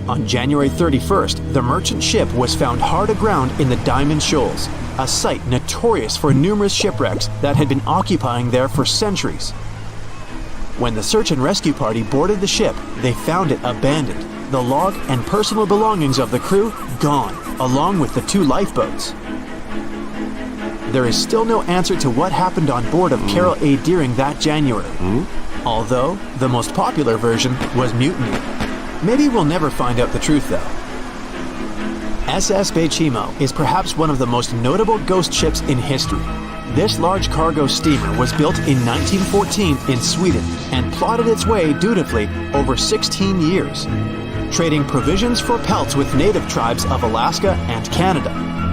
On January 31st, the merchant ship was found hard aground in the Diamond Shoals, a site notorious for numerous shipwrecks that had been occupying there for centuries. When the search and rescue party boarded the ship, they found it abandoned, the log and personal belongings of the crew gone, along with the 2 lifeboats. There is still no answer to what happened on board of Carol A. Deering that January, although the most popular version was mutiny. Maybe we'll never find out the truth though. SS Bechimo is perhaps one of the most notable ghost ships in history. This large cargo steamer was built in 1914 in Sweden and plodded its way dutifully over 16 years, trading provisions for pelts with native tribes of Alaska and Canada.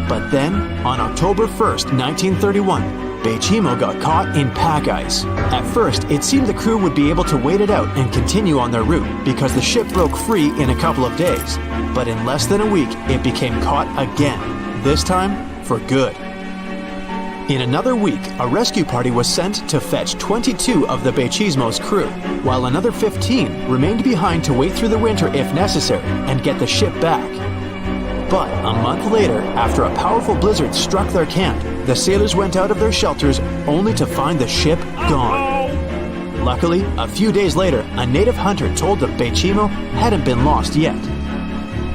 But then, on October 1st, 1931, Bechimo got caught in pack ice. At first, it seemed the crew would be able to wait it out and continue on their route because the ship broke free in a couple of days. But in less than a week, it became caught again, this time for good. In another week, a rescue party was sent to fetch 22 of the Bechimo's crew, while another 15 remained behind to wait through the winter if necessary and get the ship back. But a month later, after a powerful blizzard struck their camp, the sailors went out of their shelters only to find the ship gone. Luckily, a few days later, a native hunter told them Bechimo hadn't been lost yet.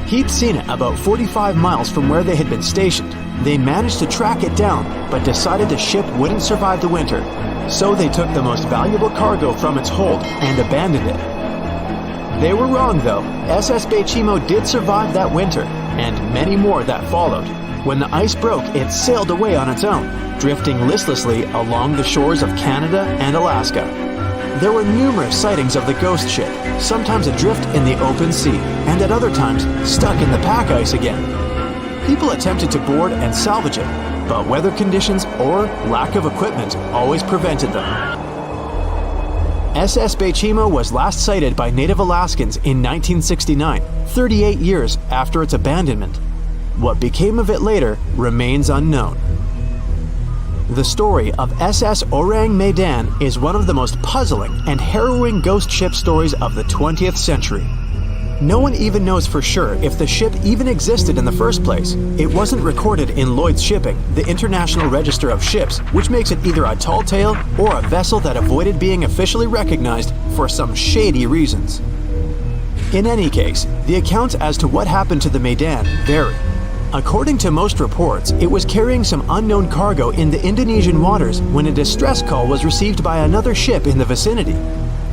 He'd seen it about 45 miles from where they had been stationed. They managed to track it down, but decided the ship wouldn't survive the winter, so they took the most valuable cargo from its hold and abandoned it. They were wrong though. SS Bechimo did survive that winter, and many more that followed. When the ice broke, it sailed away on its own, drifting listlessly along the shores of Canada and Alaska. There were numerous sightings of the ghost ship, sometimes adrift in the open sea, and at other times stuck in the pack ice again. People attempted to board and salvage it, but weather conditions or lack of equipment always prevented them. SS Bechimo was last sighted by native Alaskans in 1969, 38 years after its abandonment. What became of it later remains unknown. The story of SS Orang Medan is one of the most puzzling and harrowing ghost ship stories of the 20th century. No one even knows for sure if the ship even existed in the first place. It wasn't recorded in Lloyd's Shipping, the International Register of Ships, which makes it either a tall tale or a vessel that avoided being officially recognized for some shady reasons. In any case, the accounts as to what happened to the Medan vary. According to most reports, it was carrying some unknown cargo in the Indonesian waters when a distress call was received by another ship in the vicinity.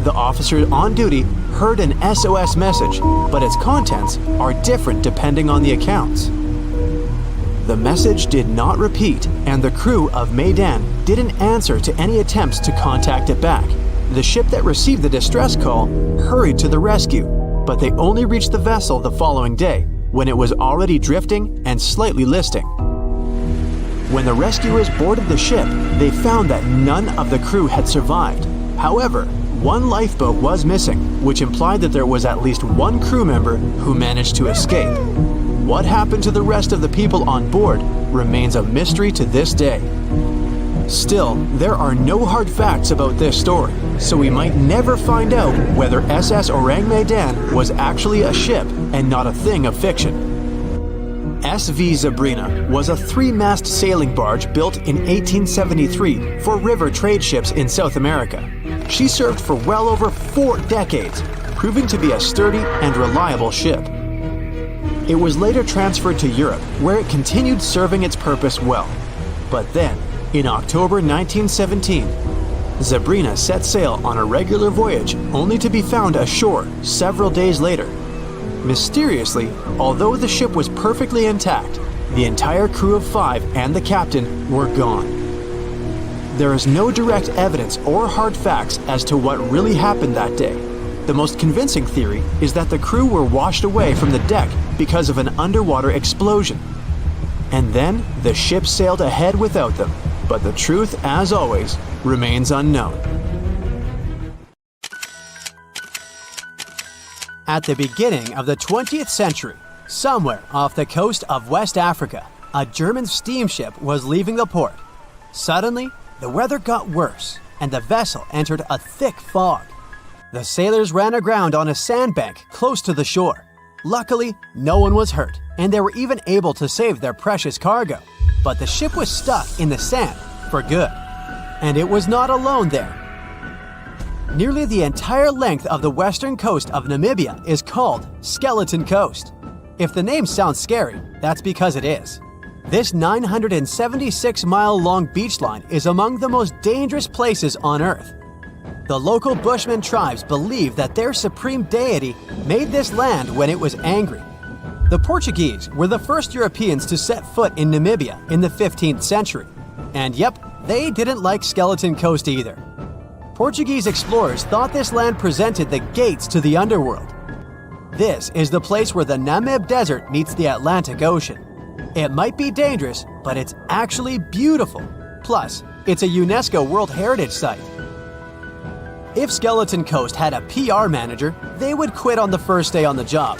The officer on duty heard an SOS message, but its contents are different depending on the accounts. The message did not repeat, and the crew of Medan didn't answer to any attempts to contact it back. The ship that received the distress call hurried to the rescue, but they only reached the vessel the following day, when it was already drifting and slightly listing. When the rescuers boarded the ship, they found that none of the crew had survived. However, one lifeboat was missing, which implied that there was at least one crew member who managed to escape. What happened to the rest of the people on board remains a mystery to this day. Still, there are no hard facts about this story, so we might never find out whether SS Orang Medan was actually a ship and not a thing of fiction. SV Zabrina was a 3-mast sailing barge built in 1873 for river trade ships in South America. She served for well over 4 decades, proving to be a sturdy and reliable ship. It was later transferred to Europe, where it continued serving its purpose well. But then, in October 1917, Zabrina set sail on a regular voyage only to be found ashore several days later. Mysteriously, although the ship was perfectly intact, The entire crew of 5 and the captain were gone. There is no direct evidence or hard facts as to what really happened that day. The most convincing theory is that the crew were washed away from the deck because of an underwater explosion. And then the ship sailed ahead without them, but the truth, as always, remains unknown. At the beginning of the 20th century, somewhere off the coast of West Africa, a German steamship was leaving the port. Suddenly, the weather got worse, and the vessel entered a thick fog. The sailors ran aground on a sandbank close to the shore. Luckily, no one was hurt, and they were even able to save their precious cargo. But the ship was stuck in the sand for good. And it was not alone there. Nearly the entire length of the western coast of Namibia is called Skeleton Coast. If the name sounds scary, that's because it is. This 976-mile-long beach line is among the most dangerous places on Earth. The local Bushman tribes believe that their supreme deity made this land when it was angry. The Portuguese were the first Europeans to set foot in Namibia in the 15th century. And yep, they didn't like Skeleton Coast either. Portuguese explorers thought this land presented the gates to the underworld. This is the place where the Namib Desert meets the Atlantic Ocean. It might be dangerous, but it's actually beautiful. Plus, it's a UNESCO World Heritage Site. If Skeleton Coast had a PR manager, they would quit on the first day on the job.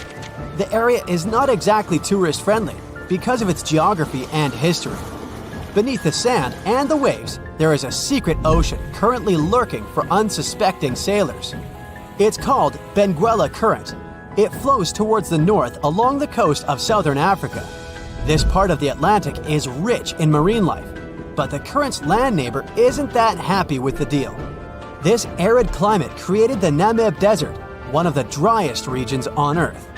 The area is not exactly tourist-friendly because of its geography and history. Beneath the sand and the waves, there is a secret ocean currently lurking for unsuspecting sailors. It's called Benguela Current. It flows towards the north along the coast of southern Africa. This part of the Atlantic is rich in marine life, but the current's land neighbor isn't that happy with the deal. This arid climate created the Namib Desert, one of the driest regions on Earth.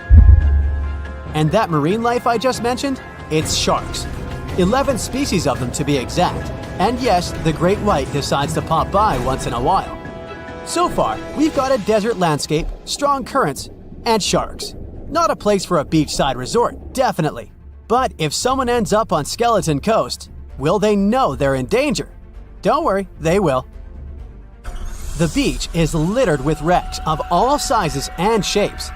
And that marine life I just mentioned? It's sharks. 11 species of them to be exact. And yes, the great white decides to pop by once in a while. So far, we've got a desert landscape, strong currents, and sharks. Not a place for a beachside resort, definitely. But if someone ends up on Skeleton Coast, will they know they're in danger? Don't worry, they will. The beach is littered with wrecks of all sizes and shapes.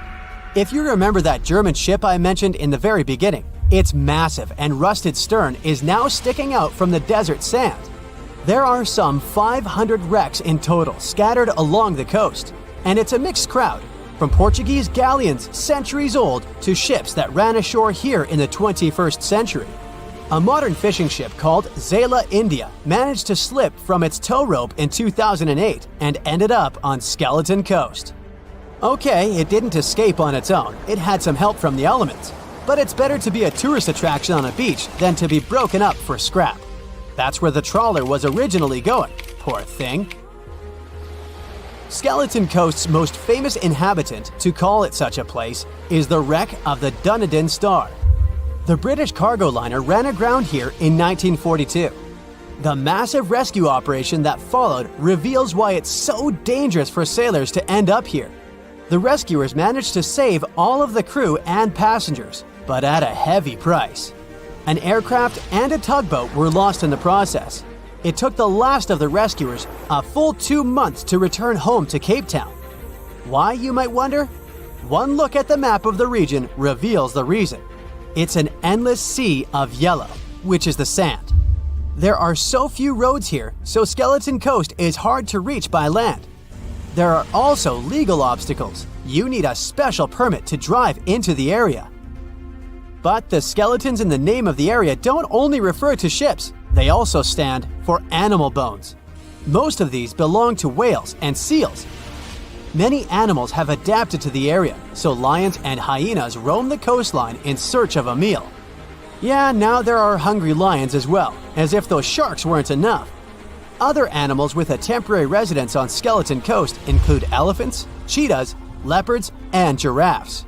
If you remember that German ship I mentioned in the very beginning, its massive and rusted stern is now sticking out from the desert sand. There are some 500 wrecks in total scattered along the coast, and it's a mixed crowd, from Portuguese galleons centuries old to ships that ran ashore here in the 21st century. A modern fishing ship called Zela India managed to slip from its tow rope in 2008 and ended up on Skeleton Coast. Okay, it didn't escape on its own, it had some help from the elements. But it's better to be a tourist attraction on a beach than to be broken up for scrap. That's where the trawler was originally going, poor thing. Skeleton Coast's most famous inhabitant, to call it such a place, is the wreck of the Dunedin Star. The British cargo liner ran aground here in 1942. The massive rescue operation that followed reveals why it's so dangerous for sailors to end up here. The rescuers managed to save all of the crew and passengers, but at a heavy price. An aircraft and a tugboat were lost in the process. It took the last of the rescuers a full 2 months to return home to Cape Town. Why, you might wonder? One look at the map of the region reveals the reason. It's an endless sea of yellow, which is the sand. There are so few roads here, so Skeleton Coast is hard to reach by land. There are also legal obstacles. You need a special permit to drive into the area. But the skeletons in the name of the area don't only refer to ships, they also stand for animal bones. Most of these belong to whales and seals. Many animals have adapted to the area, so lions and hyenas roam the coastline in search of a meal. Yeah, now there are hungry lions as well, as if those sharks weren't enough. Other animals with a temporary residence on Skeleton Coast include elephants, cheetahs, leopards, and giraffes.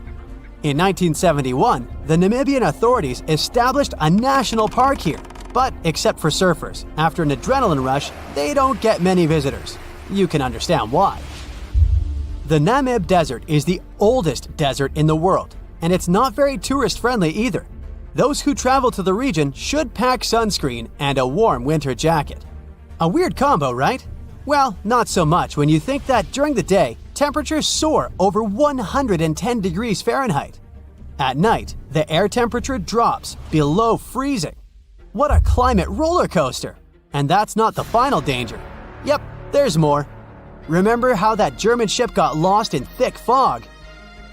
In 1971, the Namibian authorities established a national park here, but except for surfers, after an adrenaline rush, they don't get many visitors. You can understand why. The Namib Desert is the oldest desert in the world, and it's not very tourist-friendly either. Those who travel to the region should pack sunscreen and a warm winter jacket. A weird combo, right? Well, not so much when you think that during the day, temperatures soar over 110 degrees Fahrenheit. At night, the air temperature drops below freezing. What a climate roller coaster! And that's not the final danger. Yep, there's more. Remember how that German ship got lost in thick fog?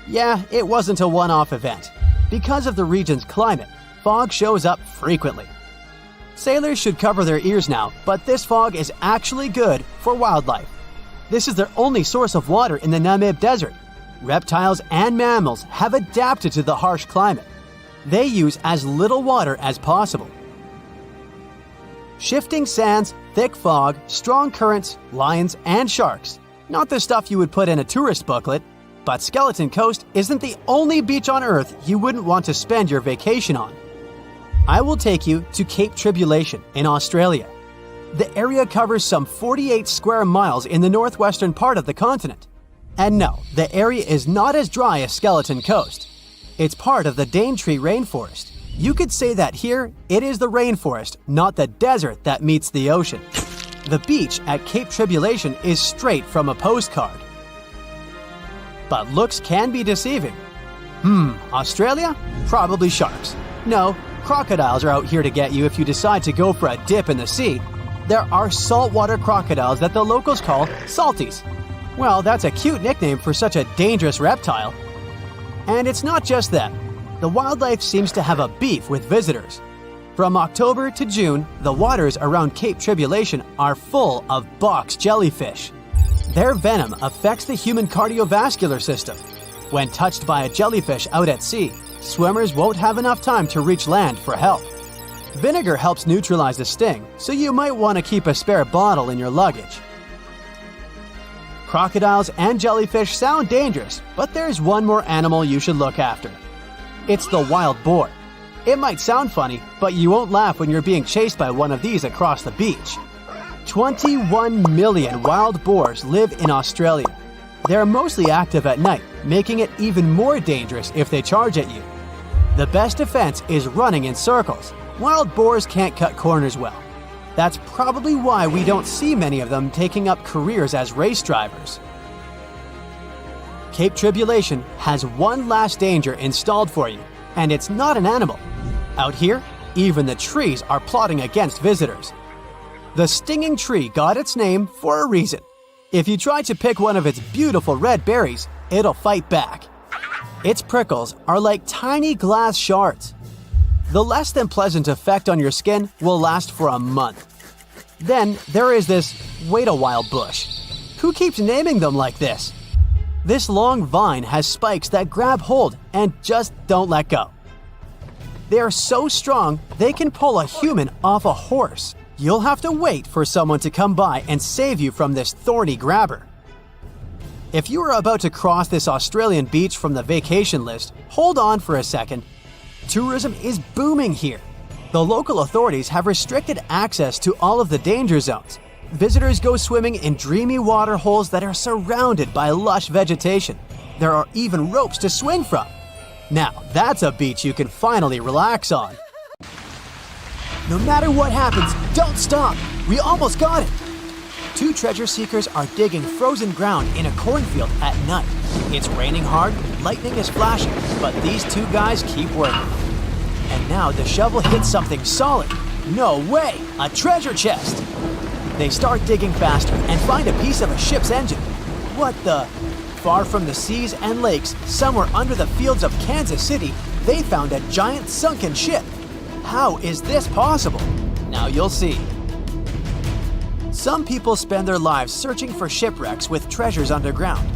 Yeah, it wasn't a one-off event. Because of the region's climate, fog shows up frequently. Sailors should cover their ears now, but this fog is actually good for wildlife. This is their only source of water in the Namib Desert. Reptiles and mammals have adapted to the harsh climate. They use as little water as possible. Shifting sands, thick fog, strong currents, lions, and sharks. Not the stuff you would put in a tourist booklet, but Skeleton Coast isn't the only beach on Earth you wouldn't want to spend your vacation on. I will take you to Cape Tribulation in Australia. The area covers some 48 square miles in the northwestern part of the continent. And no, the area is not as dry as Skeleton Coast. It's part of the Daintree rainforest. You could say that here, it is the rainforest, not the desert that meets the ocean. The beach at Cape Tribulation is straight from a postcard. But looks can be deceiving. Australia? Probably sharks. No, crocodiles are out here to get you if you decide to go for a dip in the sea. There are saltwater crocodiles that the locals call salties. Well, that's a cute nickname for such a dangerous reptile. And it's not just them. The wildlife seems to have a beef with visitors. From October to June, the waters around Cape Tribulation are full of box jellyfish. Their venom affects the human cardiovascular system. When touched by a jellyfish out at sea, swimmers won't have enough time to reach land for help. Vinegar helps neutralize the sting, so you might want to keep a spare bottle in your luggage. Crocodiles and jellyfish sound dangerous, but there's one more animal you should look after. It's the wild boar. It might sound funny, but you won't laugh when you're being chased by one of these across the beach. 21 million wild boars live in Australia. They're mostly active at night, making it even more dangerous if they charge at you. The best defense is running in circles. Wild boars can't cut corners well. That's probably why we don't see many of them taking up careers as race drivers. Cape Tribulation has one last danger installed for you, and it's not an animal. Out here, even the trees are plotting against visitors. The stinging tree got its name for a reason. If you try to pick one of its beautiful red berries, it'll fight back. Its prickles are like tiny glass shards. The less than pleasant effect on your skin will last for a month. Then there is this wait-a-while bush. Who keeps naming them like this? This long vine has spikes that grab hold and just don't let go. They are so strong, they can pull a human off a horse. You'll have to wait for someone to come by and save you from this thorny grabber. If you are about to cross this Australian beach from the vacation list, hold on for a second. Tourism is booming here. The local authorities have restricted access to all of the danger zones. Visitors go swimming in dreamy water holes that are surrounded by lush vegetation. There are even ropes to swing from. Now, that's a beach you can finally relax on. No matter what happens, don't stop. We almost got it. Two treasure seekers are digging frozen ground in a cornfield at night. It's raining hard, lightning is flashing, but these two guys keep working. And now the shovel hits something solid. No way! A treasure chest! They start digging faster and find a piece of a ship's engine. What the? Far from the seas and lakes, somewhere under the fields of Kansas City, they found a giant sunken ship. How is this possible? Now you'll see. Some people spend their lives searching for shipwrecks with treasures underground.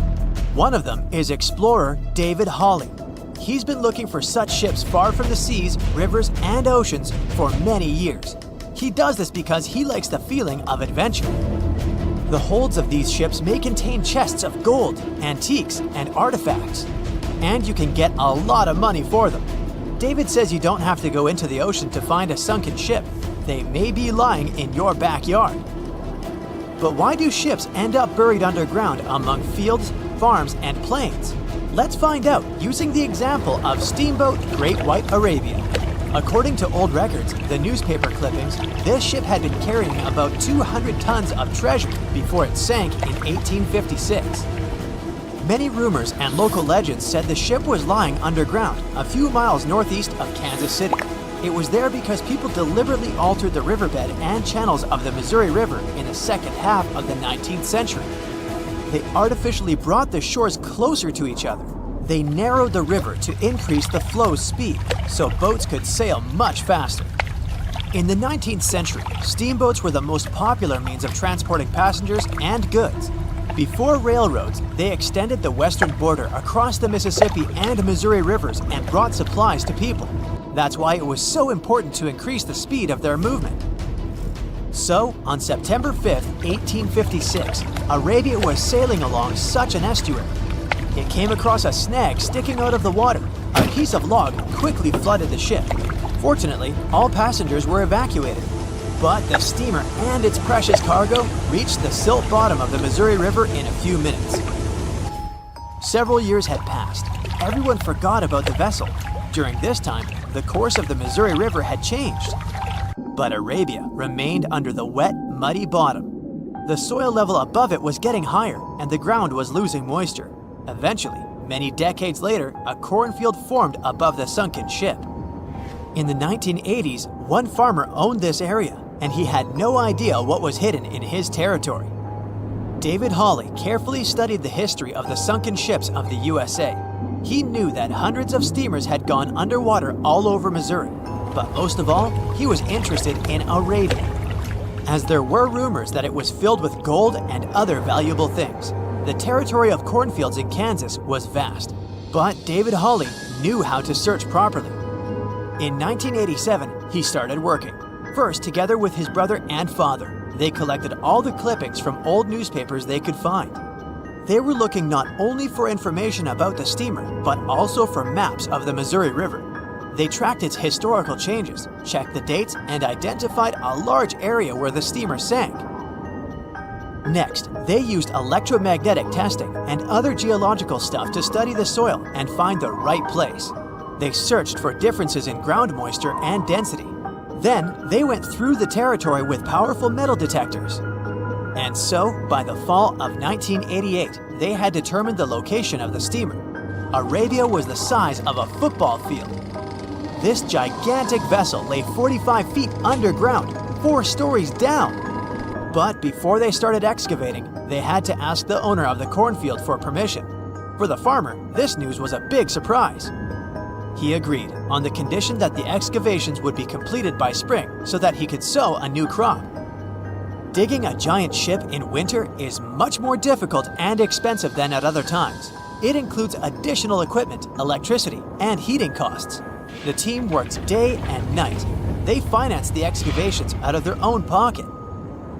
One of them is explorer David Hawley. He's been looking for such ships far from the seas, rivers, and oceans for many years. He does this because he likes the feeling of adventure. The holds of these ships may contain chests of gold, antiques, and artifacts. And you can get a lot of money for them. David says you don't have to go into the ocean to find a sunken ship. They may be lying in your backyard. But why do ships end up buried underground among fields, farms, and plains? Let's find out using the example of steamboat Great White Arabia. According to old records, the newspaper clippings, this ship had been carrying about 200 tons of treasure before it sank in 1856. Many rumors and local legends said the ship was lying underground a few miles northeast of Kansas City. It was there because people deliberately altered the riverbed and channels of the Missouri River in the second half of the 19th century. They artificially brought the shores closer to each other. They narrowed the river to increase the flow's speed so boats could sail much faster. In the 19th century, steamboats were the most popular means of transporting passengers and goods. Before railroads, they extended the western border across the Mississippi and Missouri rivers and brought supplies to people. That's why it was so important to increase the speed of their movement. So, on September 5, 1856, Arabia was sailing along such an estuary. It came across a snag sticking out of the water. A piece of log quickly flooded the ship. Fortunately, all passengers were evacuated. But the steamer and its precious cargo reached the silt bottom of the Missouri River in a few minutes. Several years had passed. Everyone forgot about the vessel. During this time, the course of the Missouri River had changed. But Arabia remained under the wet, muddy bottom. The soil level above it was getting higher, and the ground was losing moisture. Eventually, many decades later, a cornfield formed above the sunken ship. In the 1980s, one farmer owned this area, and he had no idea what was hidden in his territory. David Hawley carefully studied the history of the sunken ships of the USA. He knew that hundreds of steamers had gone underwater all over Missouri, but most of all, he was interested in Arabia, as there were rumors that it was filled with gold and other valuable things. The territory of cornfields in Kansas was vast, but David Hawley knew how to search properly. In 1987, he started working. First, together with his brother and father, they collected all the clippings from old newspapers they could find. They were looking not only for information about the steamer, but also for maps of the Missouri River. They tracked its historical changes, checked the dates, and identified a large area where the steamer sank. Next, they used electromagnetic testing and other geological stuff to study the soil and find the right place. They searched for differences in ground moisture and density. Then, they went through the territory with powerful metal detectors. And so, by the fall of 1988, they had determined the location of the steamer. Arabia was the size of a football field. This gigantic vessel lay 45 feet underground, 4 stories down. But before they started excavating, they had to ask the owner of the cornfield for permission. For the farmer, this news was a big surprise. He agreed on the condition that the excavations would be completed by spring so that he could sow a new crop. Digging a giant ship in winter is much more difficult and expensive than at other times. It includes additional equipment, electricity, and heating costs. The team worked day and night. They financed the excavations out of their own pocket.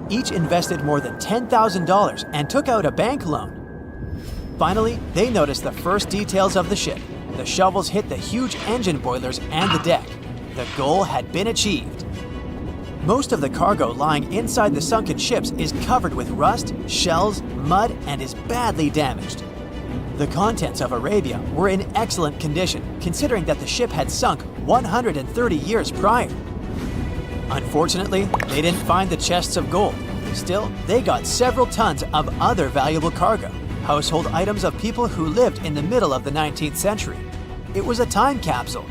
Each invested more than $10,000 and took out a bank loan. Finally, they noticed the first details of the ship. The shovels hit the huge engine boilers and the deck. The goal had been achieved. Most of the cargo lying inside the sunken ships is covered with rust, shells, mud, and is badly damaged. The contents of Arabia were in excellent condition, considering that the ship had sunk 130 years prior. Unfortunately, they didn't find the chests of gold. Still, they got several tons of other valuable cargo, household items of people who lived in the middle of the 19th century. It was a time capsule.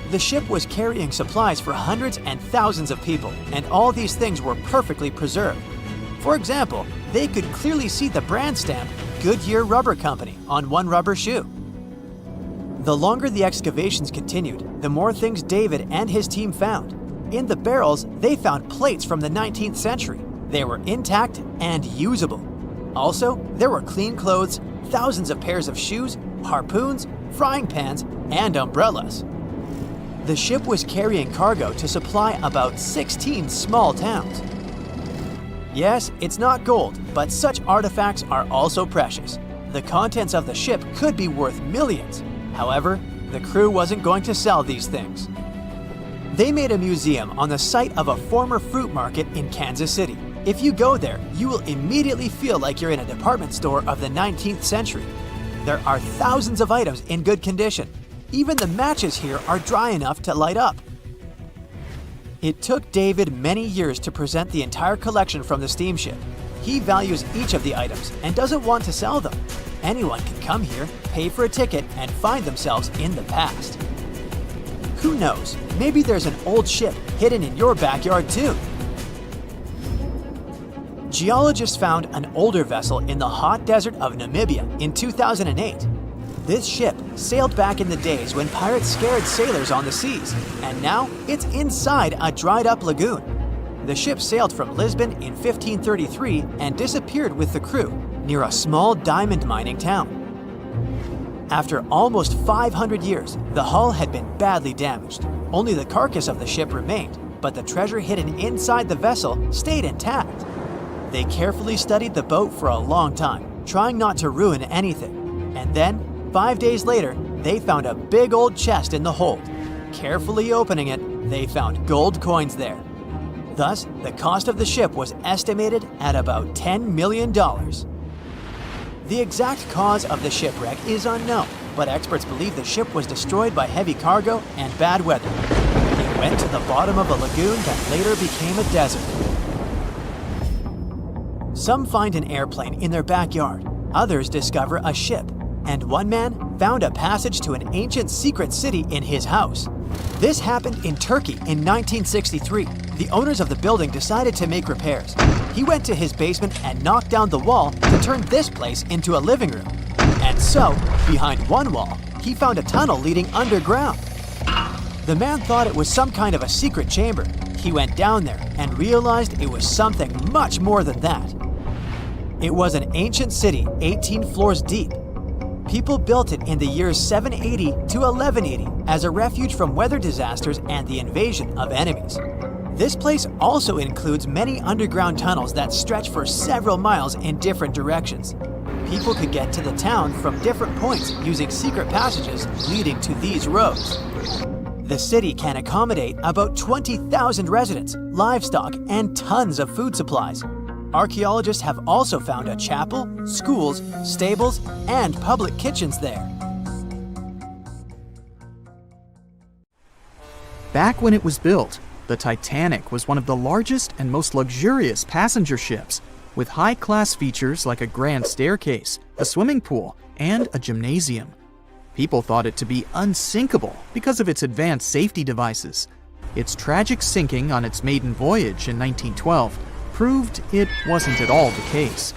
The ship was carrying supplies for hundreds and thousands of people, and all these things were perfectly preserved. For example, they could clearly see the brand stamp Goodyear Rubber Company on one rubber shoe. The longer the excavations continued, the more things David and his team found. In the barrels, they found plates from the 19th century. They were intact and usable. Also, there were clean clothes, thousands of pairs of shoes, harpoons, frying pans, and umbrellas. The ship was carrying cargo to supply about 16 small towns. Yes, it's not gold, but such artifacts are also precious. The contents of the ship could be worth millions. However, the crew wasn't going to sell these things. They made a museum on the site of a former fruit market in Kansas City. If you go there, you will immediately feel like you're in a department store of the 19th century. There are thousands of items in good condition. Even the matches here are dry enough to light up. It took David many years to present the entire collection from the steamship. He values each of the items and doesn't want to sell them. Anyone can come here, pay for a ticket, and find themselves in the past. Who knows, maybe there's an old ship hidden in your backyard too. Geologists found an older vessel in the hot desert of Namibia in 2008. This ship sailed back in the days when pirates scared sailors on the seas, and now it's inside a dried-up lagoon. The ship sailed from Lisbon in 1533 and disappeared with the crew near a small diamond mining town. After almost 500 years, the hull had been badly damaged. Only the carcass of the ship remained, but the treasure hidden inside the vessel stayed intact. They carefully studied the boat for a long time, trying not to ruin anything. And then, 5 days later, they found a big old chest in the hold. Carefully opening it, they found gold coins there. Thus, the cost of the ship was estimated at about $10 million. The exact cause of the shipwreck is unknown, but experts believe the ship was destroyed by heavy cargo and bad weather. It went to the bottom of a lagoon that later became a desert. Some find an airplane in their backyard, others discover a ship, and one man found a passage to an ancient secret city in his house. This happened in Turkey in 1963. The owners of the building decided to make repairs. He went to his basement and knocked down the wall to turn this place into a living room. And so, behind one wall, he found a tunnel leading underground. The man thought it was some kind of a secret chamber. He went down there and realized it was something much more than that. It was an ancient city 18 floors deep. People built it in the years 780 to 1180 as a refuge from weather disasters and the invasion of enemies. This place also includes many underground tunnels that stretch for several miles in different directions. People could get to the town from different points using secret passages leading to these roads. The city can accommodate about 20,000 residents, livestock, and tons of food supplies. Archaeologists have also found a chapel, schools, stables, and public kitchens there. Back when it was built, the Titanic was one of the largest and most luxurious passenger ships, with high-class features like a grand staircase, a swimming pool, and a gymnasium. People thought it to be unsinkable because of its advanced safety devices. Its tragic sinking on its maiden voyage in 1912 proved it wasn't at all the case.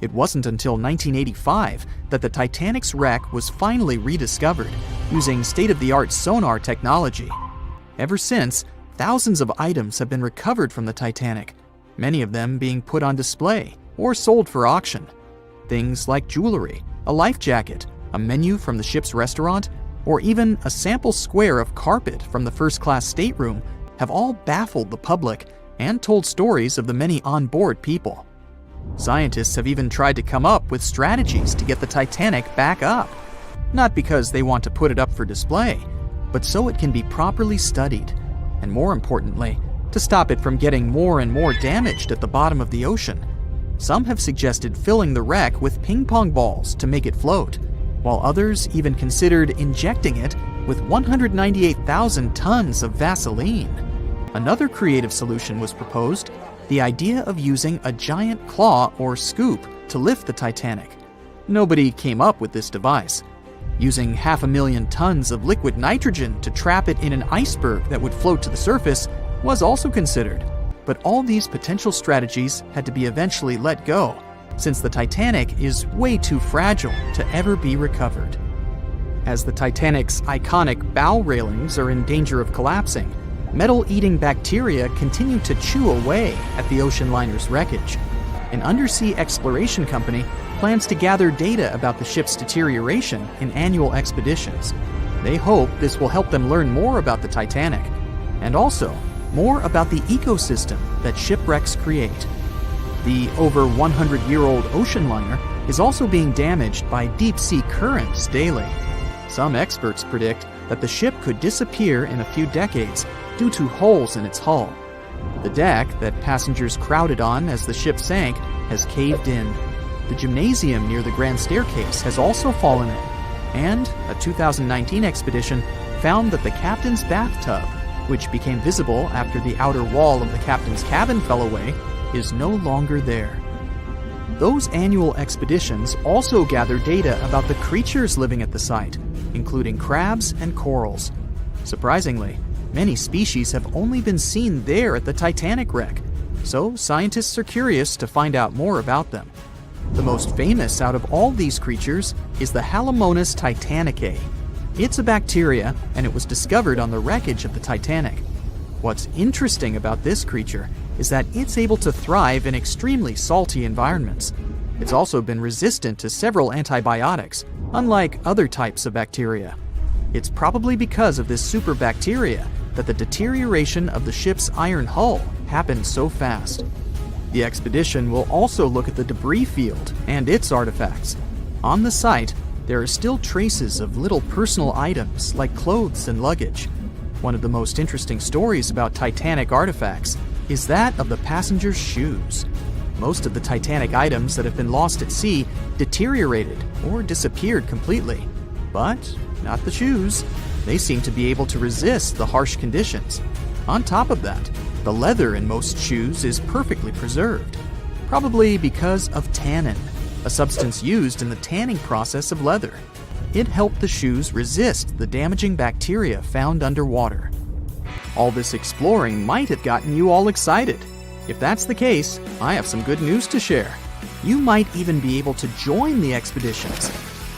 It wasn't until 1985 that the Titanic's wreck was finally rediscovered using state-of-the-art sonar technology. Ever since, thousands of items have been recovered from the Titanic, many of them being put on display or sold for auction. Things like jewelry, a life jacket, a menu from the ship's restaurant, or even a sample square of carpet from the first-class stateroom have all baffled the public and told stories of the many on-board people. Scientists have even tried to come up with strategies to get the Titanic back up, not because they want to put it up for display, but so it can be properly studied, and more importantly, to stop it from getting more and more damaged at the bottom of the ocean. Some have suggested filling the wreck with ping-pong balls to make it float, while others even considered injecting it with 198,000 tons of Vaseline. Another creative solution was proposed, the idea of using a giant claw or scoop to lift the Titanic. Nobody came up with this device. Using 500,000 tons of liquid nitrogen to trap it in an iceberg that would float to the surface was also considered, but all these potential strategies had to be eventually let go, since the Titanic is way too fragile to ever be recovered. As the Titanic's iconic bow railings are in danger of collapsing, metal-eating bacteria continue to chew away at the ocean liner's wreckage. An undersea exploration company plans to gather data about the ship's deterioration in annual expeditions. They hope this will help them learn more about the Titanic, and also more about the ecosystem that shipwrecks create. The over 100-year-old ocean liner is also being damaged by deep-sea currents daily. Some experts predict that the ship could disappear in a few decades due to holes in its hull. The deck that passengers crowded on as the ship sank has caved in. The gymnasium near the grand staircase has also fallen in, and a 2019 expedition found that the captain's bathtub which became visible after the outer wall of the captain's cabin fell away, is no longer there. Those annual expeditions also gather data about the creatures living at the site, including crabs and corals. Surprisingly, many species have only been seen there at the Titanic wreck, so scientists are curious to find out more about them. The most famous out of all these creatures is the Halomonas titanicae. It's a bacteria, and it was discovered on the wreckage of the Titanic. What's interesting about this creature is that it's able to thrive in extremely salty environments. It's also been resistant to several antibiotics, unlike other types of bacteria. It's probably because of this superbacteria that the deterioration of the ship's iron hull happened so fast. The expedition will also look at the debris field and its artifacts. On the site, there are still traces of little personal items like clothes and luggage. One of the most interesting stories about Titanic artifacts is that of the passengers' shoes. Most of the Titanic items that have been lost at sea deteriorated or disappeared completely. But not the shoes. They seem to be able to resist the harsh conditions. On top of that, the leather in most shoes is perfectly preserved, probably because of tannin, a substance used in the tanning process of leather. It helped the shoes resist the damaging bacteria found underwater. All this exploring might have gotten you all excited. If that's the case, I have some good news to share. You might even be able to join the expeditions.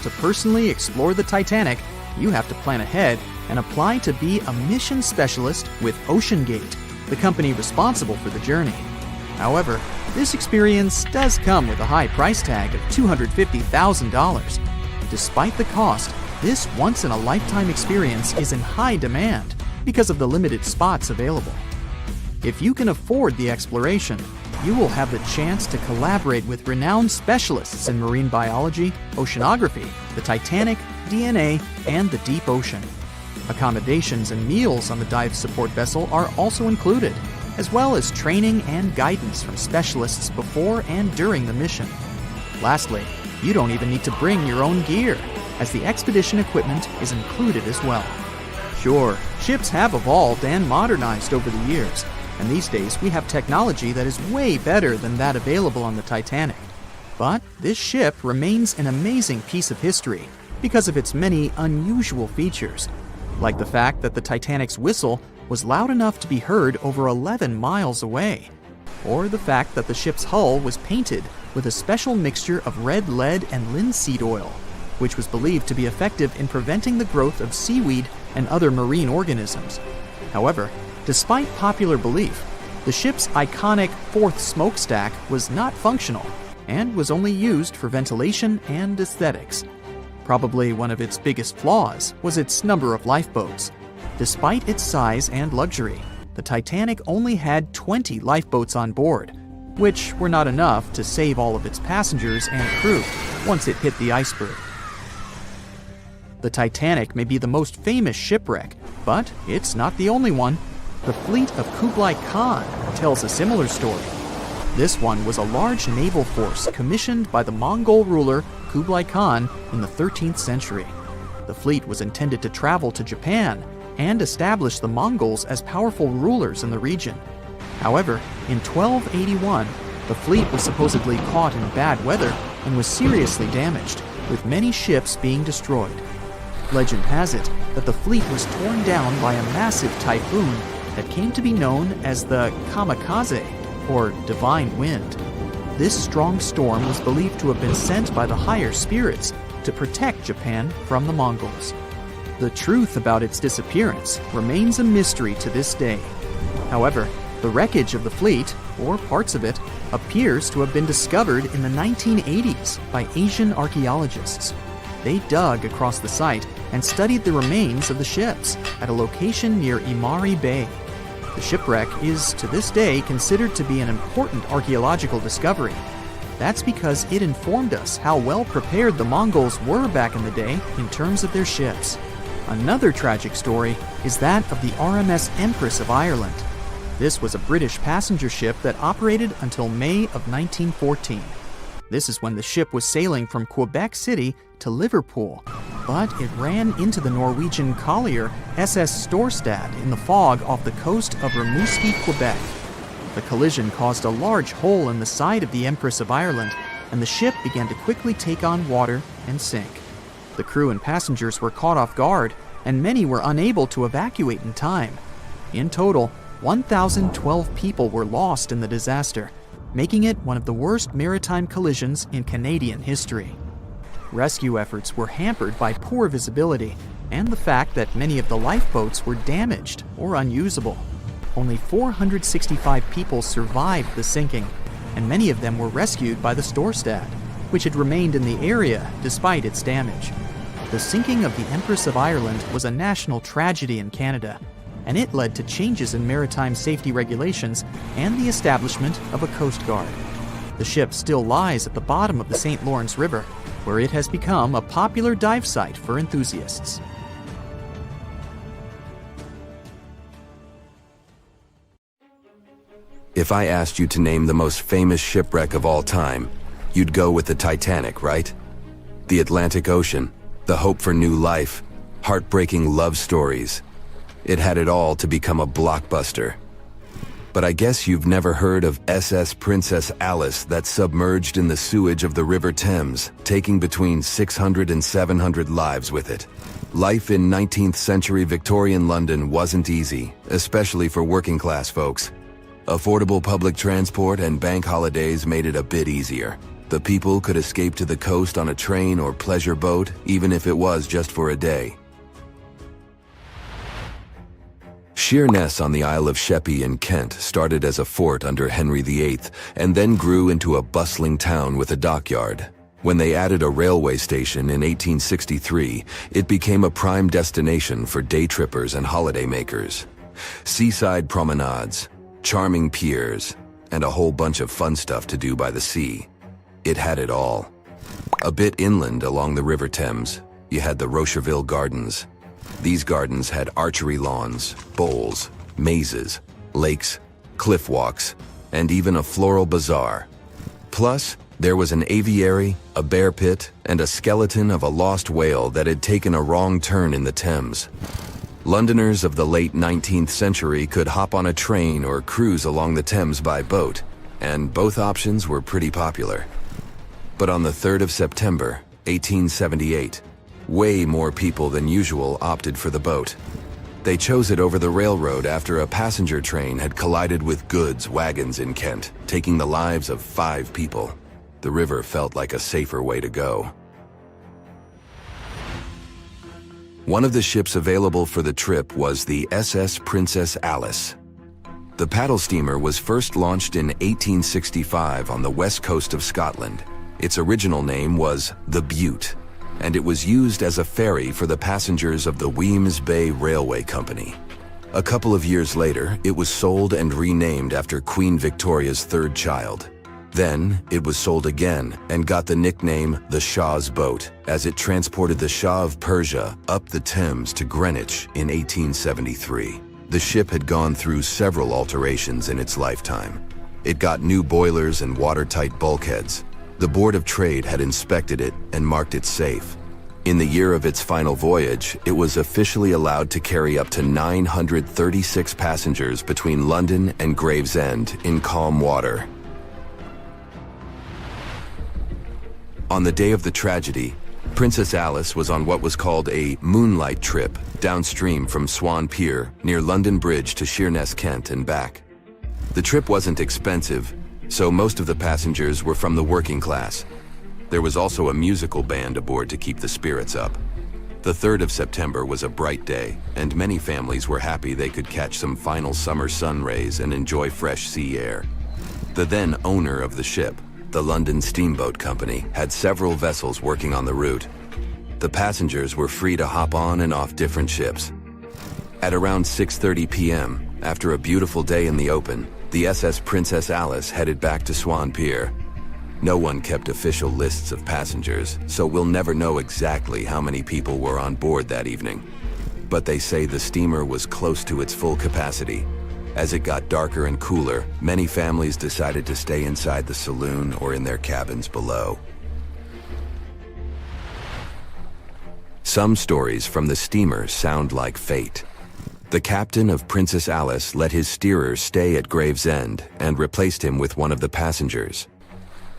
To personally explore the Titanic, you have to plan ahead and apply to be a mission specialist with OceanGate, the company responsible for the journey. However, this experience does come with a high price tag of $250,000. Despite the cost, this once-in-a-lifetime experience is in high demand because of the limited spots available. If you can afford the exploration, you will have the chance to collaborate with renowned specialists in marine biology, oceanography, the Titanic, DNA, and the deep ocean. Accommodations and meals on the dive support vessel are also included, as well as training and guidance from specialists before and during the mission. Lastly, you don't even need to bring your own gear, as the expedition equipment is included as well. Sure, ships have evolved and modernized over the years, and these days we have technology that is way better than that available on the Titanic. But this ship remains an amazing piece of history because of its many unusual features, like the fact that the Titanic's whistle was loud enough to be heard over 11 miles away, or the fact that the ship's hull was painted with a special mixture of red lead and linseed oil, which was believed to be effective in preventing the growth of seaweed and other marine organisms. However, despite popular belief, the ship's iconic fourth smokestack was not functional and was only used for ventilation and aesthetics. Probably one of its biggest flaws was its number of lifeboats. Despite its size and luxury, the Titanic only had 20 lifeboats on board, which were not enough to save all of its passengers and crew once it hit the iceberg. The Titanic may be the most famous shipwreck, but it's not the only one. The fleet of Kublai Khan tells a similar story. This one was a large naval force commissioned by the Mongol ruler Kublai Khan in the 13th century. The fleet was intended to travel to Japan and establish the Mongols as powerful rulers in the region. However, in 1281, the fleet was supposedly caught in bad weather and was seriously damaged, with many ships being destroyed. Legend has it that the fleet was torn down by a massive typhoon that came to be known as the kamikaze, or divine wind. This strong storm was believed to have been sent by the higher spirits to protect Japan from the Mongols. The truth about its disappearance remains a mystery to this day. However, the wreckage of the fleet, or parts of it, appears to have been discovered in the 1980s by Asian archaeologists. They dug across the site and studied the remains of the ships at a location near Imari Bay. The shipwreck is, to this day, considered to be an important archaeological discovery. That's because it informed us how well prepared the Mongols were back in the day in terms of their ships. Another tragic story is that of the RMS Empress of Ireland. This was a British passenger ship that operated until May of 1914. This is when the ship was sailing from Quebec City to Liverpool. but it ran into the Norwegian collier SS Storstad in the fog off the coast of Rimouski, Quebec. The collision caused a large hole in the side of the Empress of Ireland, and the ship began to quickly take on water and sink. The crew and passengers were caught off guard, and many were unable to evacuate in time. In total, 1,012 people were lost in the disaster, making it one of the worst maritime collisions in Canadian history. Rescue efforts were hampered by poor visibility and the fact that many of the lifeboats were damaged or unusable. Only 465 people survived the sinking, and many of them were rescued by the Storstad, which had remained in the area despite its damage. The sinking of the Empress of Ireland was a national tragedy in Canada, and it led to changes in maritime safety regulations and the establishment of a Coast Guard. The ship still lies at the bottom of the St. Lawrence River, where it has become a popular dive site for enthusiasts. If I asked you to name the most famous shipwreck of all time, you'd go with the Titanic, right? The Atlantic Ocean, the hope for new life, heartbreaking love stories. It had it all to become a blockbuster. But I guess you've never heard of SS Princess Alice that submerged in the sewage of the River Thames, taking between 600 and 700 lives with it. Life in 19th century Victorian London wasn't easy, especially for working class folks. Affordable public transport and bank holidays made it a bit easier. The people could escape to the coast on a train or pleasure boat, even if it was just for a day. Sheerness on the Isle of Sheppey in Kent started as a fort under Henry VIII and then grew into a bustling town with a dockyard. When they added a railway station in 1863, it became a prime destination for day trippers and holidaymakers. Seaside promenades, charming piers, and a whole bunch of fun stuff to do by the sea. It had it all. A bit inland along the River Thames, you had the Rocherville Gardens. These gardens had archery lawns, bowls, mazes, lakes, cliff walks, and even a floral bazaar. Plus, there was an aviary, a bear pit, and a skeleton of a lost whale that had taken a wrong turn in the Thames. Londoners of the late 19th century could hop on a train or cruise along the Thames by boat, and both options were pretty popular. But on the 3rd of September, 1878, way more people than usual opted for the boat. They chose it over the railroad after a passenger train had collided with goods wagons in Kent, taking the lives of 5 people. The river felt like a safer way to go. One of the ships available for the trip was the SS Princess Alice. The paddle steamer was first launched in 1865 on the west coast of Scotland. Its original name was the Bute, and it was used as a ferry for the passengers of the Wemyss Bay Railway Company. A couple of years later, it was sold and renamed after Queen Victoria's 3rd child. Then, it was sold again and got the nickname the Shah's Boat, as it transported the Shah of Persia up the Thames to Greenwich in 1873. The ship had gone through several alterations in its lifetime. It got new boilers and watertight bulkheads. The Board of Trade had inspected it and marked it safe. In the year of its final voyage, it was officially allowed to carry up to 936 passengers between London and Gravesend in calm water. On the day of the tragedy, Princess Alice was on what was called a moonlight trip downstream from Swan Pier near London Bridge to Sheerness, Kent and back. The trip wasn't expensive, so most of the passengers were from the working class. There was also a musical band aboard to keep the spirits up. The 3rd of September was a bright day, and many families were happy they could catch some final summer sun rays and enjoy fresh sea air. The then owner of the ship, the London Steamboat Company, had several vessels working on the route. The passengers were free to hop on and off different ships. At around 6:30 p.m., after a beautiful day in the open, the SS Princess Alice headed back to Swan Pier. No one kept official lists of passengers, so we'll never know exactly how many people were on board that evening. But they say the steamer was close to its full capacity. As it got darker and cooler, many families decided to stay inside the saloon or in their cabins below. Some stories from the steamer sound like fate. The captain of Princess Alice let his steerer stay at Gravesend and replaced him with one of the passengers.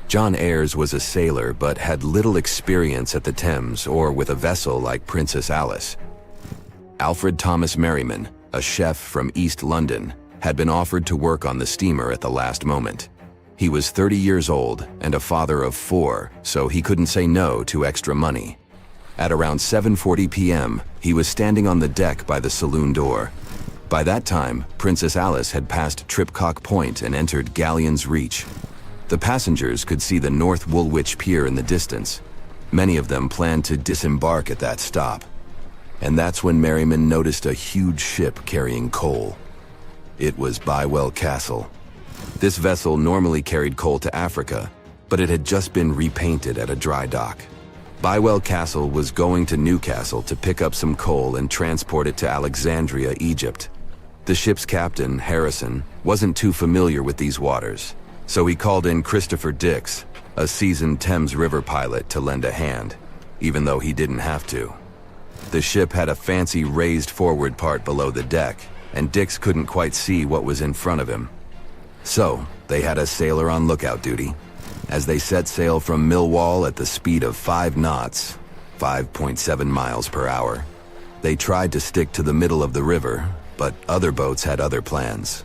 John Ayres was a sailor but had little experience at the Thames or with a vessel like Princess Alice. Alfred Thomas Merriman, a chef from East London, had been offered to work on the steamer at the last moment. He was 30 years old and a father of 4, so he couldn't say no to extra money. At around 7:40 p.m., he was standing on the deck by the saloon door. By that time, Princess Alice had passed Tripcock Point and entered Galleon's Reach. The passengers could see the North Woolwich Pier in the distance. Many of them planned to disembark at that stop. And that's when Merriman noticed a huge ship carrying coal. It was Bywell Castle. This vessel normally carried coal to Africa, but it had just been repainted at a dry dock. Bywell Castle was going to Newcastle to pick up some coal and transport it to Alexandria, Egypt. The ship's captain, Harrison, wasn't too familiar with these waters, so he called in Christopher Dix, a seasoned Thames River pilot, to lend a hand, even though he didn't have to. The ship had a fancy raised forward part below the deck, and Dix couldn't quite see what was in front of him. So, they had a sailor on lookout duty. As they set sail from Millwall at the speed of 5 knots, 5.7 miles per hour, they tried to stick to the middle of the river, but other boats had other plans.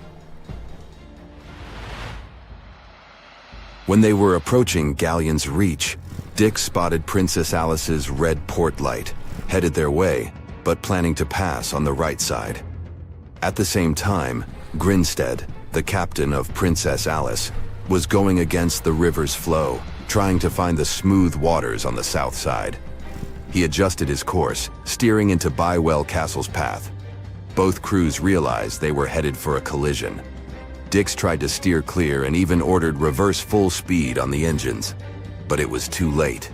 When they were approaching Galleon's Reach, Dick spotted Princess Alice's red port light, headed their way, but planning to pass on the right side. At the same time, Grinstead, the captain of Princess Alice, was going against the river's flow, trying to find the smooth waters on the south side. He adjusted his course, steering into Bywell Castle's path. Both crews realized they were headed for a collision. Dix tried to steer clear and even ordered reverse full speed on the engines, but it was too late.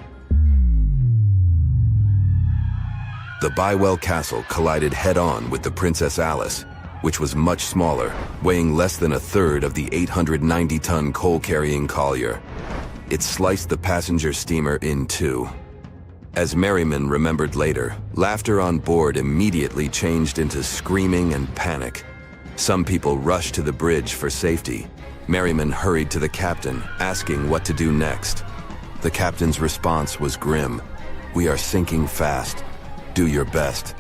The Bywell Castle collided head-on with the Princess Alice, which was much smaller, weighing less than a third of the 890-ton coal-carrying collier. It sliced the passenger steamer in two. As Merriman remembered later, laughter on board immediately changed into screaming and panic. Some people rushed to the bridge for safety. Merriman hurried to the captain, asking what to do next. The captain's response was grim. "We are sinking fast. Do your best."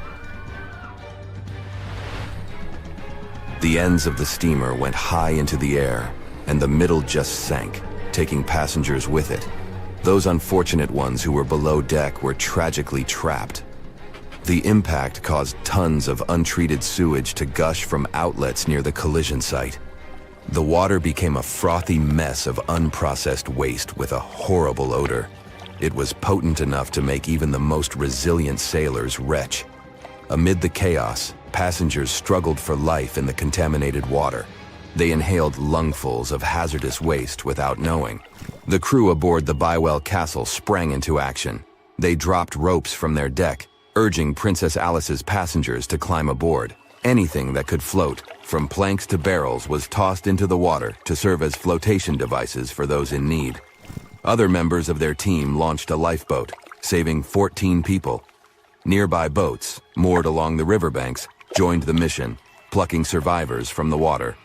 The ends of the steamer went high into the air, and the middle just sank, taking passengers with it. Those unfortunate ones who were below deck were tragically trapped. The impact caused tons of untreated sewage to gush from outlets near the collision site. The water became a frothy mess of unprocessed waste with a horrible odor. It was potent enough to make even the most resilient sailors retch. Amid the chaos, passengers struggled for life in the contaminated water. They inhaled lungfuls of hazardous waste without knowing. The crew aboard the Bywell Castle sprang into action. They dropped ropes from their deck, urging Princess Alice's passengers to climb aboard. Anything that could float, from planks to barrels, was tossed into the water to serve as flotation devices for those in need. Other members of their team launched a lifeboat, saving 14 people. Nearby boats, moored along the riverbanks, joined the mission, plucking survivors from the water.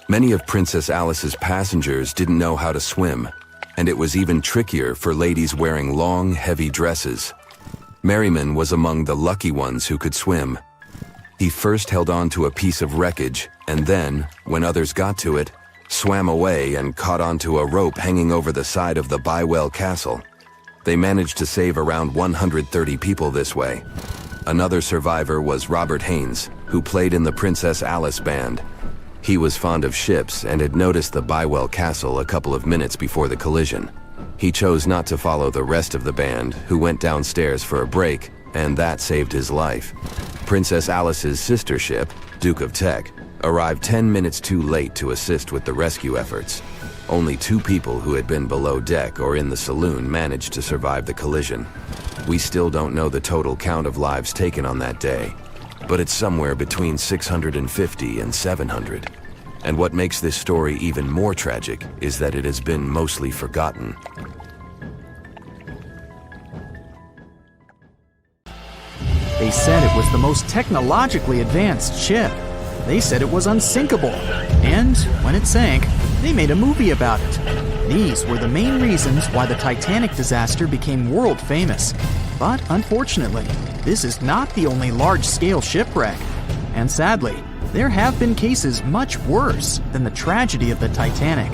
Many of Princess Alice's passengers didn't know how to swim, and it was even trickier for ladies wearing long, heavy dresses. Merriman was among the lucky ones who could swim. He first held on to a piece of wreckage, and then, when others got to it, swam away and caught onto a rope hanging over the side of the Bywell Castle. They managed to save around 130 people this way. Another survivor was Robert Haynes, who played in the Princess Alice band. He was fond of ships and had noticed the Bywell Castle a couple of minutes before the collision. He chose not to follow the rest of the band, who went downstairs for a break, and that saved his life. Princess Alice's sister ship, Duke of Teck, arrived 10 minutes too late to assist with the rescue efforts. Only 2 people who had been below deck or in the saloon managed to survive the collision. We still don't know the total count of lives taken on that day, but it's somewhere between 650 and 700. And what makes this story even more tragic is that it has been mostly forgotten. They said it was the most technologically advanced ship. They said it was unsinkable. And when it sank, they made a movie about it. These were the main reasons why the Titanic disaster became world famous. But unfortunately, this is not the only large-scale shipwreck. And sadly, there have been cases much worse than the tragedy of the Titanic.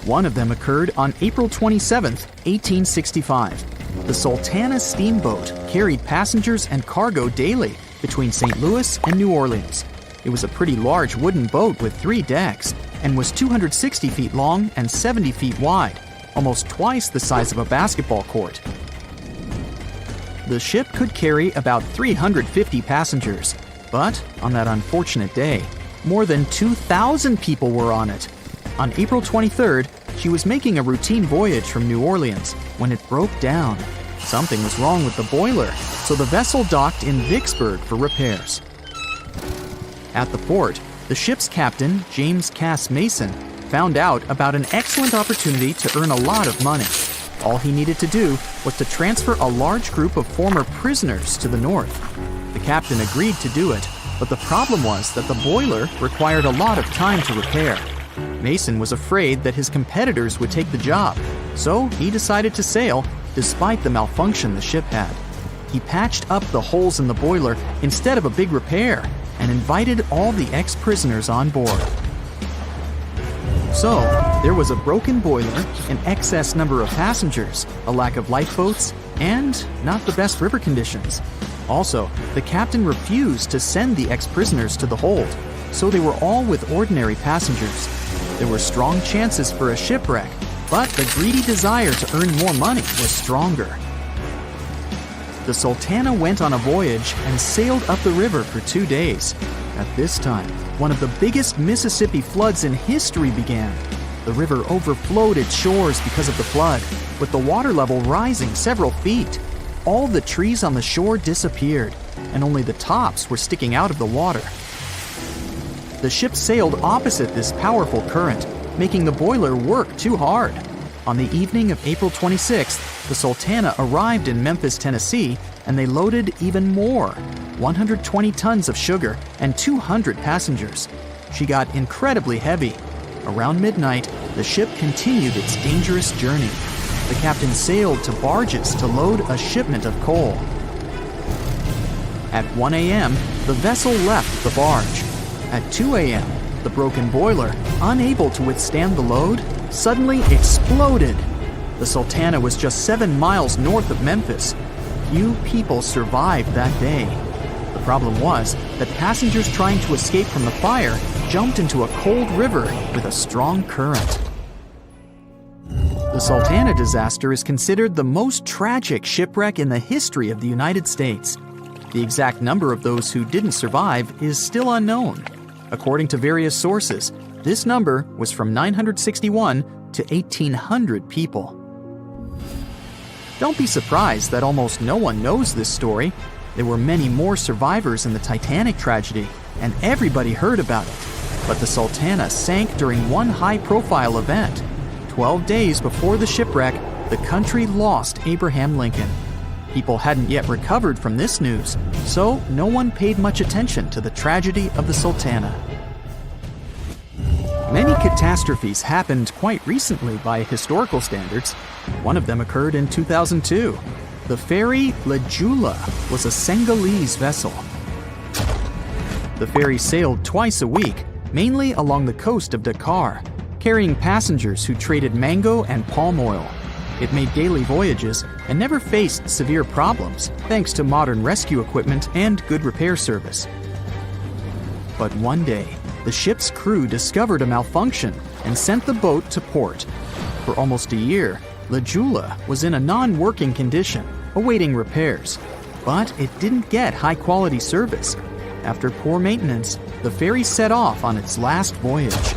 One of them occurred on April 27, 1865. The Sultana steamboat carried passengers and cargo daily between St. Louis and New Orleans. It was a pretty large wooden boat with 3 decks and was 260 feet long and 70 feet wide, almost twice the size of a basketball court. The ship could carry about 350 passengers, but on that unfortunate day, more than 2,000 people were on it. On April 23rd, she was making a routine voyage from New Orleans when it broke down. Something was wrong with the boiler, so the vessel docked in Vicksburg for repairs. At the port, the ship's captain, James Cass Mason, found out about an excellent opportunity to earn a lot of money. All he needed to do was to transfer a large group of former prisoners to the north. The captain agreed to do it, but the problem was that the boiler required a lot of time to repair. Mason was afraid that his competitors would take the job, so he decided to sail despite the malfunction the ship had. He patched up the holes in the boiler instead of a big repair and invited all the ex-prisoners on board. So, there was a broken boiler, an excess number of passengers, a lack of lifeboats, and not the best river conditions. Also, the captain refused to send the ex-prisoners to the hold, so they were all with ordinary passengers. There were strong chances for a shipwreck, but the greedy desire to earn more money was stronger. The Sultana went on a voyage and sailed up the river for 2 days. At this time, one of the biggest Mississippi floods in history began. The river overflowed its shores because of the flood, with the water level rising several feet. All the trees on the shore disappeared, and only the tops were sticking out of the water. The ship sailed opposite this powerful current, making the boiler work too hard. On the evening of April 26th, the Sultana arrived in Memphis, Tennessee, and they loaded even more, 120 tons of sugar and 200 passengers. She got incredibly heavy. Around midnight, the ship continued its dangerous journey. The captain sailed to barges to load a shipment of coal. At 1 a.m., the vessel left the barge. At 2 a.m., the broken boiler, unable to withstand the load, suddenly exploded. The Sultana was just 7 miles north of Memphis. Few people survived that day. The problem was that passengers trying to escape from the fire jumped into a cold river with a strong current. The Sultana disaster is considered the most tragic shipwreck in the history of the United States. The exact number of those who didn't survive is still unknown. According to various sources, this number was from 961 to 1,800 people. Don't be surprised that almost no one knows this story. There were many more survivors in the Titanic tragedy, and everybody heard about it. But the Sultana sank during one high-profile event. 12 days before the shipwreck, the country lost Abraham Lincoln. People hadn't yet recovered from this news, so no one paid much attention to the tragedy of the Sultana. Many catastrophes happened quite recently by historical standards. One of them occurred in 2002. The ferry La Jula was a Senegalese vessel. The ferry sailed twice a week, mainly along the coast of Dakar, carrying passengers who traded mango and palm oil. It made daily voyages and never faced severe problems thanks to modern rescue equipment and good repair service. But one day, the ship's crew discovered a malfunction and sent the boat to port. For almost a year, La Jula was in a non-working condition, awaiting repairs. But it didn't get high-quality service. After poor maintenance, the ferry set off on its last voyage.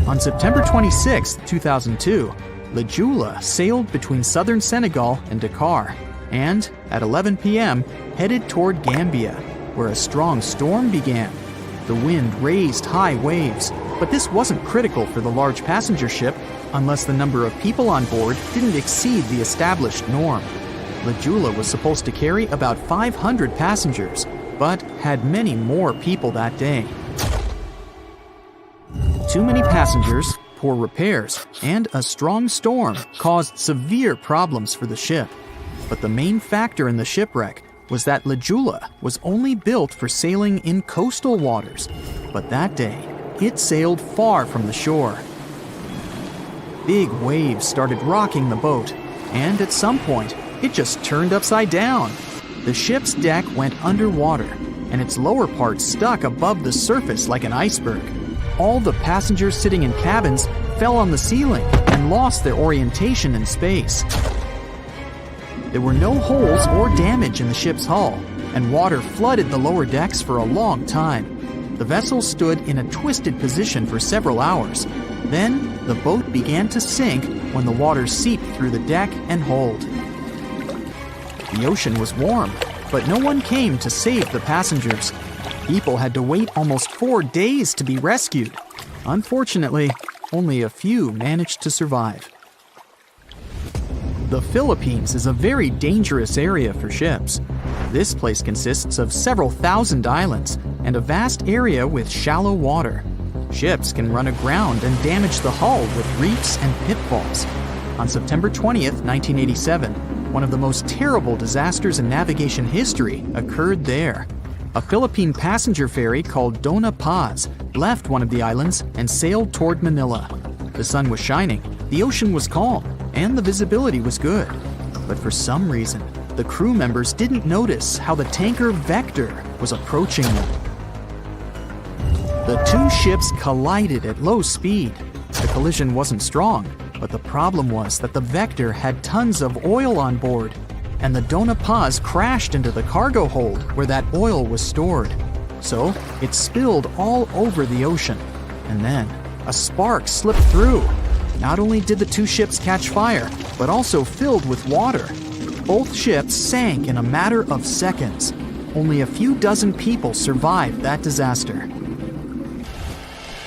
On September 26, 2002, La Jula sailed between southern Senegal and Dakar, and at 11 p.m. headed toward Gambia, where a strong storm began. The wind raised high waves, but this wasn't critical for the large passenger ship unless the number of people on board didn't exceed the established norm. Lajula was supposed to carry about 500 passengers, but had many more people that day. Too many passengers, poor repairs, and a strong storm caused severe problems for the ship. But the main factor in the shipwreck was that Lajula was only built for sailing in coastal waters, but that day, it sailed far from the shore. Big waves started rocking the boat, and at some point, it just turned upside down. The ship's deck went underwater, and its lower part stuck above the surface like an iceberg. All the passengers sitting in cabins fell on the ceiling and lost their orientation in space. There were no holes or damage in the ship's hull, and water flooded the lower decks for a long time. The vessel stood in a twisted position for several hours. Then, the boat began to sink when the water seeped through the deck and hold. The ocean was warm, but no one came to save the passengers. People had to wait almost 4 days to be rescued. Unfortunately, only a few managed to survive. The Philippines is a very dangerous area for ships. This place consists of several thousand islands and a vast area with shallow water. Ships can run aground and damage the hull with reefs and pitfalls. On September 20th, 1987, one of the most terrible disasters in navigation history occurred there. A Philippine passenger ferry called Dona Paz left one of the islands and sailed toward Manila. The sun was shining, the ocean was calm, and the visibility was good. But for some reason, the crew members didn't notice how the tanker Vector was approaching them. The two ships collided at low speed. The collision wasn't strong, but the problem was that the Vector had tons of oil on board, and the Dona Paz crashed into the cargo hold where that oil was stored. So it spilled all over the ocean, and then a spark slipped through. Not only did the two ships catch fire, but also filled with water. Both ships sank in a matter of seconds. Only a few dozen people survived that disaster.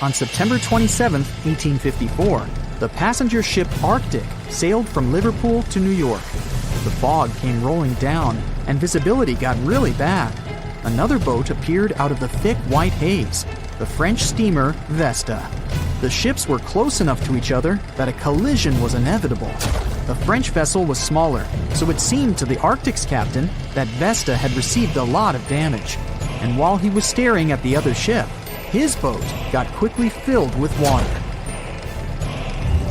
On September 27, 1854, the passenger ship Arctic sailed from Liverpool to New York. The fog came rolling down, and visibility got really bad. Another boat appeared out of the thick white haze, the French steamer Vesta. The ships were close enough to each other that a collision was inevitable. The French vessel was smaller, so it seemed to the Arctic's captain that Vesta had received a lot of damage. And while he was staring at the other ship, his boat got quickly filled with water.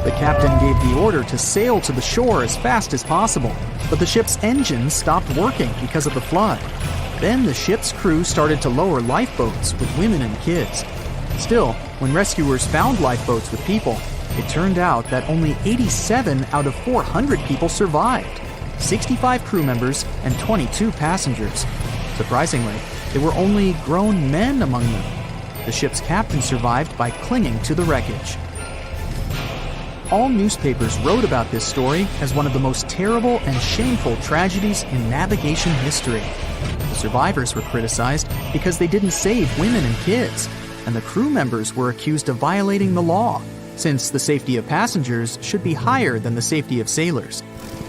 The captain gave the order to sail to the shore as fast as possible, but the ship's engines stopped working because of the flood. Then the ship's crew started to lower lifeboats with women and kids. Still, when rescuers found lifeboats with people, it turned out that only 87 out of 400 people survived, 65 crew members and 22 passengers. Surprisingly, there were only grown men among them. The ship's captain survived by clinging to the wreckage. All newspapers wrote about this story as one of the most terrible and shameful tragedies in navigation history. The survivors were criticized because they didn't save women and kids, and the crew members were accused of violating the law, since the safety of passengers should be higher than the safety of sailors.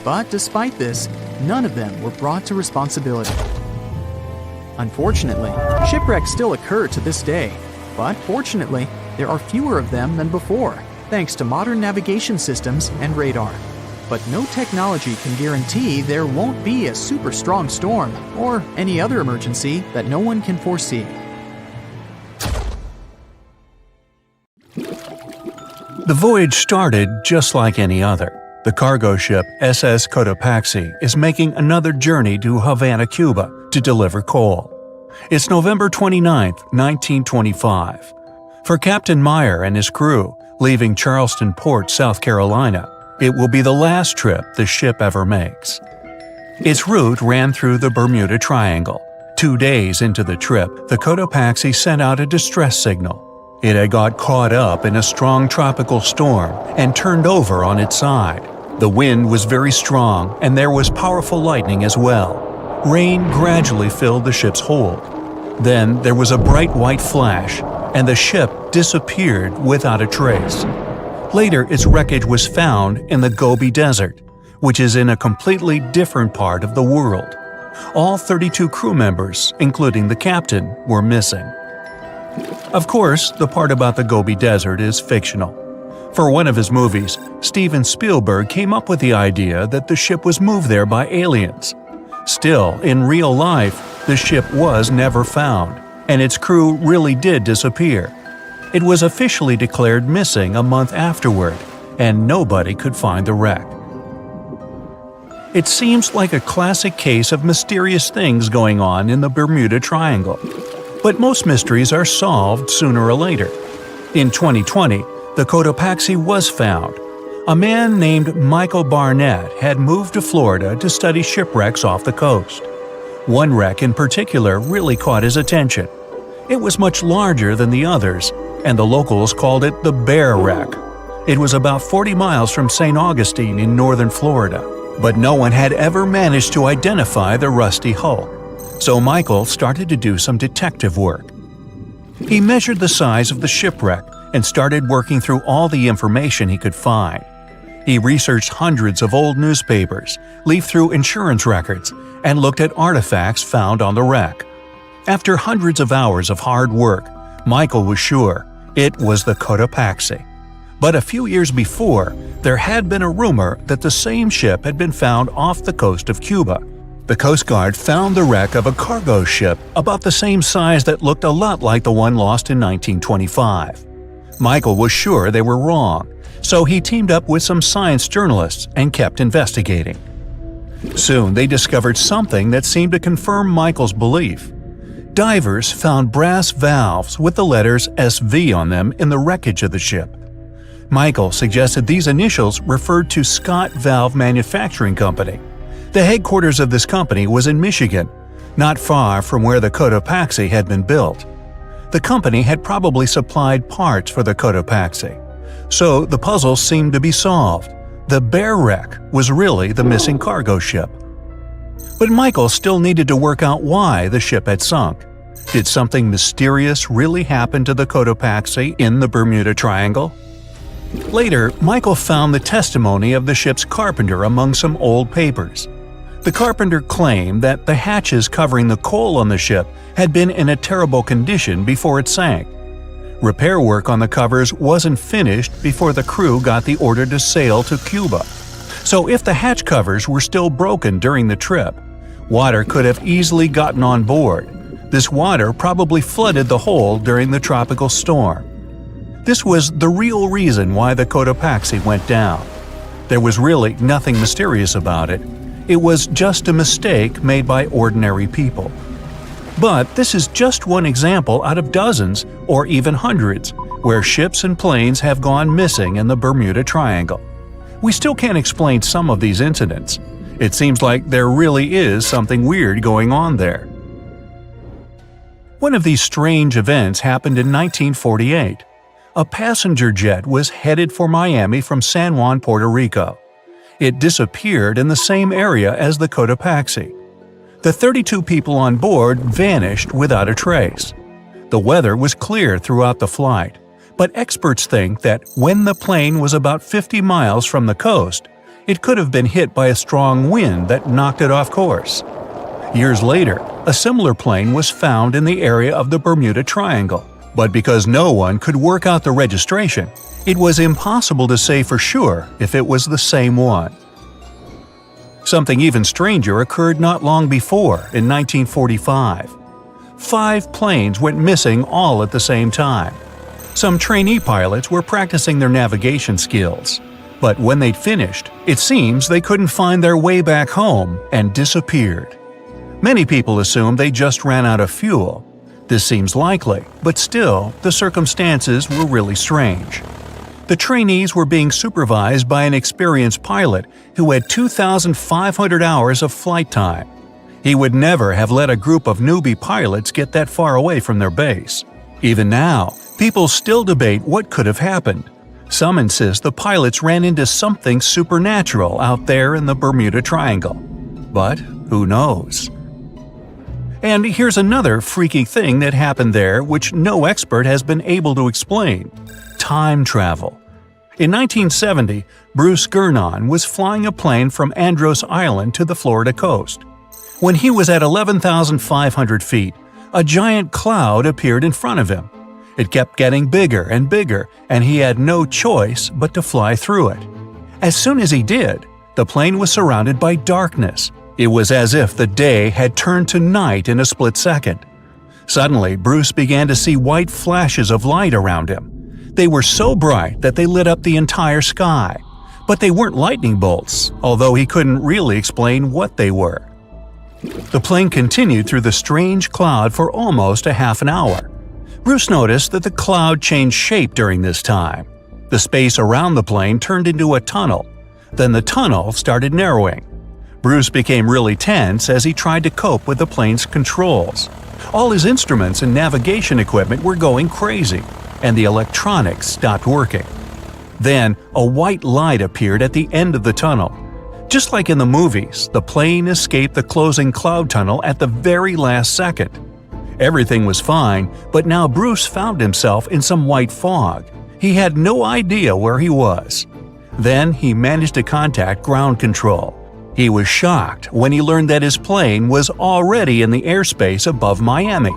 But despite this, none of them were brought to responsibility. Unfortunately, shipwrecks still occur to this day, but fortunately, there are fewer of them than before, thanks to modern navigation systems and radar. But no technology can guarantee there won't be a super strong storm or any other emergency that no one can foresee. The voyage started just like any other. The cargo ship SS Cotopaxi is making another journey to Havana, Cuba, to deliver coal. It's November 29, 1925. For Captain Meyer and his crew, leaving Charleston Port, South Carolina, it will be the last trip the ship ever makes. Its route ran through the Bermuda Triangle. 2 days into the trip, the Cotopaxi sent out a distress signal. It had got caught up in a strong tropical storm and turned over on its side. The wind was very strong and there was powerful lightning as well. Rain gradually filled the ship's hold. Then there was a bright white flash, and the ship disappeared without a trace. Later, its wreckage was found in the Gobi Desert, which is in a completely different part of the world. All 32 crew members, including the captain, were missing. Of course, the part about the Gobi Desert is fictional. For one of his movies, Steven Spielberg came up with the idea that the ship was moved there by aliens. Still, in real life, the ship was never found, and its crew really did disappear. It was officially declared missing a month afterward, and nobody could find the wreck. It seems like a classic case of mysterious things going on in the Bermuda Triangle. But most mysteries are solved sooner or later. In 2020, the Cotopaxi was found. A man named Michael Barnett had moved to Florida to study shipwrecks off the coast. One wreck in particular really caught his attention. It was much larger than the others, and the locals called it the Bear Wreck. It was about 40 miles from St. Augustine in northern Florida, but no one had ever managed to identify the rusty hull. So Michael started to do some detective work. He measured the size of the shipwreck and started working through all the information he could find. He researched hundreds of old newspapers, leafed through insurance records, and looked at artifacts found on the wreck. After hundreds of hours of hard work, Michael was sure it was the Cotopaxi. But a few years before, there had been a rumor that the same ship had been found off the coast of Cuba. The Coast Guard found the wreck of a cargo ship about the same size that looked a lot like the one lost in 1925. Michael was sure they were wrong, so he teamed up with some science journalists and kept investigating. Soon they discovered something that seemed to confirm Michael's belief. Divers found brass valves with the letters SV on them in the wreckage of the ship. Michael suggested these initials referred to Scott Valve Manufacturing Company. The headquarters of this company was in Michigan, not far from where the Cotopaxi had been built. The company had probably supplied parts for the Cotopaxi. So the puzzle seemed to be solved. The Bear Wreck was really the missing cargo ship. But Michael still needed to work out why the ship had sunk. Did something mysterious really happen to the Cotopaxi in the Bermuda Triangle? Later, Michael found the testimony of the ship's carpenter among some old papers. The carpenter claimed that the hatches covering the coal on the ship had been in a terrible condition before it sank. Repair work on the covers wasn't finished before the crew got the order to sail to Cuba. So if the hatch covers were still broken during the trip, water could have easily gotten on board. This water probably flooded the hole during the tropical storm. This was the real reason why the Cotopaxi went down. There was really nothing mysterious about it. It was just a mistake made by ordinary people. But this is just one example out of dozens, or even hundreds, where ships and planes have gone missing in the Bermuda Triangle. We still can't explain some of these incidents. It seems like there really is something weird going on there. One of these strange events happened in 1948. A passenger jet was headed for Miami from San Juan, Puerto Rico. It disappeared in the same area as the Cotopaxi. The 32 people on board vanished without a trace. The weather was clear throughout the flight, but experts think that when the plane was about 50 miles from the coast, it could have been hit by a strong wind that knocked it off course. Years later, a similar plane was found in the area of the Bermuda Triangle. But because no one could work out the registration, it was impossible to say for sure if it was the same one. Something even stranger occurred not long before, in 1945. 5 planes went missing all at the same time. Some trainee pilots were practicing their navigation skills. But when they'd finished, it seems they couldn't find their way back home and disappeared. Many people assume they just ran out of fuel. This seems likely, but still, the circumstances were really strange. The trainees were being supervised by an experienced pilot who had 2,500 hours of flight time. He would never have let a group of newbie pilots get that far away from their base. Even now, people still debate what could have happened. Some insist the pilots ran into something supernatural out there in the Bermuda Triangle. But who knows? And here's another freaky thing that happened there which no expert has been able to explain: time travel. In 1970, Bruce Gernon was flying a plane from Andros Island to the Florida coast. When he was at 11,500 feet, a giant cloud appeared in front of him. It kept getting bigger and bigger, and he had no choice but to fly through it. As soon as he did, the plane was surrounded by darkness. It was as if the day had turned to night in a split second. Suddenly, Bruce began to see white flashes of light around him. They were so bright that they lit up the entire sky. But they weren't lightning bolts, although he couldn't really explain what they were. The plane continued through the strange cloud for almost a half an hour. Bruce noticed that the cloud changed shape during this time. The space around the plane turned into a tunnel. Then the tunnel started narrowing. Bruce became really tense as he tried to cope with the plane's controls. All his instruments and navigation equipment were going crazy, and the electronics stopped working. Then, a white light appeared at the end of the tunnel. Just like in the movies, the plane escaped the closing cloud tunnel at the very last second. Everything was fine, but now Bruce found himself in some white fog. He had no idea where he was. Then he managed to contact ground control. He was shocked when he learned that his plane was already in the airspace above Miami.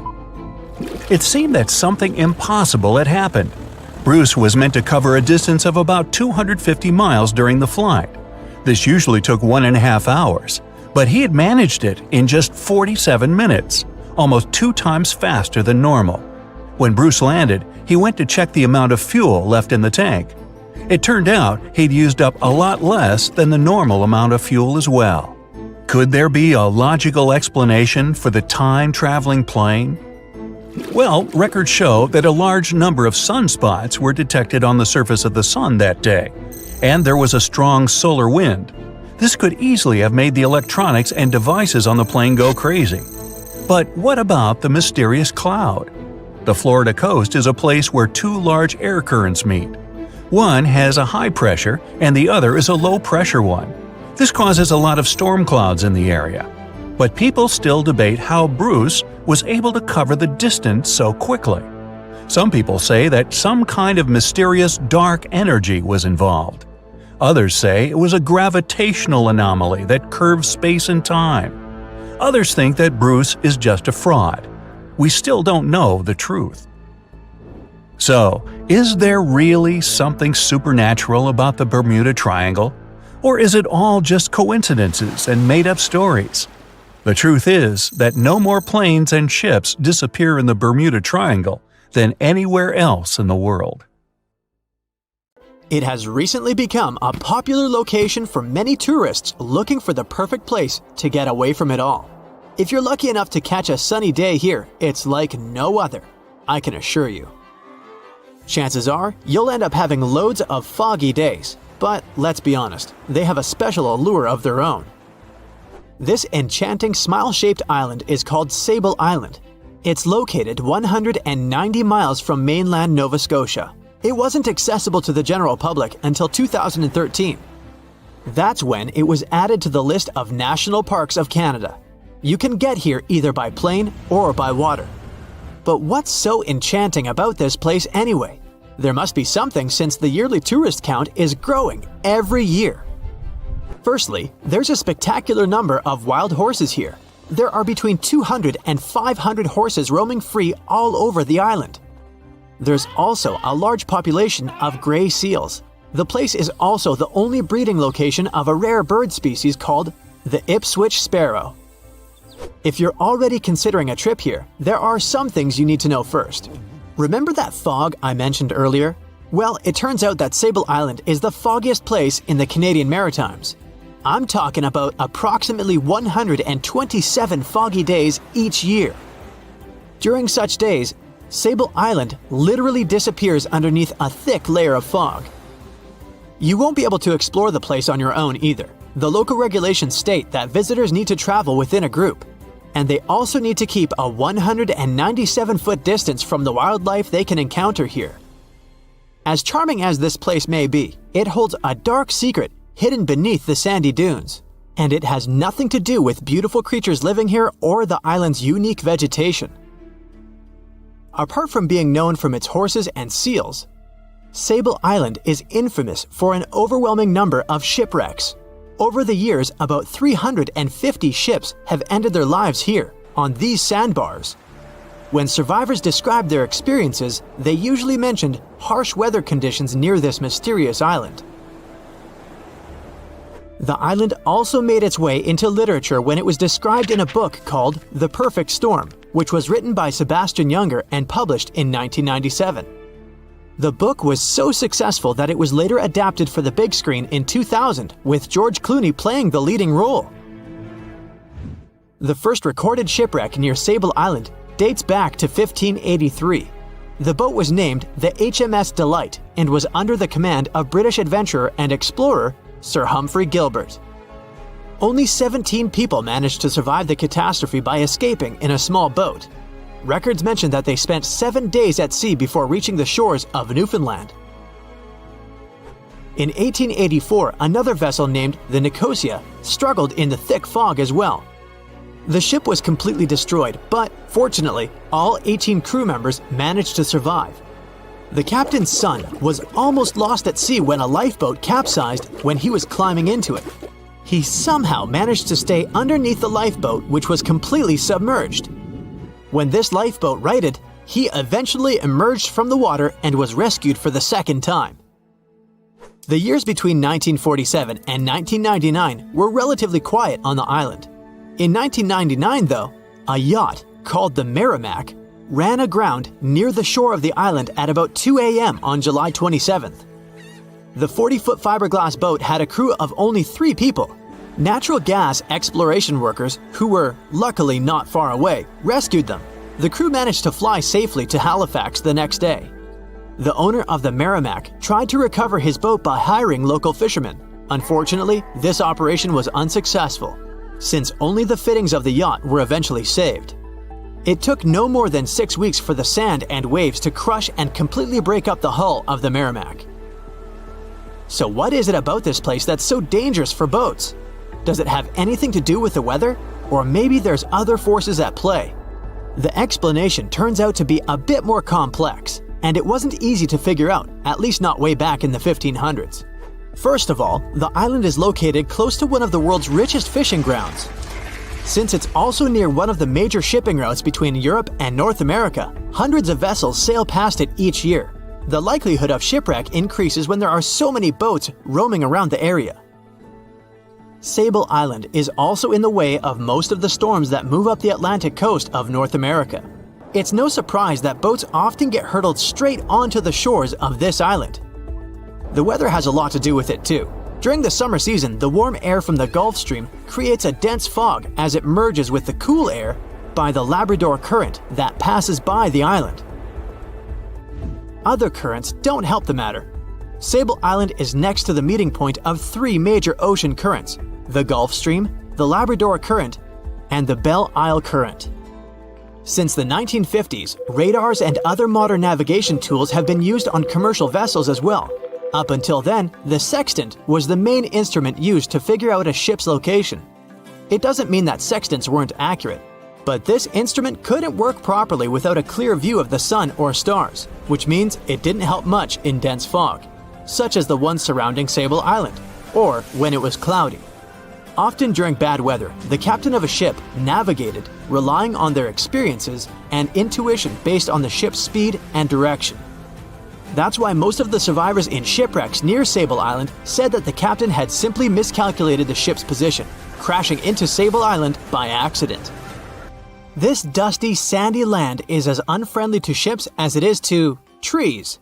It seemed that something impossible had happened. Bruce was meant to cover a distance of about 250 miles during the flight. This usually took 1.5 hours, but he had managed it in just 47 minutes, almost 2 times faster than normal. When Bruce landed, he went to check the amount of fuel left in the tank. It turned out he'd used up a lot less than the normal amount of fuel as well. Could there be a logical explanation for the time-traveling plane? Well, records show that a large number of sunspots were detected on the surface of the sun that day, and there was a strong solar wind. This could easily have made the electronics and devices on the plane go crazy. But what about the mysterious cloud? The Florida coast is a place where 2 large air currents meet. One has a high pressure and the other is a low pressure one. This causes a lot of storm clouds in the area. But people still debate how Bruce was able to cover the distance so quickly. Some people say that some kind of mysterious dark energy was involved. Others say it was a gravitational anomaly that curves space and time. Others think that Bruce is just a fraud. We still don't know the truth. So, is there really something supernatural about the Bermuda Triangle? Or is it all just coincidences and made-up stories? The truth is that no more planes and ships disappear in the Bermuda Triangle than anywhere else in the world. It has recently become a popular location for many tourists looking for the perfect place to get away from it all. If you're lucky enough to catch a sunny day here, it's like no other, I can assure you. Chances are, you'll end up having loads of foggy days, but let's be honest, they have a special allure of their own. This enchanting smile-shaped island is called Sable Island. It's located 190 miles from mainland Nova Scotia. It wasn't accessible to the general public until 2013. That's when it was added to the list of National Parks of Canada. You can get here either by plane or by water. But what's so enchanting about this place anyway? There must be something since the yearly tourist count is growing every year. Firstly, there's a spectacular number of wild horses here. There are between 200 and 500 horses roaming free all over the island. There's also a large population of gray seals. The place is also the only breeding location of a rare bird species called the Ipswich sparrow. If you're already considering a trip here, there are some things you need to know first. Remember that fog I mentioned earlier? Well, it turns out that Sable Island is the foggiest place in the Canadian Maritimes. I'm talking about approximately 127 foggy days each year. During such days, Sable Island literally disappears underneath a thick layer of fog. You won't be able to explore the place on your own either. The local regulations state that visitors need to travel within a group, and they also need to keep a 197-foot distance from the wildlife they can encounter here. As charming as this place may be, it holds a dark secret hidden beneath the sandy dunes, and it has nothing to do with beautiful creatures living here or the island's unique vegetation. Apart from being known from its horses and seals, Sable Island is infamous for an overwhelming number of shipwrecks. Over the years, about 350 ships have ended their lives here, on these sandbars. When survivors described their experiences, they usually mentioned harsh weather conditions near this mysterious island. The island also made its way into literature when it was described in a book called The Perfect Storm, which was written by Sebastian Junger and published in 1997. The book was so successful that it was later adapted for the big screen in 2000, with George Clooney playing the leading role. The first recorded shipwreck near Sable Island dates back to 1583. The boat was named the HMS Delight and was under the command of British adventurer and explorer Sir Humphrey Gilbert. Only 17 people managed to survive the catastrophe by escaping in a small boat. Records mention that they spent 7 days at sea before reaching the shores of Newfoundland. In 1884, another vessel named the Nicosia struggled in the thick fog as well. The ship was completely destroyed, but fortunately, all 18 crew members managed to survive. The captain's son was almost lost at sea when a lifeboat capsized when he was climbing into it. He somehow managed to stay underneath the lifeboat, which was completely submerged. When this lifeboat righted, he eventually emerged from the water and was rescued for the second time. The years between 1947 and 1999 were relatively quiet on the island. In 1999, though, a yacht called the Merrimack ran aground near the shore of the island at about 2 a.m. on July 27th. The 40-foot fiberglass boat had a crew of only 3 people. Natural gas exploration workers, who were luckily not far away, rescued them. The crew managed to fly safely to Halifax the next day. The owner of the Merrimack tried to recover his boat by hiring local fishermen. Unfortunately, this operation was unsuccessful, since only the fittings of the yacht were eventually saved. It took no more than 6 weeks for the sand and waves to crush and completely break up the hull of the Merrimack. So what is it about this place that's so dangerous for boats? Does it have anything to do with the weather? Or maybe there's other forces at play? The explanation turns out to be a bit more complex, and it wasn't easy to figure out, at least not way back in the 1500s. First of all, the island is located close to one of the world's richest fishing grounds. Since it's also near one of the major shipping routes between Europe and North America, hundreds of vessels sail past it each year. The likelihood of shipwreck increases when there are so many boats roaming around the area. Sable Island is also in the way of most of the storms that move up the Atlantic coast of North America. It's no surprise that boats often get hurtled straight onto the shores of this island. The weather has a lot to do with it too. During the summer season, the warm air from the Gulf Stream creates a dense fog as it merges with the cool air by the Labrador Current that passes by the island. Other currents don't help the matter. Sable Island is next to the meeting point of 3 major ocean currents: the Gulf Stream, the Labrador Current, and the Belle Isle Current. Since the 1950s, radars and other modern navigation tools have been used on commercial vessels as well. Up until then, the sextant was the main instrument used to figure out a ship's location. It doesn't mean that sextants weren't accurate, but this instrument couldn't work properly without a clear view of the sun or stars, which means it didn't help much in dense fog, such as the one surrounding Sable Island, or when it was cloudy. Often during bad weather, the captain of a ship navigated, relying on their experiences and intuition based on the ship's speed and direction. That's why most of the survivors in shipwrecks near Sable Island said that the captain had simply miscalculated the ship's position, crashing into Sable Island by accident. This dusty, sandy land is as unfriendly to ships as it is to trees.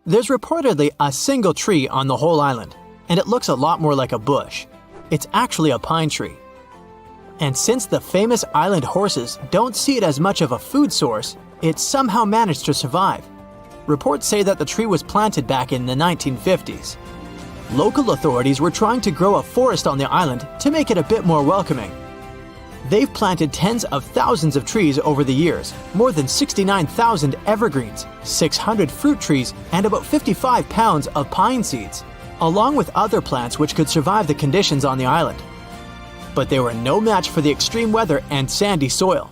There's reportedly a single tree on the whole island, and it looks a lot more like a bush. It's actually a pine tree. And since the famous island horses don't see it as much of a food source, it somehow managed to survive. Reports say that the tree was planted back in the 1950s. Local authorities were trying to grow a forest on the island to make it a bit more welcoming. They've planted tens of thousands of trees over the years, more than 69,000 evergreens, 600 fruit trees, and about 55 pounds of pine seeds, along with other plants which could survive the conditions on the island. But they were no match for the extreme weather and sandy soil.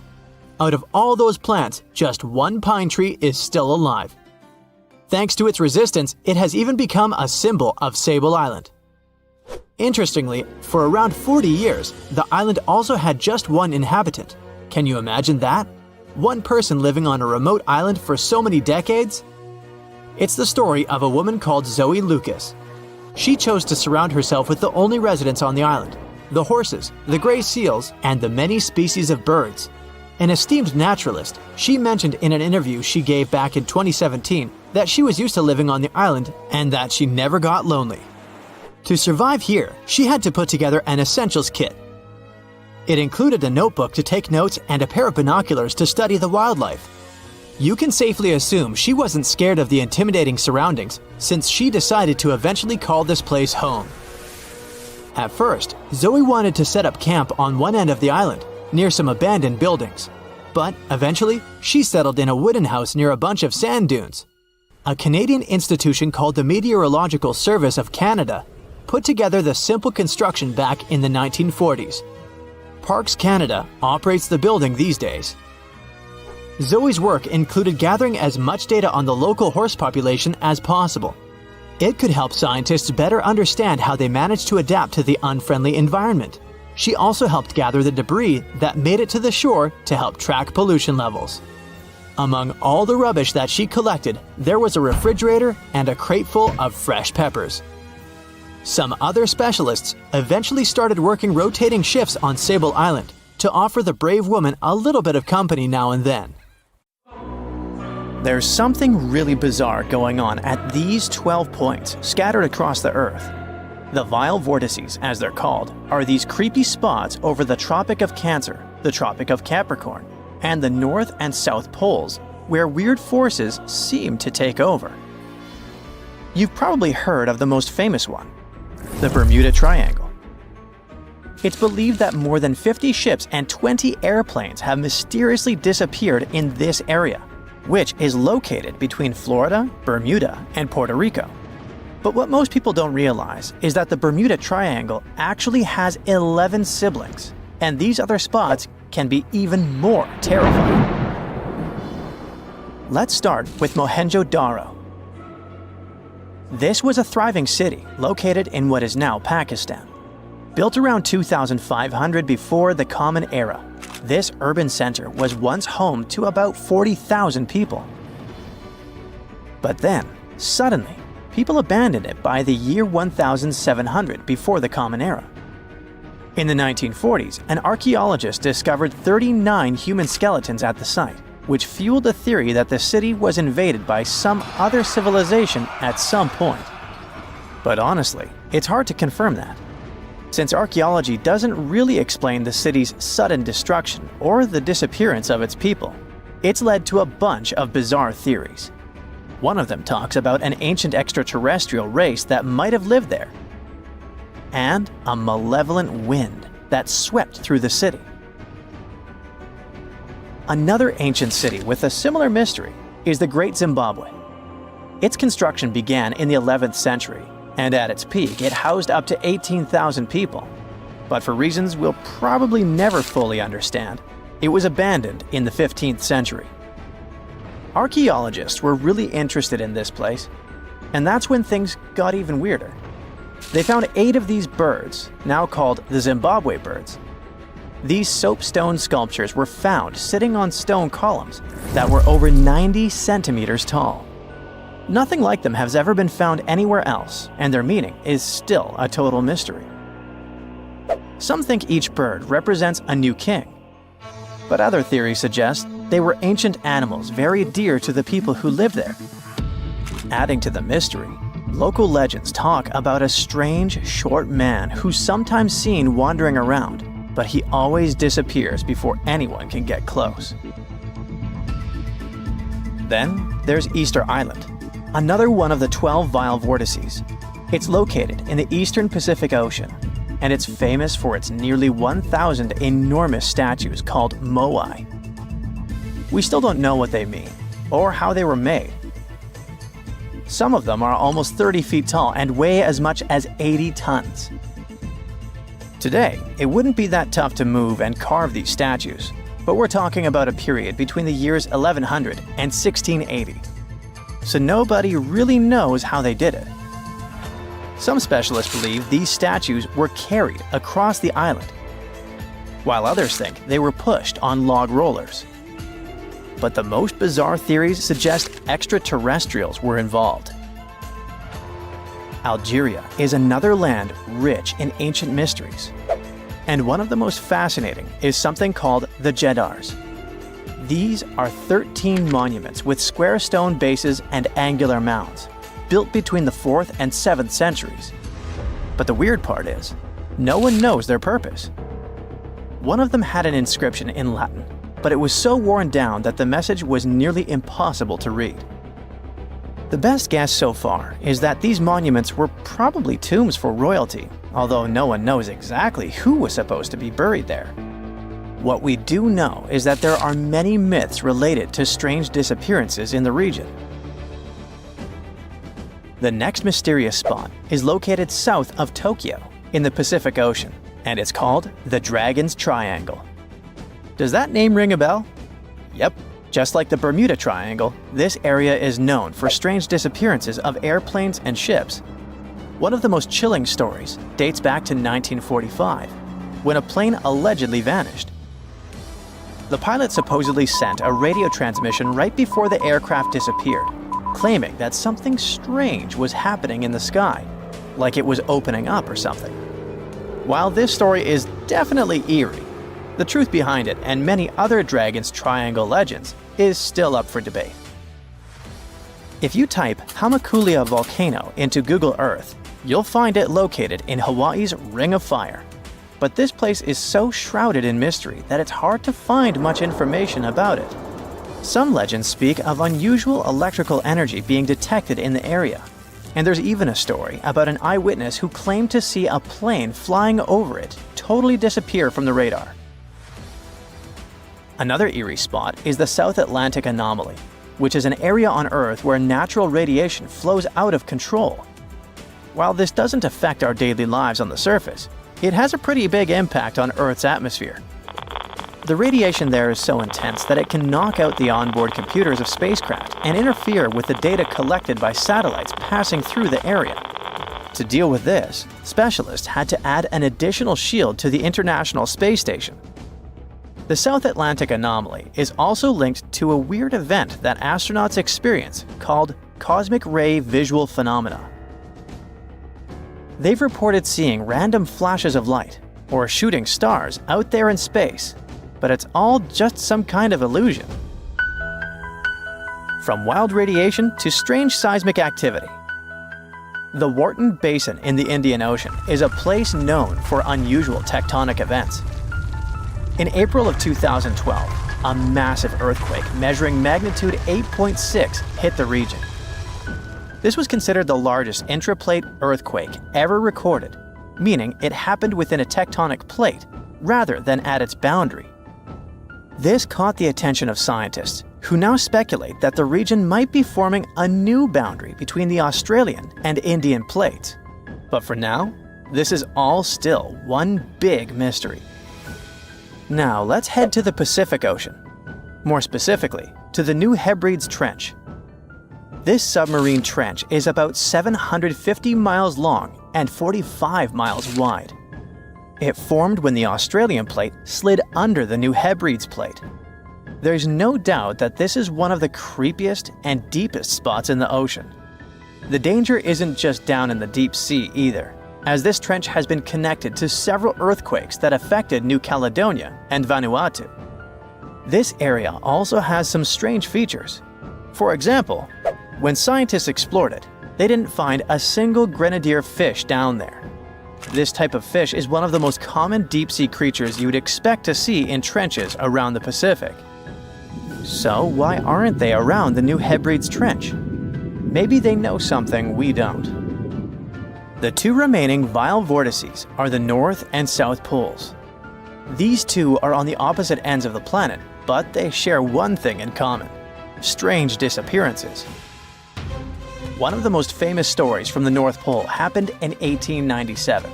Out of all those plants, just one pine tree is still alive. Thanks to its resistance, it has even become a symbol of Sable Island. Interestingly, for around 40 years, the island also had just one inhabitant. Can you imagine that? One person living on a remote island for so many decades? It's the story of a woman called Zoe Lucas. She chose to surround herself with the only residents on the island: the horses, the gray seals, and the many species of birds. An esteemed naturalist, she mentioned in an interview she gave back in 2017 that she was used to living on the island and that she never got lonely. To survive here, she had to put together an essentials kit. It included a notebook to take notes and a pair of binoculars to study the wildlife. You can safely assume she wasn't scared of the intimidating surroundings, since she decided to eventually call this place home. At first, Zoe wanted to set up camp on one end of the island, near some abandoned buildings. But eventually, she settled in a wooden house near a bunch of sand dunes. A Canadian institution called the Meteorological Service of Canada put together the simple construction back in the 1940s. Parks Canada operates the building these days. Zoe's work included gathering as much data on the local horse population as possible. It could help scientists better understand how they managed to adapt to the unfriendly environment. She also helped gather the debris that made it to the shore to help track pollution levels. Among all the rubbish that she collected, there was a refrigerator and a crate full of fresh peppers. Some other specialists eventually started working rotating shifts on Sable Island to offer the brave woman a little bit of company now and then. There's something really bizarre going on at these 12 points scattered across the Earth. The vile vortices, as they're called, are these creepy spots over the Tropic of Cancer, the Tropic of Capricorn, and the North and South Poles, where weird forces seem to take over. You've probably heard of the most famous one, the Bermuda Triangle. It's believed that more than 50 ships and 20 airplanes have mysteriously disappeared in this area, which is located between Florida, Bermuda, and Puerto Rico. But what most people don't realize is that the Bermuda Triangle actually has 11 siblings, and these other spots can be even more terrifying. Let's start with Mohenjo-Daro. This was a thriving city located in what is now Pakistan. Built around 2500 before the Common Era, this urban center was once home to about 40,000 people. But then, suddenly, people abandoned it by the year 1700 before the Common Era. In the 1940s, an archaeologist discovered 39 human skeletons at the site, which fueled the theory that the city was invaded by some other civilization at some point. But honestly, it's hard to confirm that, since archaeology doesn't really explain the city's sudden destruction or the disappearance of its people. It's led to a bunch of bizarre theories. One of them talks about an ancient extraterrestrial race that might have lived there, and a malevolent wind that swept through the city. Another ancient city with a similar mystery is the Great Zimbabwe. Its construction began in the 11th century, and at its peak it housed up to 18,000 people. But for reasons we'll probably never fully understand, it was abandoned in the 15th century. Archaeologists were really interested in this place, and that's when things got even weirder. They found 8 of these birds, now called the Zimbabwe birds. These soapstone sculptures were found sitting on stone columns that were over 90 centimeters tall. Nothing like them has ever been found anywhere else, and their meaning is still a total mystery. Some think each bird represents a new king, but other theories suggest they were ancient animals very dear to the people who lived there. Adding to the mystery, local legends talk about a strange, short man who's sometimes seen wandering around, but he always disappears before anyone can get close. Then there's Easter Island, another one of the 12 vile vortices. It's located in the eastern Pacific Ocean, and it's famous for its nearly 1,000 enormous statues called moai. We still don't know what they mean, or how they were made. Some of them are almost 30 feet tall and weigh as much as 80 tons. Today, it wouldn't be that tough to move and carve these statues, but we're talking about a period between the years 1100 and 1680. so nobody really knows how they did it. Some specialists believe these statues were carried across the island, while others think they were pushed on log rollers. But the most bizarre theories suggest extraterrestrials were involved. Algeria is another land rich in ancient mysteries. And one of the most fascinating is something called the Jeddars. These are 13 monuments with square stone bases and angular mounds, built between the 4th and 7th centuries. But the weird part is, no one knows their purpose. One of them had an inscription in Latin, but it was so worn down that the message was nearly impossible to read. The best guess so far is that these monuments were probably tombs for royalty, although no one knows exactly who was supposed to be buried there. What we do know is that there are many myths related to strange disappearances in the region. The next mysterious spot is located south of Tokyo in the Pacific Ocean, and it's called the Dragon's Triangle. Does that name ring a bell? Yep. Just like the Bermuda Triangle, this area is known for strange disappearances of airplanes and ships. One of the most chilling stories dates back to 1945, when a plane allegedly vanished. The pilot supposedly sent a radio transmission right before the aircraft disappeared, claiming that something strange was happening in the sky, like it was opening up or something. While this story is definitely eerie, the truth behind it and many other Dragon's Triangle legends is still up for debate. If you type Hamakulia volcano into Google Earth, you'll find it located in Hawaii's Ring of Fire. But this place is so shrouded in mystery that it's hard to find much information about it. Some legends speak of unusual electrical energy being detected in the area, and there's even a story about an eyewitness who claimed to see a plane flying over it totally disappear from the radar. Another eerie spot is the South Atlantic Anomaly, which is an area on Earth where natural radiation flows out of control. While this doesn't affect our daily lives on the surface, it has a pretty big impact on Earth's atmosphere. The radiation there is so intense that it can knock out the onboard computers of spacecraft and interfere with the data collected by satellites passing through the area. To deal with this, specialists had to add an additional shield to the International Space Station. The South Atlantic Anomaly is also linked to a weird event that astronauts experience called cosmic ray visual phenomena. They've reported seeing random flashes of light or shooting stars out there in space, but it's all just some kind of illusion. From wild radiation to strange seismic activity. The Wharton Basin in the Indian Ocean is a place known for unusual tectonic events. In April of 2012, a massive earthquake measuring magnitude 8.6 hit the region. This was considered the largest intraplate earthquake ever recorded, meaning it happened within a tectonic plate rather than at its boundary. This caught the attention of scientists, who now speculate that the region might be forming a new boundary between the Australian and Indian plates. But for now, this is all still one big mystery. Now let's head to the Pacific Ocean. More specifically, to the New Hebrides Trench. This submarine trench is about 750 miles long and 45 miles wide. It formed when the Australian plate slid under the New Hebrides plate. There's no doubt that this is one of the creepiest and deepest spots in the ocean. The danger isn't just down in the deep sea either, as this trench has been connected to several earthquakes that affected New Caledonia and Vanuatu. This area also has some strange features. For example, when scientists explored it, they didn't find a single grenadier fish down there. This type of fish is one of the most common deep-sea creatures you would expect to see in trenches around the Pacific. So why aren't they around the New Hebrides Trench? Maybe they know something we don't. The two remaining vile vortices are the North and South Poles. These two are on the opposite ends of the planet, but they share one thing in common: strange disappearances. One of the most famous stories from the North Pole happened in 1897.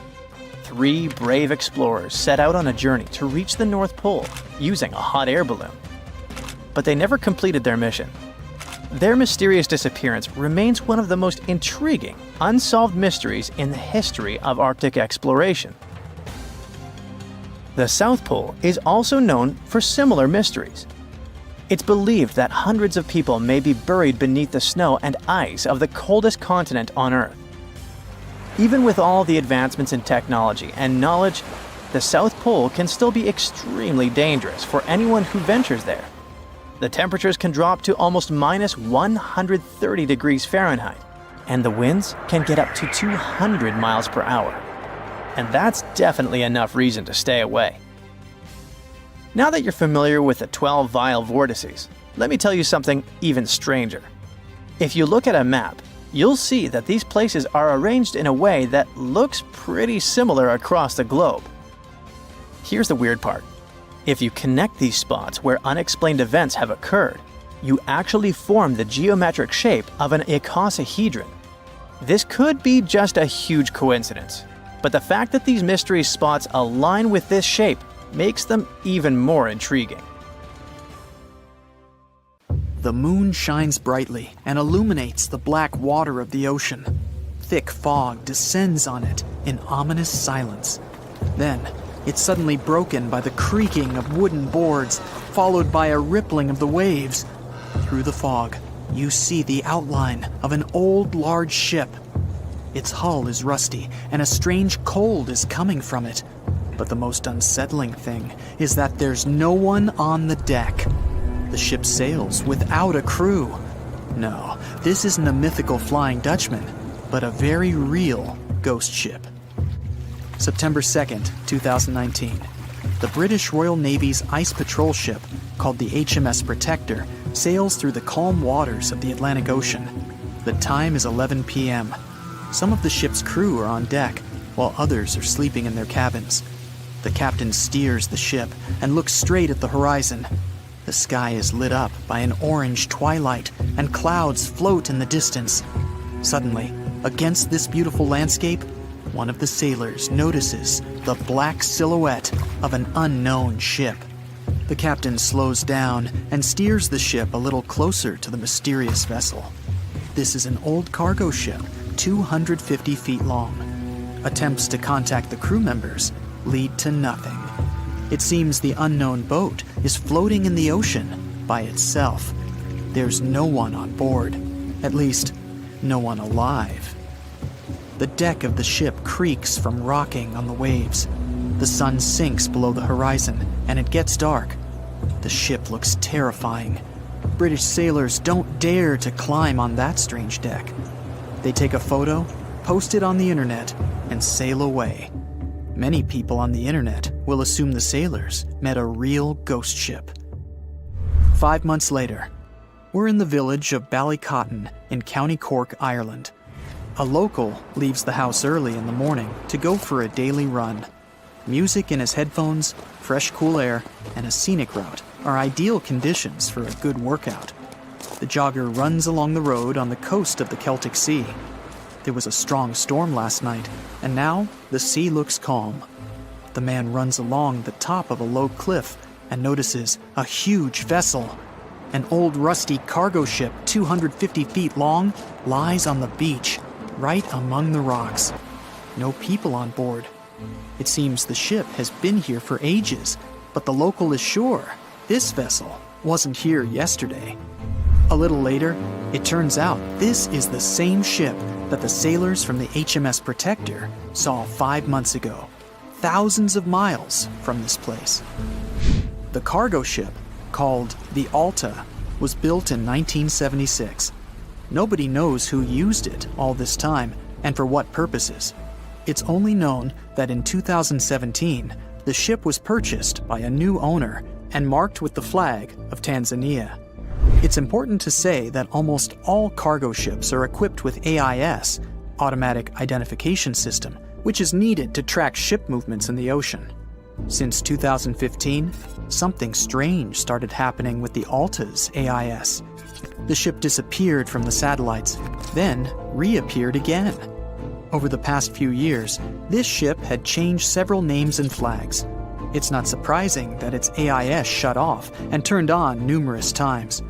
3 brave explorers set out on a journey to reach the North Pole using a hot air balloon. But they never completed their mission. Their mysterious disappearance remains one of the most intriguing, unsolved mysteries in the history of Arctic exploration. The South Pole is also known for similar mysteries. It's believed that hundreds of people may be buried beneath the snow and ice of the coldest continent on Earth. Even with all the advancements in technology and knowledge, the South Pole can still be extremely dangerous for anyone who ventures there. The temperatures can drop to almost minus 130 degrees Fahrenheit, and the winds can get up to 200 miles per hour. And that's definitely enough reason to stay away. Now that you're familiar with the 12 vile vortices, let me tell you something even stranger. If you look at a map, you'll see that these places are arranged in a way that looks pretty similar across the globe. Here's the weird part. If you connect these spots where unexplained events have occurred, you actually form the geometric shape of an icosahedron. This could be just a huge coincidence, but the fact that these mystery spots align with this shape makes them even more intriguing. The moon shines brightly and illuminates the black water of the ocean. Thick fog descends on it in ominous silence. Then, it's suddenly broken by the creaking of wooden boards, followed by a rippling of the waves. Through the fog, you see the outline of an old, large ship. Its hull is rusty, and a strange cold is coming from it. But the most unsettling thing is that there's no one on the deck. The ship sails without a crew. No, this isn't a mythical Flying Dutchman, but a very real ghost ship. September 2nd, 2019. The British Royal Navy's ice patrol ship, called the HMS Protector, sails through the calm waters of the Atlantic Ocean. The time is 11 p.m. Some of the ship's crew are on deck, while others are sleeping in their cabins. The captain steers the ship and looks straight at the horizon. The sky is lit up by an orange twilight, and clouds float in the distance. Suddenly, against this beautiful landscape, one of the sailors notices the black silhouette of an unknown ship. The captain slows down and steers the ship a little closer to the mysterious vessel. This is an old cargo ship, 250 feet long. Attempts to contact the crew members lead to nothing. It seems the unknown boat is floating in the ocean by itself. There's no one on board, at least, no one alive. The deck of the ship creaks from rocking on the waves. The sun sinks below the horizon, and it gets dark. The ship looks terrifying. British sailors don't dare to climb on that strange deck. They take a photo, post it on the internet, and sail away. Many people on the internet will assume the sailors met a real ghost ship. 5 months later, we're in the village of Ballycotton in County Cork, Ireland. A local leaves the house early in the morning to go for a daily run. Music in his headphones, fresh cool air, and a scenic route are ideal conditions for a good workout. The jogger runs along the road on the coast of the Celtic Sea. There was a strong storm last night, and now the sea looks calm. The man runs along the top of a low cliff and notices a huge vessel. An old rusty cargo ship 250 feet long lies on the beach, right among the rocks. No people on board. It seems the ship has been here for ages, but the local is sure this vessel wasn't here yesterday. A little later, it turns out this is the same ship that the sailors from the HMS Protector saw 5 months ago, thousands of miles from this place. The cargo ship, called the Alta, was built in 1976. Nobody knows who used it all this time and for what purposes. It's only known that in 2017, the ship was purchased by a new owner and marked with the flag of Tanzania. It's important to say that almost all cargo ships are equipped with AIS, Automatic Identification System, which is needed to track ship movements in the ocean. Since 2015, something strange started happening with the Alta's AIS. The ship disappeared from the satellites, then reappeared again. Over the past few years, this ship had changed several names and flags. It's not surprising that its AIS shut off and turned on numerous times.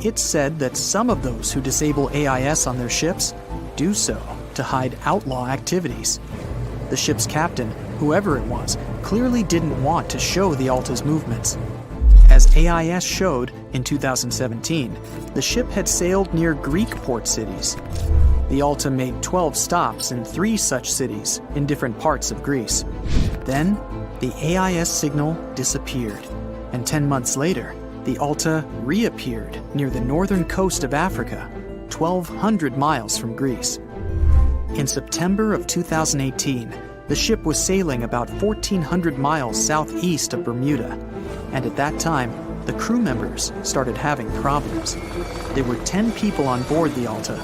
It's said that some of those who disable AIS on their ships do so to hide outlaw activities. The ship's captain, whoever it was, clearly didn't want to show the Alta's movements. As AIS showed in 2017, the ship had sailed near Greek port cities. The Alta made 12 stops in 3 such cities in different parts of Greece. Then, the AIS signal disappeared, and 10 months later, the Alta reappeared near the northern coast of Africa, 1,200 miles from Greece. In September of 2018, the ship was sailing about 1,400 miles southeast of Bermuda, and at that time, the crew members started having problems. There were 10 people on board the Alta.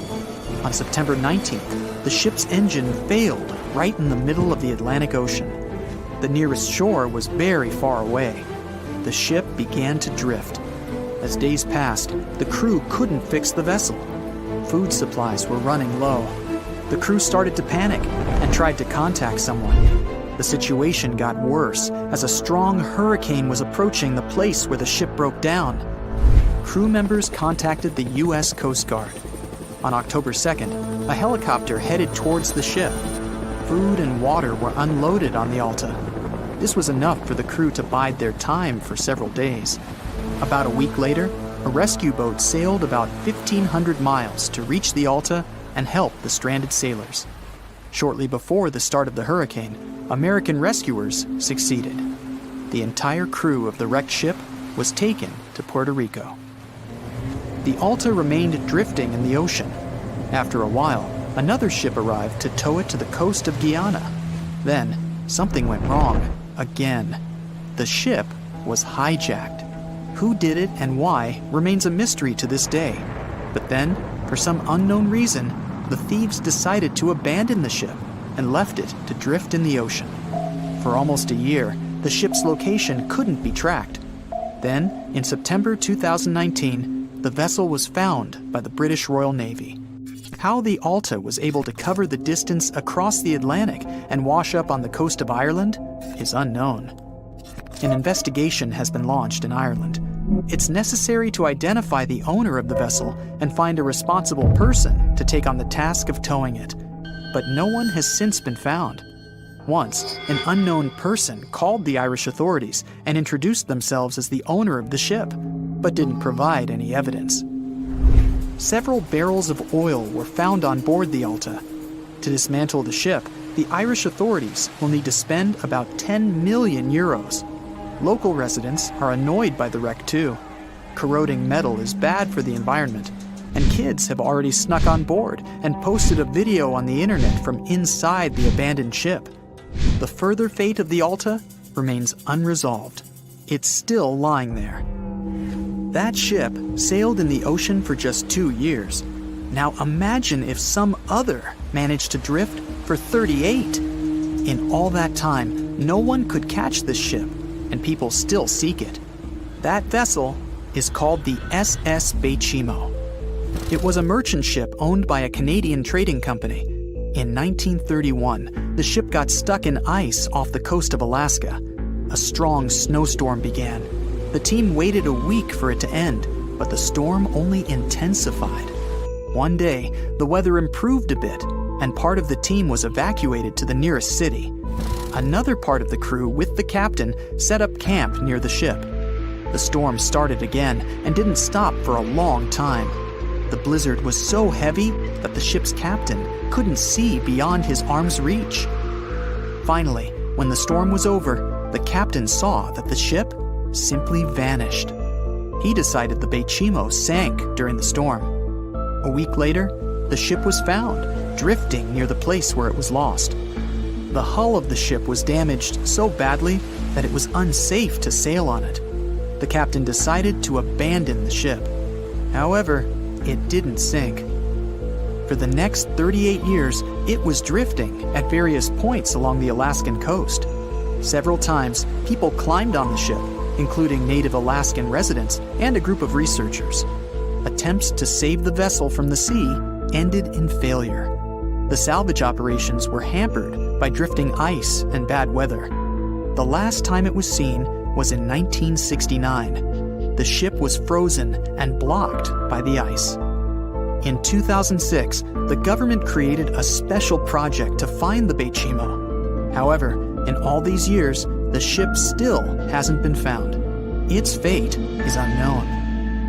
On September 19th, the ship's engine failed right in the middle of the Atlantic Ocean. The nearest shore was very far away. The ship began to drift. As days passed, the crew couldn't fix the vessel. Food supplies were running low. The crew started to panic and tried to contact someone. The situation got worse as a strong hurricane was approaching the place where the ship broke down. Crew members contacted the U.S. Coast Guard. On October 2nd, a helicopter headed towards the ship. Food and water were unloaded on the Alta. This was enough for the crew to bide their time for several days. About a week later, a rescue boat sailed about 1,500 miles to reach the Alta and help the stranded sailors. Shortly before the start of the hurricane, American rescuers succeeded. The entire crew of the wrecked ship was taken to Puerto Rico. The Alta remained drifting in the ocean. After a while, another ship arrived to tow it to the coast of Guyana. Then, something went wrong again. The ship was hijacked. Who did it and why remains a mystery to this day. But then, for some unknown reason, the thieves decided to abandon the ship and left it to drift in the ocean. For almost a year, the ship's location couldn't be tracked. Then, in September 2019, the vessel was found by the British Royal Navy. How the Alta was able to cover the distance across the Atlantic and wash up on the coast of Ireland is unknown. An investigation has been launched in Ireland. It's necessary to identify the owner of the vessel and find a responsible person to take on the task of towing it. But no one has since been found. Once, an unknown person called the Irish authorities and introduced themselves as the owner of the ship, but didn't provide any evidence. Several barrels of oil were found on board the Alta. To dismantle the ship, the Irish authorities will need to spend about 10 million euros. Local residents are annoyed by the wreck too. Corroding metal is bad for the environment, and kids have already snuck on board and posted a video on the internet from inside the abandoned ship. The further fate of the Alta remains unresolved. It's still lying there. That ship sailed in the ocean for just 2 years. Now imagine if some other managed to drift for 38. In all that time, no one could catch this ship, and people still seek it. That vessel is called the SS Bechimo. It was a merchant ship owned by a Canadian trading company. In 1931, the ship got stuck in ice off the coast of Alaska. A strong snowstorm began. The team waited a week for it to end, but the storm only intensified. One day, the weather improved a bit, and part of the team was evacuated to the nearest city. Another part of the crew, with the captain, set up camp near the ship. The storm started again and didn't stop for a long time. The blizzard was so heavy that the ship's captain couldn't see beyond his arm's reach. Finally, when the storm was over, the captain saw that the ship simply vanished. He decided the Bechimo sank during the storm. A week later, the ship was found, drifting near the place where it was lost. The hull of the ship was damaged so badly that it was unsafe to sail on it. The captain decided to abandon the ship. However, it didn't sink. For the next 38 years, it was drifting at various points along the Alaskan coast. Several times, people climbed on the ship, including native Alaskan residents and a group of researchers. Attempts to save the vessel from the sea ended in failure. The salvage operations were hampered by drifting ice and bad weather. The last time it was seen was in 1969. the ship was frozen and blocked by the ice. In 2006, the government created a special project to find the Bechimo. However, in all these years, the ship still hasn't been found. Its fate is unknown.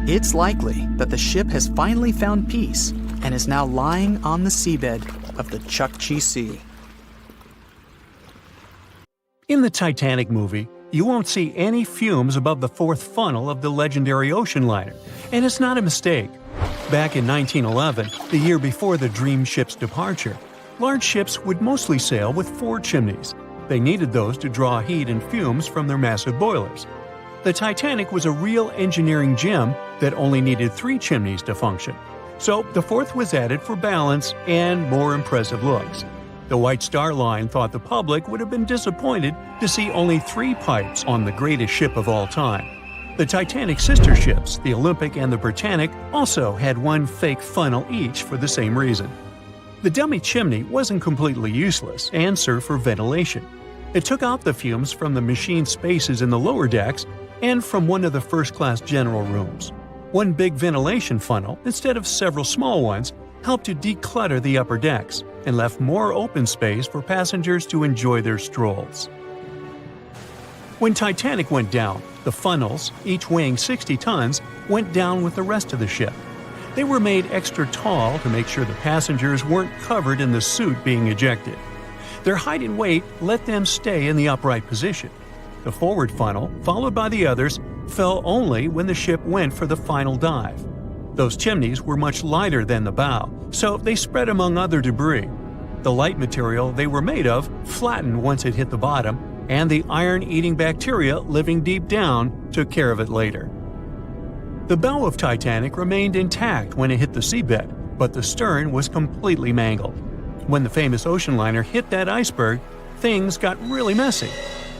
It's likely that the ship has finally found peace and is now lying on the seabed of the Chukchi Sea. In the Titanic movie, you won't see any fumes above the fourth funnel of the legendary ocean liner, and it's not a mistake. Back in 1911, the year before the Dream ship's departure, large ships would mostly sail with 4 chimneys. They needed those to draw heat and fumes from their massive boilers. The Titanic was a real engineering gem that only needed 3 chimneys to function. So the fourth was added for balance and more impressive looks. The White Star Line thought the public would have been disappointed to see only 3 pipes on the greatest ship of all time. The Titanic's sister ships, the Olympic and the Britannic, also had 1 fake funnel each for the same reason. The dummy chimney wasn't completely useless and served for ventilation. It took out the fumes from the machine spaces in the lower decks and from one of the first-class general rooms. 1 big ventilation funnel, instead of several small ones, helped to declutter the upper decks and left more open space for passengers to enjoy their strolls. When Titanic went down, the funnels, each weighing 60 tons, went down with the rest of the ship. They were made extra tall to make sure the passengers weren't covered in the soot being ejected. Their height and weight let them stay in the upright position. The forward funnel, followed by the others, fell only when the ship went for the final dive. Those chimneys were much lighter than the bow, so they spread among other debris. The light material they were made of flattened once it hit the bottom, and the iron-eating bacteria living deep down took care of it later. The bow of Titanic remained intact when it hit the seabed, but the stern was completely mangled. When the famous ocean liner hit that iceberg, things got really messy.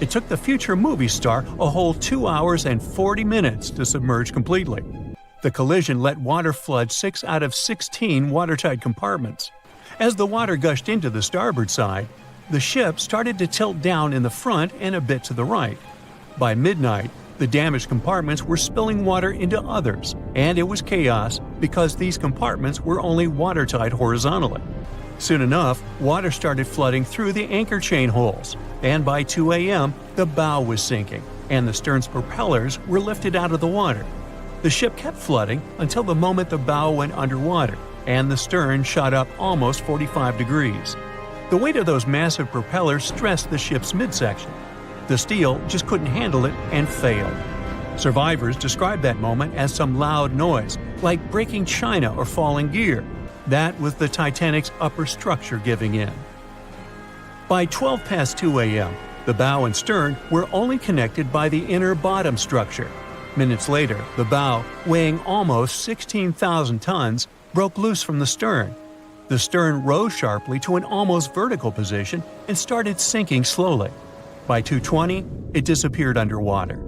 It took the future movie star a whole 2 hours and 40 minutes to submerge completely. The collision let water flood 6 out of 16 watertight compartments. As the water gushed into the starboard side, the ship started to tilt down in the front and a bit to the right. By midnight, the damaged compartments were spilling water into others, and it was chaos because these compartments were only watertight horizontally. Soon enough, water started flooding through the anchor chain holes, and by 2 a.m., the bow was sinking, and the stern's propellers were lifted out of the water. The ship kept flooding until the moment the bow went underwater, and the stern shot up almost 45 degrees. The weight of those massive propellers stressed the ship's midsection. The steel just couldn't handle it and failed. Survivors described that moment as some loud noise, like breaking china or falling gear. That was the Titanic's upper structure giving in. By 12 past 2 a.m., the bow and stern were only connected by the inner bottom structure. Minutes later, the bow, weighing almost 16,000 tons, broke loose from the stern. The stern rose sharply to an almost vertical position and started sinking slowly. By 2:20, it disappeared underwater.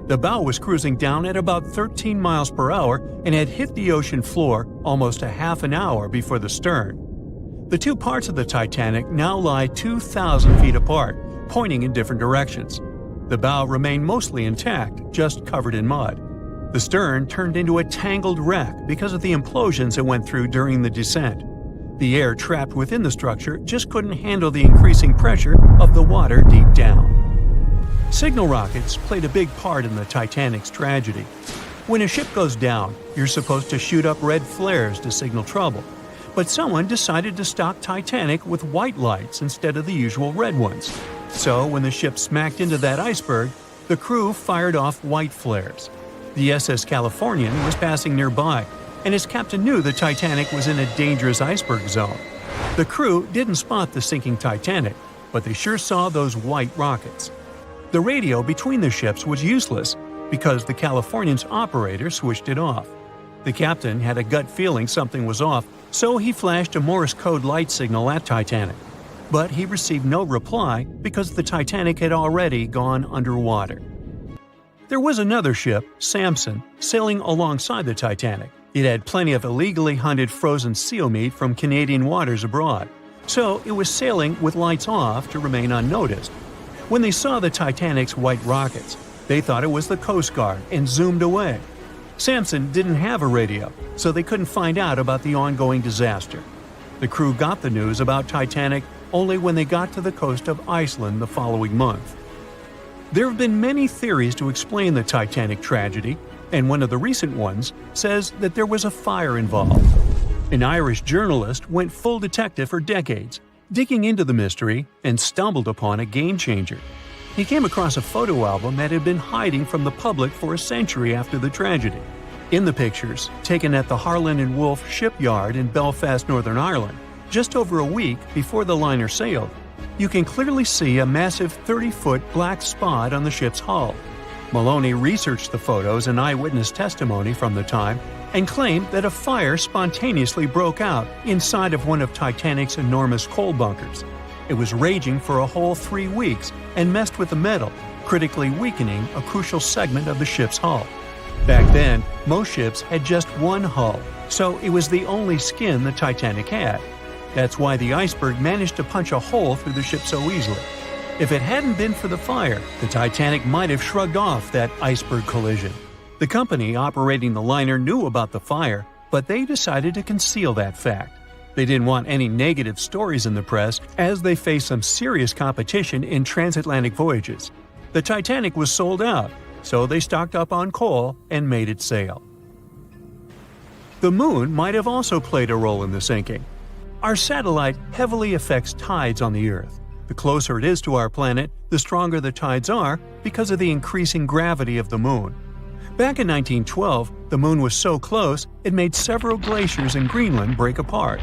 The bow was cruising down at about 13 miles per hour and had hit the ocean floor almost a half an hour before the stern. The 2 parts of the Titanic now lie 2,000 feet apart, pointing in different directions. The bow remained mostly intact, just covered in mud. The stern turned into a tangled wreck because of the implosions it went through during the descent. The air trapped within the structure just couldn't handle the increasing pressure of the water deep down. Signal rockets played a big part in the Titanic's tragedy. When a ship goes down, you're supposed to shoot up red flares to signal trouble. But someone decided to stock Titanic with white lights instead of the usual red ones. So when the ship smacked into that iceberg, the crew fired off white flares. The SS Californian was passing nearby, and its captain knew the Titanic was in a dangerous iceberg zone. The crew didn't spot the sinking Titanic, but they sure saw those white rockets. The radio between the ships was useless because the Californian's operator switched it off. The captain had a gut feeling something was off, so he flashed a Morse code light signal at Titanic. But he received no reply because the Titanic had already gone underwater. There was another ship, Samson, sailing alongside the Titanic. It had plenty of illegally hunted frozen seal meat from Canadian waters abroad, so it was sailing with lights off to remain unnoticed. When they saw the Titanic's white rockets, They thought it was the Coast Guard and zoomed away. Sampson didn't have a radio, so they couldn't find out about the ongoing disaster. The crew got the news about Titanic only when they got to the coast of Iceland the following month. There have been many theories to explain the Titanic tragedy, and one of the recent ones says that there was a fire involved. An Irish journalist went full detective for decades, digging into the mystery, and stumbled upon a game-changer. He came across a photo album that had been hiding from the public for a century after the tragedy. In the pictures, taken at the Harland and Wolff shipyard in Belfast, Northern Ireland, just over a week before the liner sailed, you can clearly see a massive 30-foot black spot on the ship's hull. Maloney researched the photos and eyewitness testimony from the time and claimed that a fire spontaneously broke out inside of one of Titanic's enormous coal bunkers. It was raging for a whole 3 weeks and messed with the metal, critically weakening a crucial segment of the ship's hull. Back then, most ships had just one hull, so it was the only skin the Titanic had. That's why the iceberg managed to punch a hole through the ship so easily. If it hadn't been for the fire, the Titanic might have shrugged off that iceberg collision. The company operating the liner knew about the fire, but they decided to conceal that fact. They didn't want any negative stories in the press as they faced some serious competition in transatlantic voyages. The Titanic was sold out, so they stocked up on coal and made it sail. The moon might have also played a role in the sinking. Our satellite heavily affects tides on the Earth. The closer it is to our planet, the stronger the tides are because of the increasing gravity of the moon. Back in 1912, the moon was so close it made several glaciers in Greenland break apart.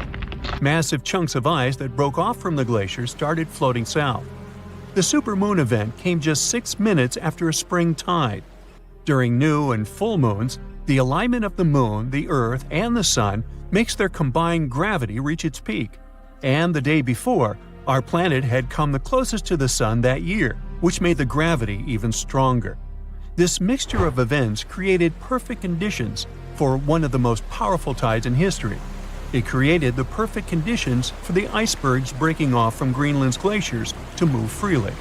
Massive chunks of ice that broke off from the glaciers started floating south. The supermoon event came just 6 minutes after a spring tide. During new and full moons, the alignment of the moon, the Earth, and the Sun makes their combined gravity reach its peak. And the day before, our planet had come the closest to the Sun that year, which made the gravity even stronger. This mixture of events created perfect conditions for one of the most powerful tides in history. It created the perfect conditions for the icebergs breaking off from Greenland's glaciers to move freely.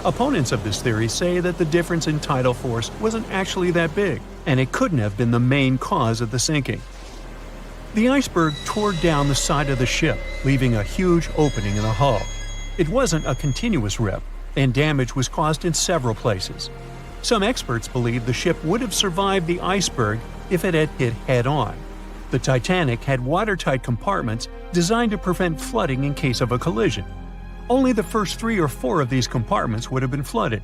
Opponents of this theory say that the difference in tidal force wasn't actually that big, and it couldn't have been the main cause of the sinking. The iceberg tore down the side of the ship, leaving a huge opening in the hull. It wasn't a continuous rip, and damage was caused in several places. Some experts believe the ship would have survived the iceberg if it had hit head-on. The Titanic had watertight compartments designed to prevent flooding in case of a collision. Only the first 3 or 4 of these compartments would have been flooded.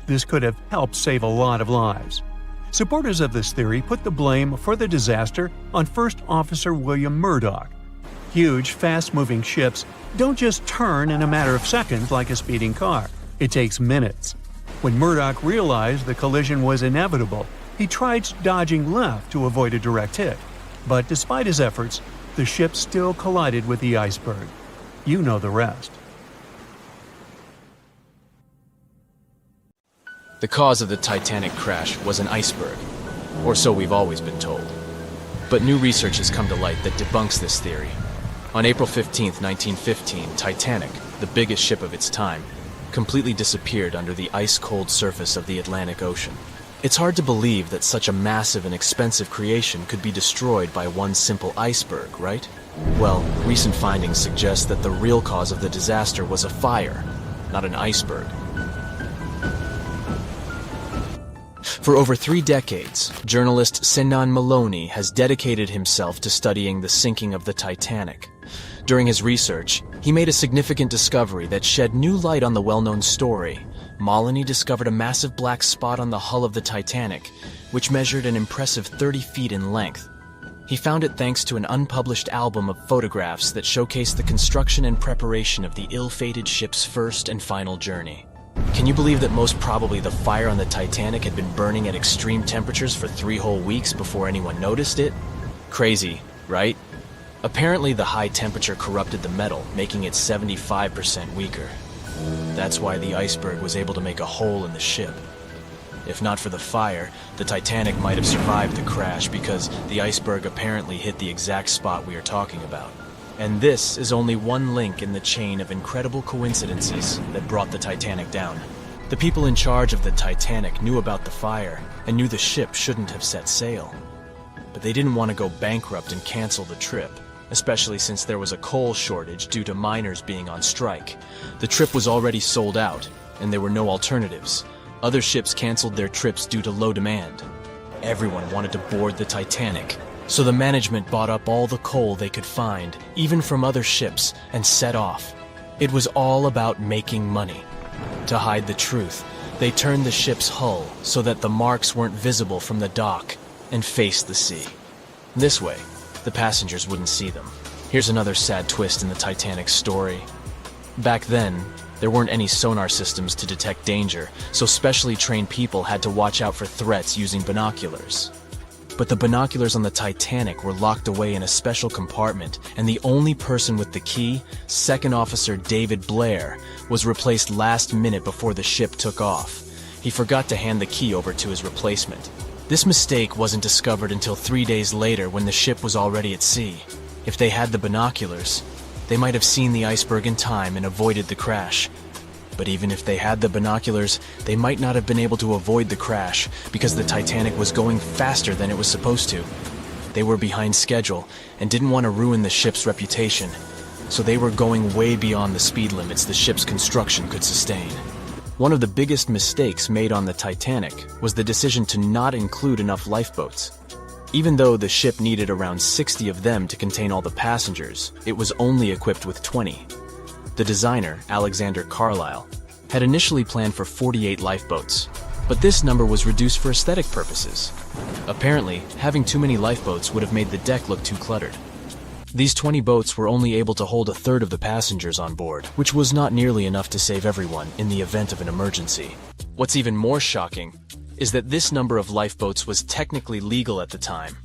This could have helped save a lot of lives. Supporters of this theory put the blame for the disaster on First Officer William Murdoch. Huge, fast-moving ships don't just turn in a matter of seconds like a speeding car. It takes minutes. When Murdoch realized the collision was inevitable, he tried dodging left to avoid a direct hit. But despite his efforts, the ship still collided with the iceberg. You know the rest. The cause of the Titanic crash was an iceberg, or so we've always been told. But new research has come to light that debunks this theory. On April 15, 1915, Titanic, the biggest ship of its time, completely disappeared under the ice-cold surface of the Atlantic Ocean. It's hard to believe that such a massive and expensive creation could be destroyed by one simple iceberg, right? Well, recent findings suggest that the real cause of the disaster was a fire, not an iceberg. For over 3 decades, journalist Sinan Maloney has dedicated himself to studying the sinking of the Titanic. During his research, he made a significant discovery that shed new light on the well-known story. Maloney discovered a massive black spot on the hull of the Titanic, which measured an impressive 30 feet in length. He found it thanks to an unpublished album of photographs that showcased the construction and preparation of the ill-fated ship's first and final journey. Can you believe that most probably the fire on the Titanic had been burning at extreme temperatures for 3 whole weeks before anyone noticed it? Crazy, right? Apparently the high temperature corrupted the metal, making it 75% weaker. That's why the iceberg was able to make a hole in the ship. If not for the fire, the Titanic might have survived the crash because the iceberg apparently hit the exact spot we are talking about. And this is only one link in the chain of incredible coincidences that brought the Titanic down. The people in charge of the Titanic knew about the fire and knew the ship shouldn't have set sail. But they didn't want to go bankrupt and cancel the trip, especially since there was a coal shortage due to miners being on strike. The trip was already sold out, and there were no alternatives. Other ships canceled their trips due to low demand. Everyone wanted to board the Titanic, so the management bought up all the coal they could find, even from other ships, and set off. It was all about making money. To hide the truth, they turned the ship's hull so that the marks weren't visible from the dock and faced the sea. This way, the passengers wouldn't see them. Here's another sad twist in the Titanic's story. Back then, there weren't any sonar systems to detect danger, so specially trained people had to watch out for threats using binoculars. But the binoculars on the Titanic were locked away in a special compartment, and the only person with the key, Second Officer David Blair, was replaced last minute before the ship took off. He forgot to hand the key over to his replacement. This mistake wasn't discovered until 3 days later when the ship was already at sea. If they had the binoculars, they might have seen the iceberg in time and avoided the crash. But even if they had the binoculars, they might not have been able to avoid the crash because the Titanic was going faster than it was supposed to. They were behind schedule and didn't want to ruin the ship's reputation, so they were going way beyond the speed limits the ship's construction could sustain. One of the biggest mistakes made on the Titanic was the decision to not include enough lifeboats. Even though the ship needed around 60 of them to contain all the passengers, it was only equipped with 20. The designer, Alexander Carlisle, had initially planned for 48 lifeboats, but this number was reduced for aesthetic purposes. Apparently, having too many lifeboats would have made the deck look too cluttered. These 20 boats were only able to hold a third of the passengers on board, which was not nearly enough to save everyone in the event of an emergency. What's even more shocking is that this number of lifeboats was technically legal at the time.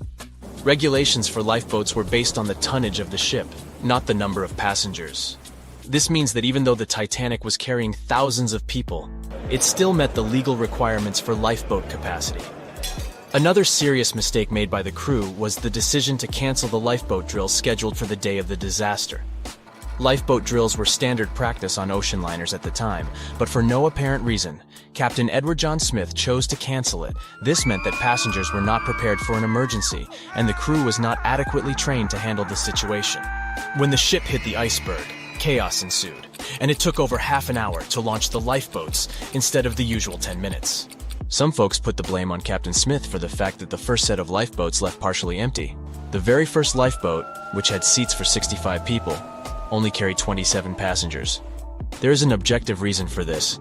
Regulations for lifeboats were based on the tonnage of the ship, not the number of passengers. This means that even though the Titanic was carrying thousands of people, it still met the legal requirements for lifeboat capacity. Another serious mistake made by the crew was the decision to cancel the lifeboat drills scheduled for the day of the disaster. Lifeboat drills were standard practice on ocean liners at the time, but for no apparent reason, Captain Edward John Smith chose to cancel it. This meant that passengers were not prepared for an emergency, and the crew was not adequately trained to handle the situation. When the ship hit the iceberg, chaos ensued, and it took over half an hour to launch the lifeboats instead of the usual 10 minutes. Some folks put the blame on Captain Smith for the fact that the first set of lifeboats left partially empty. The very first lifeboat, which had seats for 65 people, only carried 27 passengers. There is an objective reason for this.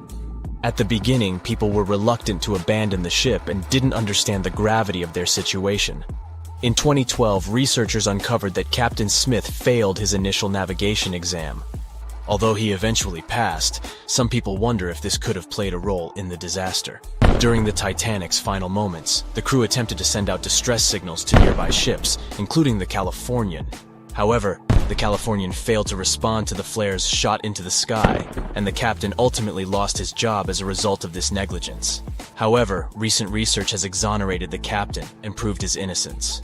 At the beginning, people were reluctant to abandon the ship and didn't understand the gravity of their situation. In 2012, researchers uncovered that Captain Smith failed his initial navigation exam. Although he eventually passed, some people wonder if this could have played a role in the disaster. During the Titanic's final moments, the crew attempted to send out distress signals to nearby ships, including the Californian. However, the Californian failed to respond to the flares shot into the sky, and the captain ultimately lost his job as a result of this negligence. However, recent research has exonerated the captain and proved his innocence.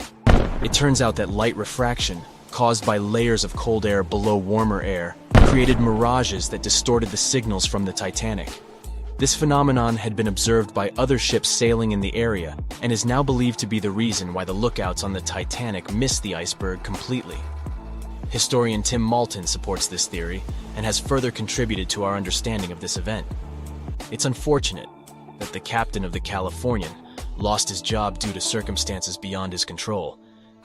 It turns out that light refraction, caused by layers of cold air below warmer air, created mirages that distorted the signals from the Titanic. This phenomenon had been observed by other ships sailing in the area and is now believed to be the reason why the lookouts on the Titanic missed the iceberg completely. Historian Tim Malton supports this theory and has further contributed to our understanding of this event. It's unfortunate that the captain of the Californian lost his job due to circumstances beyond his control,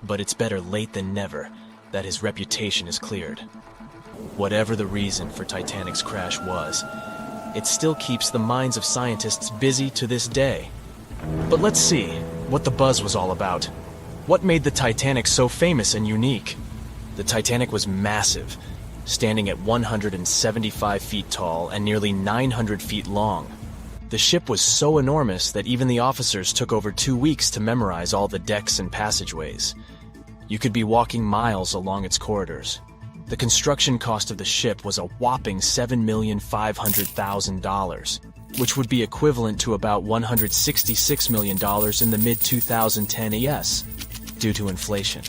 but it's better late than never that his reputation is cleared. Whatever the reason for Titanic's crash was, it still keeps the minds of scientists busy to this day. But let's see what the buzz was all about. What made the Titanic so famous and unique? The Titanic was massive, standing at 175 feet tall and nearly 900 feet long. The ship was so enormous that even the officers took over 2 weeks to memorize all the decks and passageways. You could be walking miles along its corridors. The construction cost of the ship was a whopping $7,500,000, which would be equivalent to about $166 million in the mid-2010 ES, due to inflation.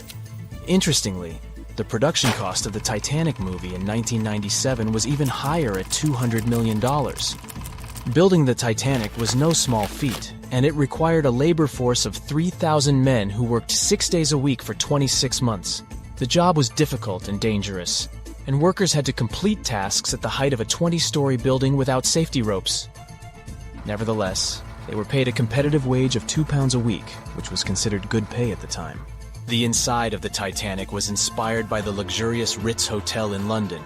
Interestingly, the production cost of the Titanic movie in 1997 was even higher at $200 million. Building the Titanic was no small feat, and it required a labor force of 3,000 men who worked 6 days a week for 26 months. The job was difficult and dangerous, and workers had to complete tasks at the height of a 20-story building without safety ropes. Nevertheless, they were paid a competitive wage of £2 a week, which was considered good pay at the time. The inside of the Titanic was inspired by the luxurious Ritz Hotel in London.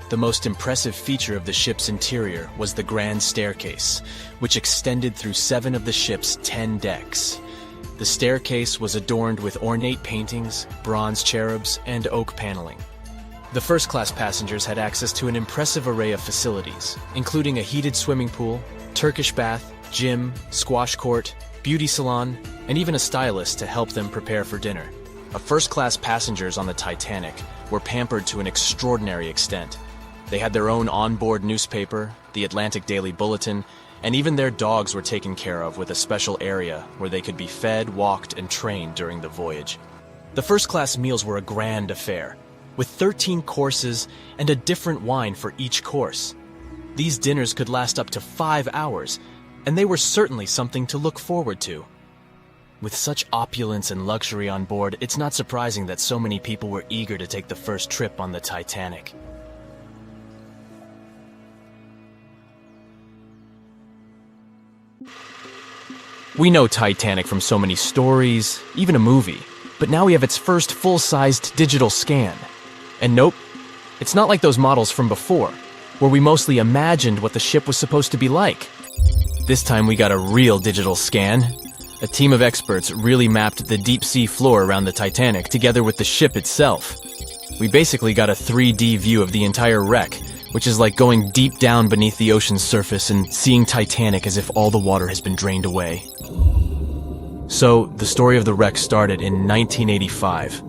The most impressive feature of the ship's interior was the grand staircase, which extended through 7 of the ship's 10 decks. The staircase was adorned with ornate paintings, bronze cherubs, and oak paneling. The first-class passengers had access to an impressive array of facilities, including a heated swimming pool, Turkish bath, gym, squash court, beauty salon, and even a stylist to help them prepare for dinner. First-class passengers on the Titanic were pampered to an extraordinary extent. They had their own onboard newspaper, the Atlantic Daily Bulletin, and even their dogs were taken care of with a special area where they could be fed, walked, and trained during the voyage. The first-class meals were a grand affair, with 13 courses and a different wine for each course. These dinners could last up to 5 hours, and they were certainly something to look forward to. With such opulence and luxury on board, it's not surprising that so many people were eager to take the first trip on the Titanic. We know Titanic from so many stories, even a movie, but now we have its first full-sized digital scan. And nope, it's not like those models from before, where we mostly imagined what the ship was supposed to be like. This time we got a real digital scan. A team of experts really mapped the deep-sea floor around the Titanic together with the ship itself. We basically got a 3D view of the entire wreck, which is like going deep down beneath the ocean's surface and seeing Titanic as if all the water has been drained away. So, the story of the wreck started in 1985,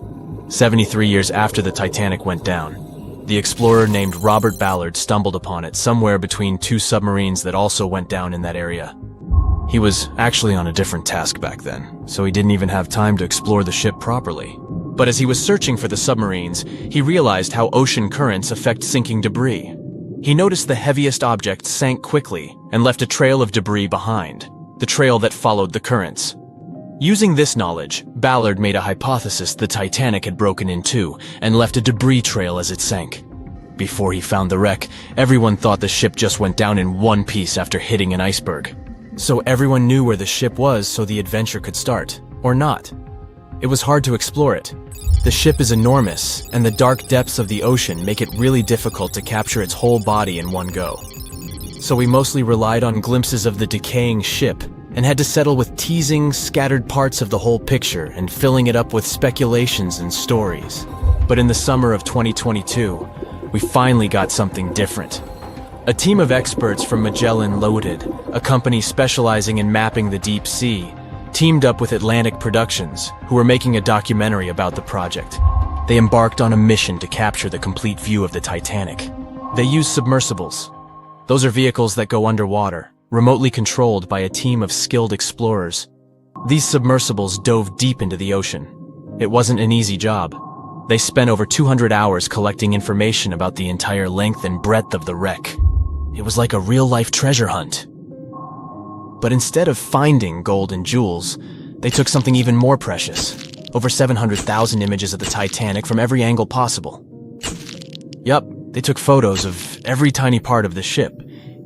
73 years after the Titanic went down. The explorer named Robert Ballard stumbled upon it somewhere between 2 submarines that also went down in that area. He was actually on a different task back then, so he didn't even have time to explore the ship properly. But as he was searching for the submarines, he realized how ocean currents affect sinking debris. He noticed the heaviest object sank quickly and left a trail of debris behind, the trail that followed the currents. Using this knowledge, Ballard made a hypothesis the Titanic had broken in two and left a debris trail as it sank. Before he found the wreck, everyone thought the ship just went down in one piece after hitting an iceberg. So everyone knew where the ship was so the adventure could start, or not. It was hard to explore it. The ship is enormous, and the dark depths of the ocean make it really difficult to capture its whole body in one go. So we mostly relied on glimpses of the decaying ship, and had to settle with teasing scattered parts of the whole picture and filling it up with speculations and stories. But in the summer of 2022, we finally got something different. A team of experts from Magellan Loaded, a company specializing in mapping the deep sea, teamed up with Atlantic Productions, who were making a documentary about the project. They embarked on a mission to capture the complete view of the Titanic. They used submersibles. Those are vehicles that go underwater, remotely controlled by a team of skilled explorers. These submersibles dove deep into the ocean. It wasn't an easy job. They spent over 200 hours collecting information about the entire length and breadth of the wreck. It was like a real-life treasure hunt. But instead of finding gold and jewels, they took something even more precious. Over 700,000 images of the Titanic from every angle possible. Yup, they took photos of every tiny part of the ship,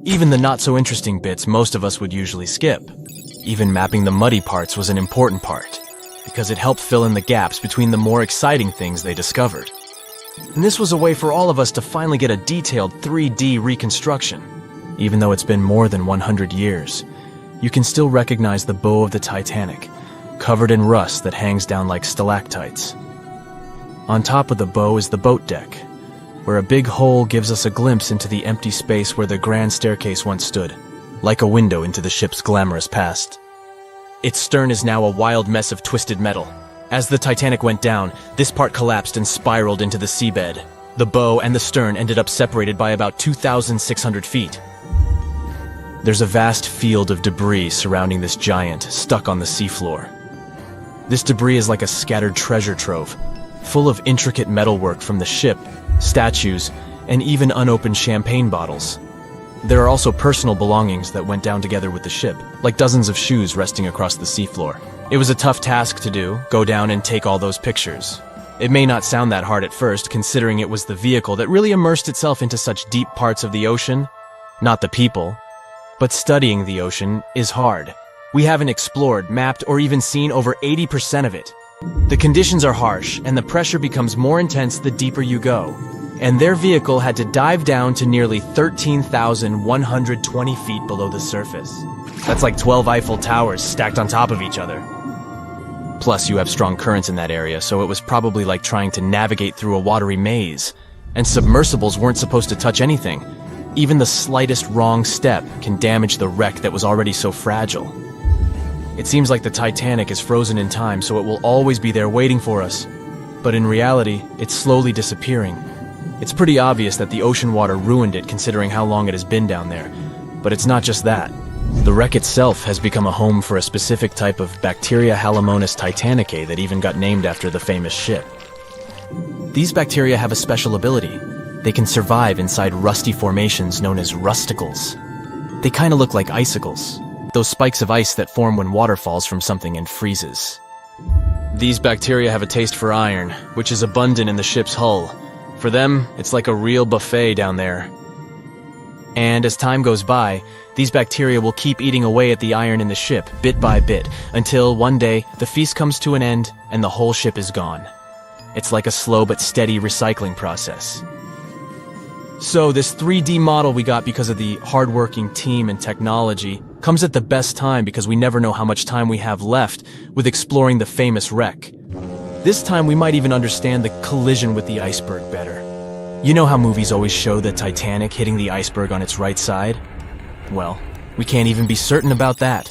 even the not-so-interesting bits most of us would usually skip. Even mapping the muddy parts was an important part, because it helped fill in the gaps between the more exciting things they discovered. And this was a way for all of us to finally get a detailed 3D reconstruction. Even though it's been more than 100 years, you can still recognize the bow of the Titanic, covered in rust that hangs down like stalactites. On top of the bow is the boat deck, where a big hole gives us a glimpse into the empty space where the grand staircase once stood, like a window into the ship's glamorous past. Its stern is now a wild mess of twisted metal. As the Titanic went down, this part collapsed and spiraled into the seabed. The bow and the stern ended up separated by about 2,600 feet. There's a vast field of debris surrounding this giant, stuck on the seafloor. This debris is like a scattered treasure trove, full of intricate metalwork from the ship, statues, and even unopened champagne bottles. There are also personal belongings that went down together with the ship, like dozens of shoes resting across the seafloor. It was a tough task to do, go down and take all those pictures. It may not sound that hard at first, considering it was the vehicle that really immersed itself into such deep parts of the ocean, not the people. But studying the ocean is hard. We haven't explored, mapped, or even seen over 80% of it. The conditions are harsh, and the pressure becomes more intense the deeper you go. And their vehicle had to dive down to nearly 13,120 feet below the surface. That's like 12 Eiffel Towers stacked on top of each other. Plus, you have strong currents in that area, so it was probably like trying to navigate through a watery maze. And submersibles weren't supposed to touch anything. Even the slightest wrong step can damage the wreck that was already so fragile. It seems like the Titanic is frozen in time, so it will always be there waiting for us. But in reality, it's slowly disappearing. It's pretty obvious that the ocean water ruined it considering how long it has been down there. But it's not just that. The wreck itself has become a home for a specific type of bacteria Halomonas titanicae that even got named after the famous ship. These bacteria have a special ability. They can survive inside rusty formations known as rusticles. They kind of look like icicles, those spikes of ice that form when water falls from something and freezes. These bacteria have a taste for iron, which is abundant in the ship's hull. For them, it's like a real buffet down there. And as time goes by, these bacteria will keep eating away at the iron in the ship, bit by bit, until one day the feast comes to an end and the whole ship is gone. It's like a slow but steady recycling process. So this 3D model we got because of the hardworking team and technology comes at the best time because we never know how much time we have left with exploring the famous wreck. This time we might even understand the collision with the iceberg better. You know how movies always show the Titanic hitting the iceberg on its right side? Well, we can't even be certain about that.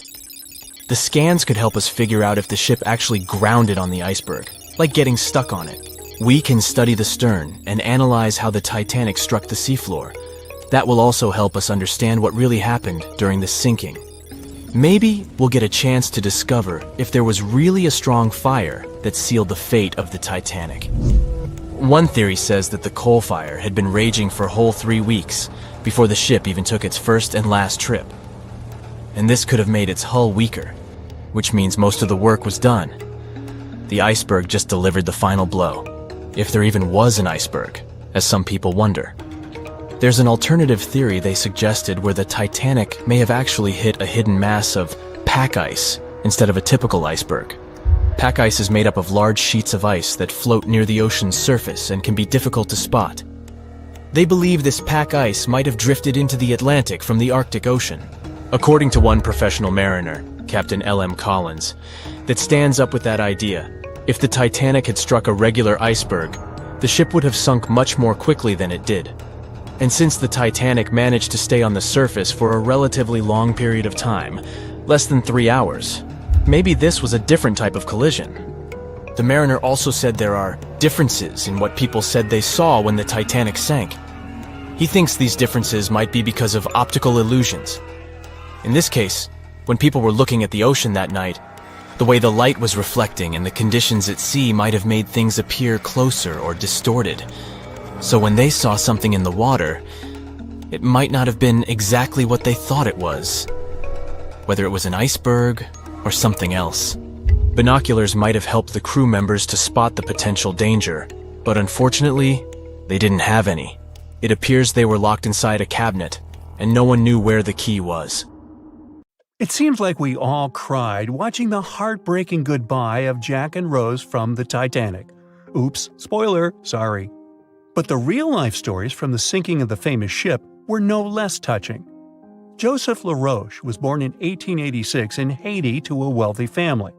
The scans could help us figure out if the ship actually grounded on the iceberg, like getting stuck on it. We can study the stern and analyze how the Titanic struck the seafloor. That will also help us understand what really happened during the sinking. Maybe we'll get a chance to discover if there was really a strong fire that sealed the fate of the Titanic. One theory says that the coal fire had been raging for a whole 3 weeks before the ship even took its first and last trip. And this could have made its hull weaker, which means most of the work was done. The iceberg just delivered the final blow, if there even was an iceberg, as some people wonder. There's an alternative theory they suggested where the Titanic may have actually hit a hidden mass of pack ice instead of a typical iceberg. Pack ice is made up of large sheets of ice that float near the ocean's surface and can be difficult to spot. They believe this pack ice might have drifted into the Atlantic from the Arctic Ocean. According to one professional mariner, Captain L.M. Collins, that stands up with that idea. If the Titanic had struck a regular iceberg, the ship would have sunk much more quickly than it did. And since the Titanic managed to stay on the surface for a relatively long period of time, less than 3 hours, maybe this was a different type of collision. The mariner also said there are differences in what people said they saw when the Titanic sank. He thinks these differences might be because of optical illusions. In this case, when people were looking at the ocean that night, the way the light was reflecting and the conditions at sea might have made things appear closer or distorted. So when they saw something in the water, it might not have been exactly what they thought it was. Whether it was an iceberg or something else. Binoculars might have helped the crew members to spot the potential danger, but unfortunately, they didn't have any. It appears they were locked inside a cabinet, and no one knew where the key was. It seems like we all cried watching the heartbreaking goodbye of Jack and Rose from the Titanic. Oops, spoiler, sorry. But the real-life stories from the sinking of the famous ship were no less touching. Joseph LaRoche was born in 1886 in Haiti to a wealthy family.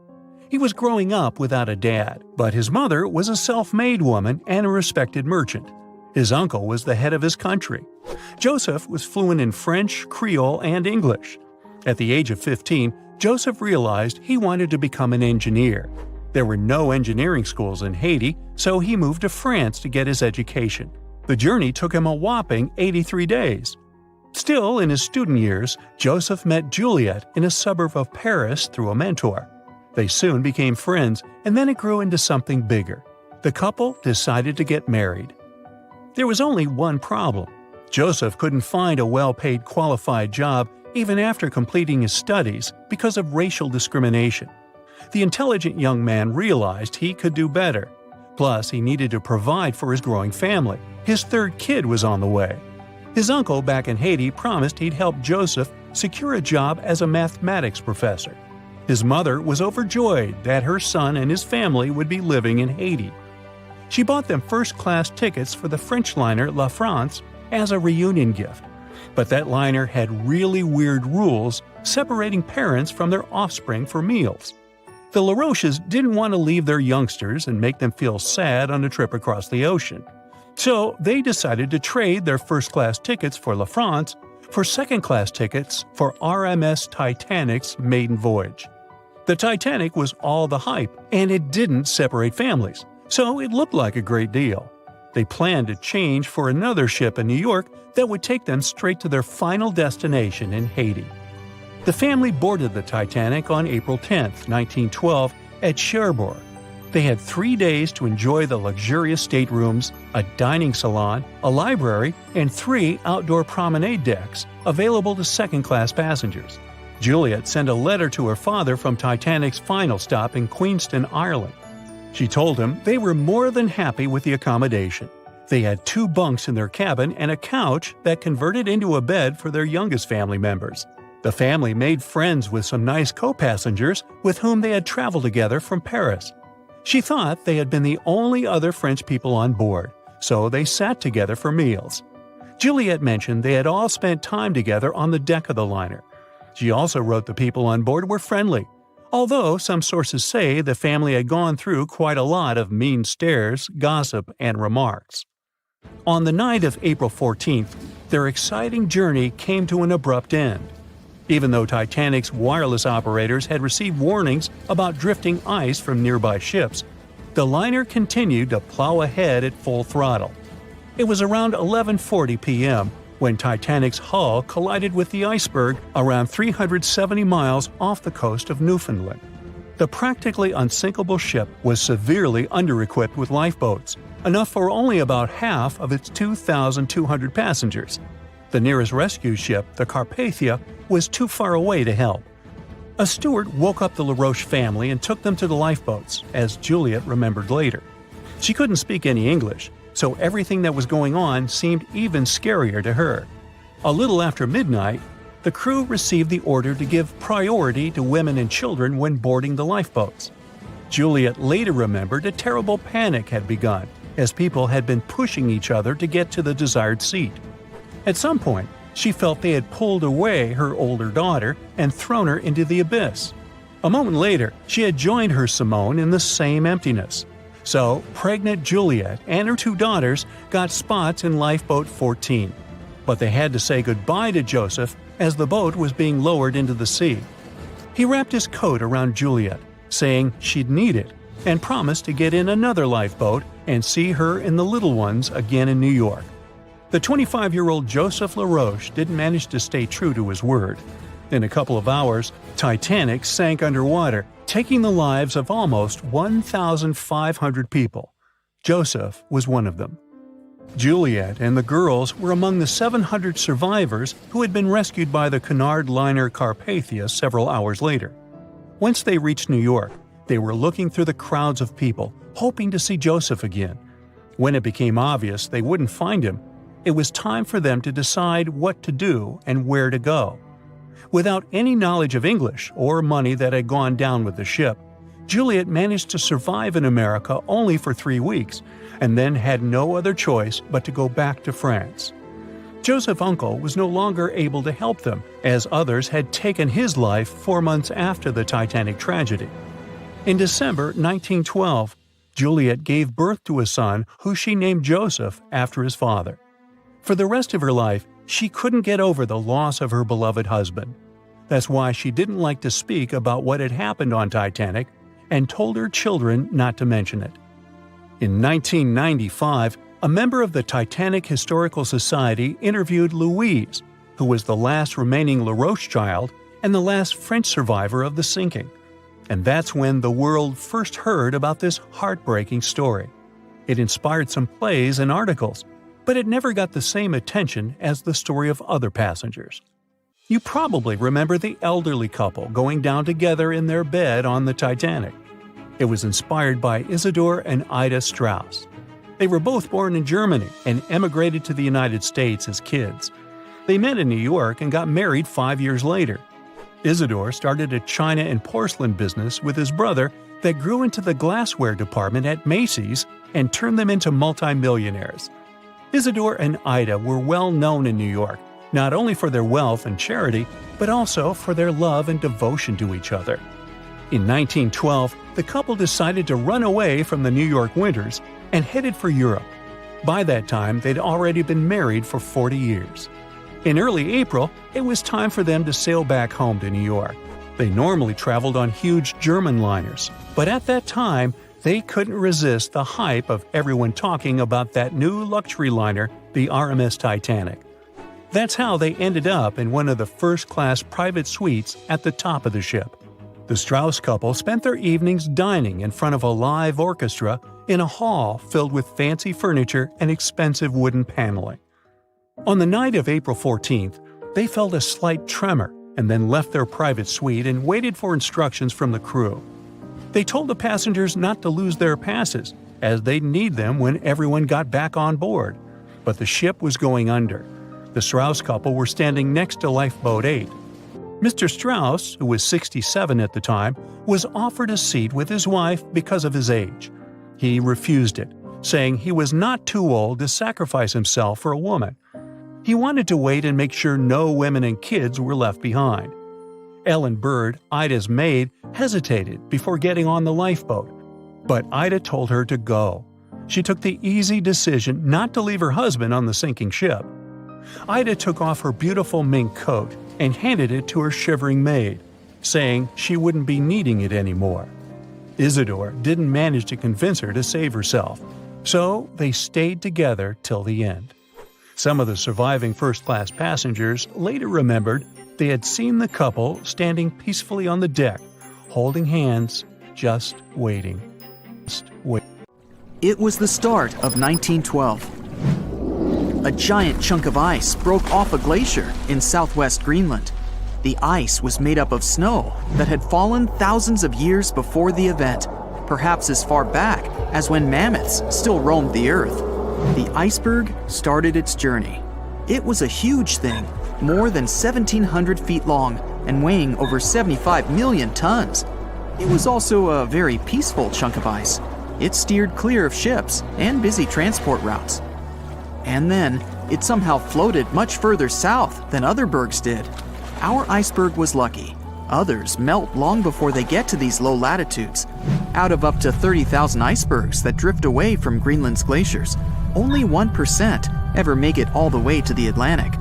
He was growing up without a dad, but his mother was a self-made woman and a respected merchant. His uncle was the head of his country. Joseph was fluent in French, Creole, and English. At the age of 15, Joseph realized he wanted to become an engineer. There were no engineering schools in Haiti, so he moved to France to get his education. The journey took him a whopping 83 days. Still, in his student years, Joseph met Juliet in a suburb of Paris through a mentor. They soon became friends, and then it grew into something bigger. The couple decided to get married. There was only one problem. Joseph couldn't find a well-paid qualified job even after completing his studies because of racial discrimination. The intelligent young man realized he could do better. Plus, he needed to provide for his growing family. His third kid was on the way. His uncle back in Haiti promised he'd help Joseph secure a job as a mathematics professor. His mother was overjoyed that her son and his family would be living in Haiti. She bought them first-class tickets for the French liner La France as a reunion gift. But that liner had really weird rules separating parents from their offspring for meals. The LaRoches didn't want to leave their youngsters and make them feel sad on a trip across the ocean. So they decided to trade their first-class tickets for La France for second-class tickets for RMS Titanic's maiden voyage. The Titanic was all the hype, and it didn't separate families, so it looked like a great deal. They planned to change for another ship in New York that would take them straight to their final destination in Haiti. The family boarded the Titanic on April 10, 1912, at Cherbourg. They had 3 days to enjoy the luxurious staterooms, a dining salon, a library, and 3 outdoor promenade decks available to second-class passengers. Juliet sent a letter to her father from Titanic's final stop in Queenston, Ireland. She told him they were more than happy with the accommodation. They had 2 bunks in their cabin and a couch that converted into a bed for their youngest family members. The family made friends with some nice co-passengers with whom they had traveled together from Paris. She thought they had been the only other French people on board, so they sat together for meals. Juliet mentioned they had all spent time together on the deck of the liner. She also wrote the people on board were friendly, although some sources say the family had gone through quite a lot of mean stares, gossip, and remarks. On the night of April 14th, their exciting journey came to an abrupt end. Even though Titanic's wireless operators had received warnings about drifting ice from nearby ships, the liner continued to plow ahead at full throttle. It was around 11:40 p.m. when Titanic's hull collided with the iceberg around 370 miles off the coast of Newfoundland. The practically unsinkable ship was severely under-equipped with lifeboats, enough for only about half of its 2,200 passengers. The nearest rescue ship, the Carpathia, was too far away to help. A steward woke up the LaRoche family and took them to the lifeboats, as Juliet remembered later. She couldn't speak any English, so everything that was going on seemed even scarier to her. A little after midnight, the crew received the order to give priority to women and children when boarding the lifeboats. Juliet later remembered a terrible panic had begun, as people had been pushing each other to get to the desired seat. At some point, she felt they had pulled away her older daughter and thrown her into the abyss. A moment later, she had joined her Simone in the same emptiness. So, pregnant Juliet and her 2 daughters got spots in Lifeboat 14. But they had to say goodbye to Joseph as the boat was being lowered into the sea. He wrapped his coat around Juliet, saying she'd need it, and promised to get in another lifeboat and see her and the little ones again in New York. The 25-year-old Joseph LaRoche didn't manage to stay true to his word. In a couple of hours, Titanic sank underwater, taking the lives of almost 1,500 people. Joseph was one of them. Juliet and the girls were among the 700 survivors who had been rescued by the Cunard liner Carpathia several hours later. Once they reached New York, they were looking through the crowds of people, hoping to see Joseph again. When it became obvious they wouldn't find him, it was time for them to decide what to do and where to go. Without any knowledge of English or money that had gone down with the ship, Juliet managed to survive in America only for 3 weeks, and then had no other choice but to go back to France. Joseph's uncle was no longer able to help them, as others had taken his life 4 months after the Titanic tragedy. In December 1912, Juliet gave birth to a son who she named Joseph after his father. For the rest of her life, she couldn't get over the loss of her beloved husband. That's why she didn't like to speak about what had happened on Titanic and told her children not to mention it. In 1995, a member of the Titanic Historical Society interviewed Louise, who was the last remaining LaRoche child and the last French survivor of the sinking. And that's when the world first heard about this heartbreaking story. It inspired some plays and articles. but it never got the same attention as the story of other passengers. You probably remember the elderly couple going down together in their bed on the Titanic. It was inspired by Isidor and Ida Strauss. They were both born in Germany and emigrated to the United States as kids. They met in New York and got married 5 years later. Isidor started a china and porcelain business with his brother that grew into the glassware department at Macy's and turned them into multimillionaires. Isidor and Ida were well known in New York, not only for their wealth and charity, but also for their love and devotion to each other. In 1912, the couple decided to run away from the New York winters and headed for Europe. By that time, they'd already been married for 40 years. In early April, it was time for them to sail back home to New York. They normally traveled on huge German liners, but at that time, they couldn't resist the hype of everyone talking about that new luxury liner, the RMS Titanic. That's how they ended up in one of the first-class private suites at the top of the ship. The Strauss couple spent their evenings dining in front of a live orchestra in a hall filled with fancy furniture and expensive wooden paneling. On the night of April 14th, they felt a slight tremor and then left their private suite and waited for instructions from the crew. They told the passengers not to lose their passes, as they'd need them when everyone got back on board. But the ship was going under. The Strauss couple were standing next to Lifeboat 8. Mr. Strauss, who was 67 at the time, was offered a seat with his wife because of his age. He refused it, saying he was not too old to sacrifice himself for a woman. He wanted to wait and make sure no women and kids were left behind. Ellen Bird, Ida's maid, hesitated before getting on the lifeboat, but Ida told her to go. She took the easy decision not to leave her husband on the sinking ship. Ida took off her beautiful mink coat and handed it to her shivering maid, saying she wouldn't be needing it anymore. Isidor didn't manage to convince her to save herself, so they stayed together till the end. Some of the surviving first-class passengers later remembered they had seen the couple standing peacefully on the deck, holding hands, just waiting. It was the start of 1912. A giant chunk of ice broke off a glacier in southwest Greenland. The ice was made up of snow that had fallen thousands of years before the event, perhaps as far back as when mammoths still roamed the earth. The iceberg started its journey. It was a huge thing, more than 1,700 feet long and weighing over 75 million tons. It was also a very peaceful chunk of ice. It steered clear of ships and busy transport routes. And then, it somehow floated much further south than other bergs did. Our iceberg was lucky. Others melt long before they get to these low latitudes. Out of up to 30,000 icebergs that drift away from Greenland's glaciers, only 1% ever make it all the way to the Atlantic.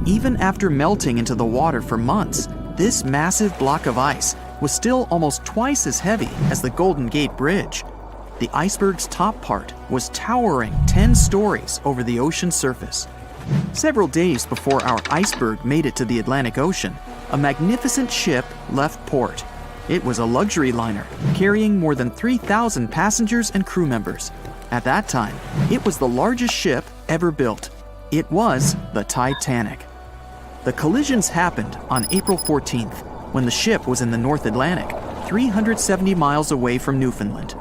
Even after melting into the water for months, this massive block of ice was still almost twice as heavy as the Golden Gate Bridge. The iceberg's top part was towering 10 stories over the ocean's surface. Several days before our iceberg made it to the Atlantic Ocean, a magnificent ship left port. It was a luxury liner carrying more than 3,000 passengers and crew members. At that time, it was the largest ship ever built. It was the Titanic. The collisions happened on April 14th, when the ship was in the North Atlantic, 370 miles away from Newfoundland.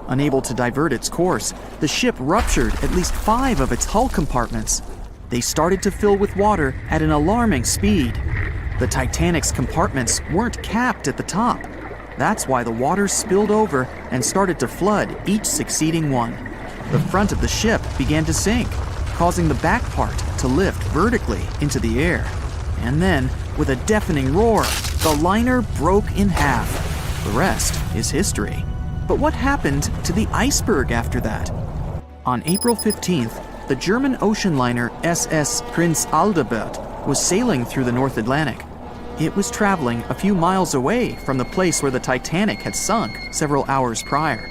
Unable to divert its course, the ship ruptured at least 5 of its hull compartments. They started to fill with water at an alarming speed. The Titanic's compartments weren't capped at the top. That's why the water spilled over and started to flood each succeeding one. The front of the ship began to sink, causing the back part to lift vertically into the air. And then, with a deafening roar, the liner broke in half. The rest is history. But what happened to the iceberg after that? On April 15th, the German ocean liner SS Prinz Adalbert was sailing through the North Atlantic. It was traveling a few miles away from the place where the Titanic had sunk several hours prior.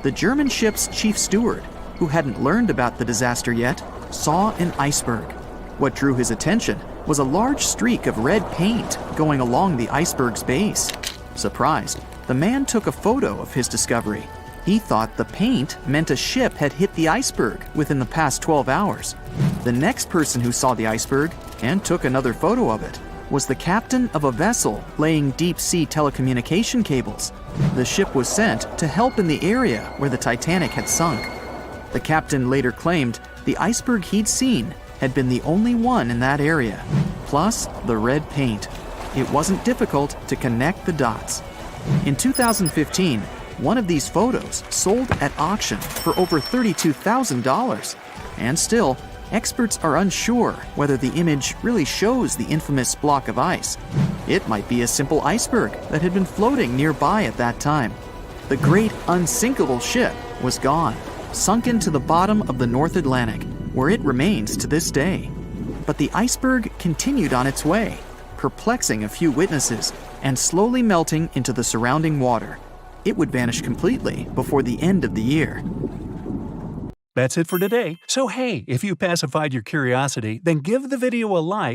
The German ship's chief steward, who hadn't learned about the disaster yet, saw an iceberg. What drew his attention was a large streak of red paint going along the iceberg's base. Surprised, the man took a photo of his discovery. He thought the paint meant a ship had hit the iceberg within the past 12 hours. The next person who saw the iceberg, and took another photo of it, was the captain of a vessel laying deep-sea telecommunication cables. The ship was sent to help in the area where the Titanic had sunk. The captain later claimed the iceberg he'd seen had been the only one in that area, plus the red paint. It wasn't difficult to connect the dots. In 2015, one of these photos sold at auction for over $32,000. And still, experts are unsure whether the image really shows the infamous block of ice. It might be a simple iceberg that had been floating nearby at that time. The great unsinkable ship was gone, sunk into the bottom of the North Atlantic, where it remains to this day. But the iceberg continued on its way, perplexing a few witnesses and slowly melting into the surrounding water. It would vanish completely before the end of the year. That's it for today. So hey, if you pacified your curiosity, then give the video a like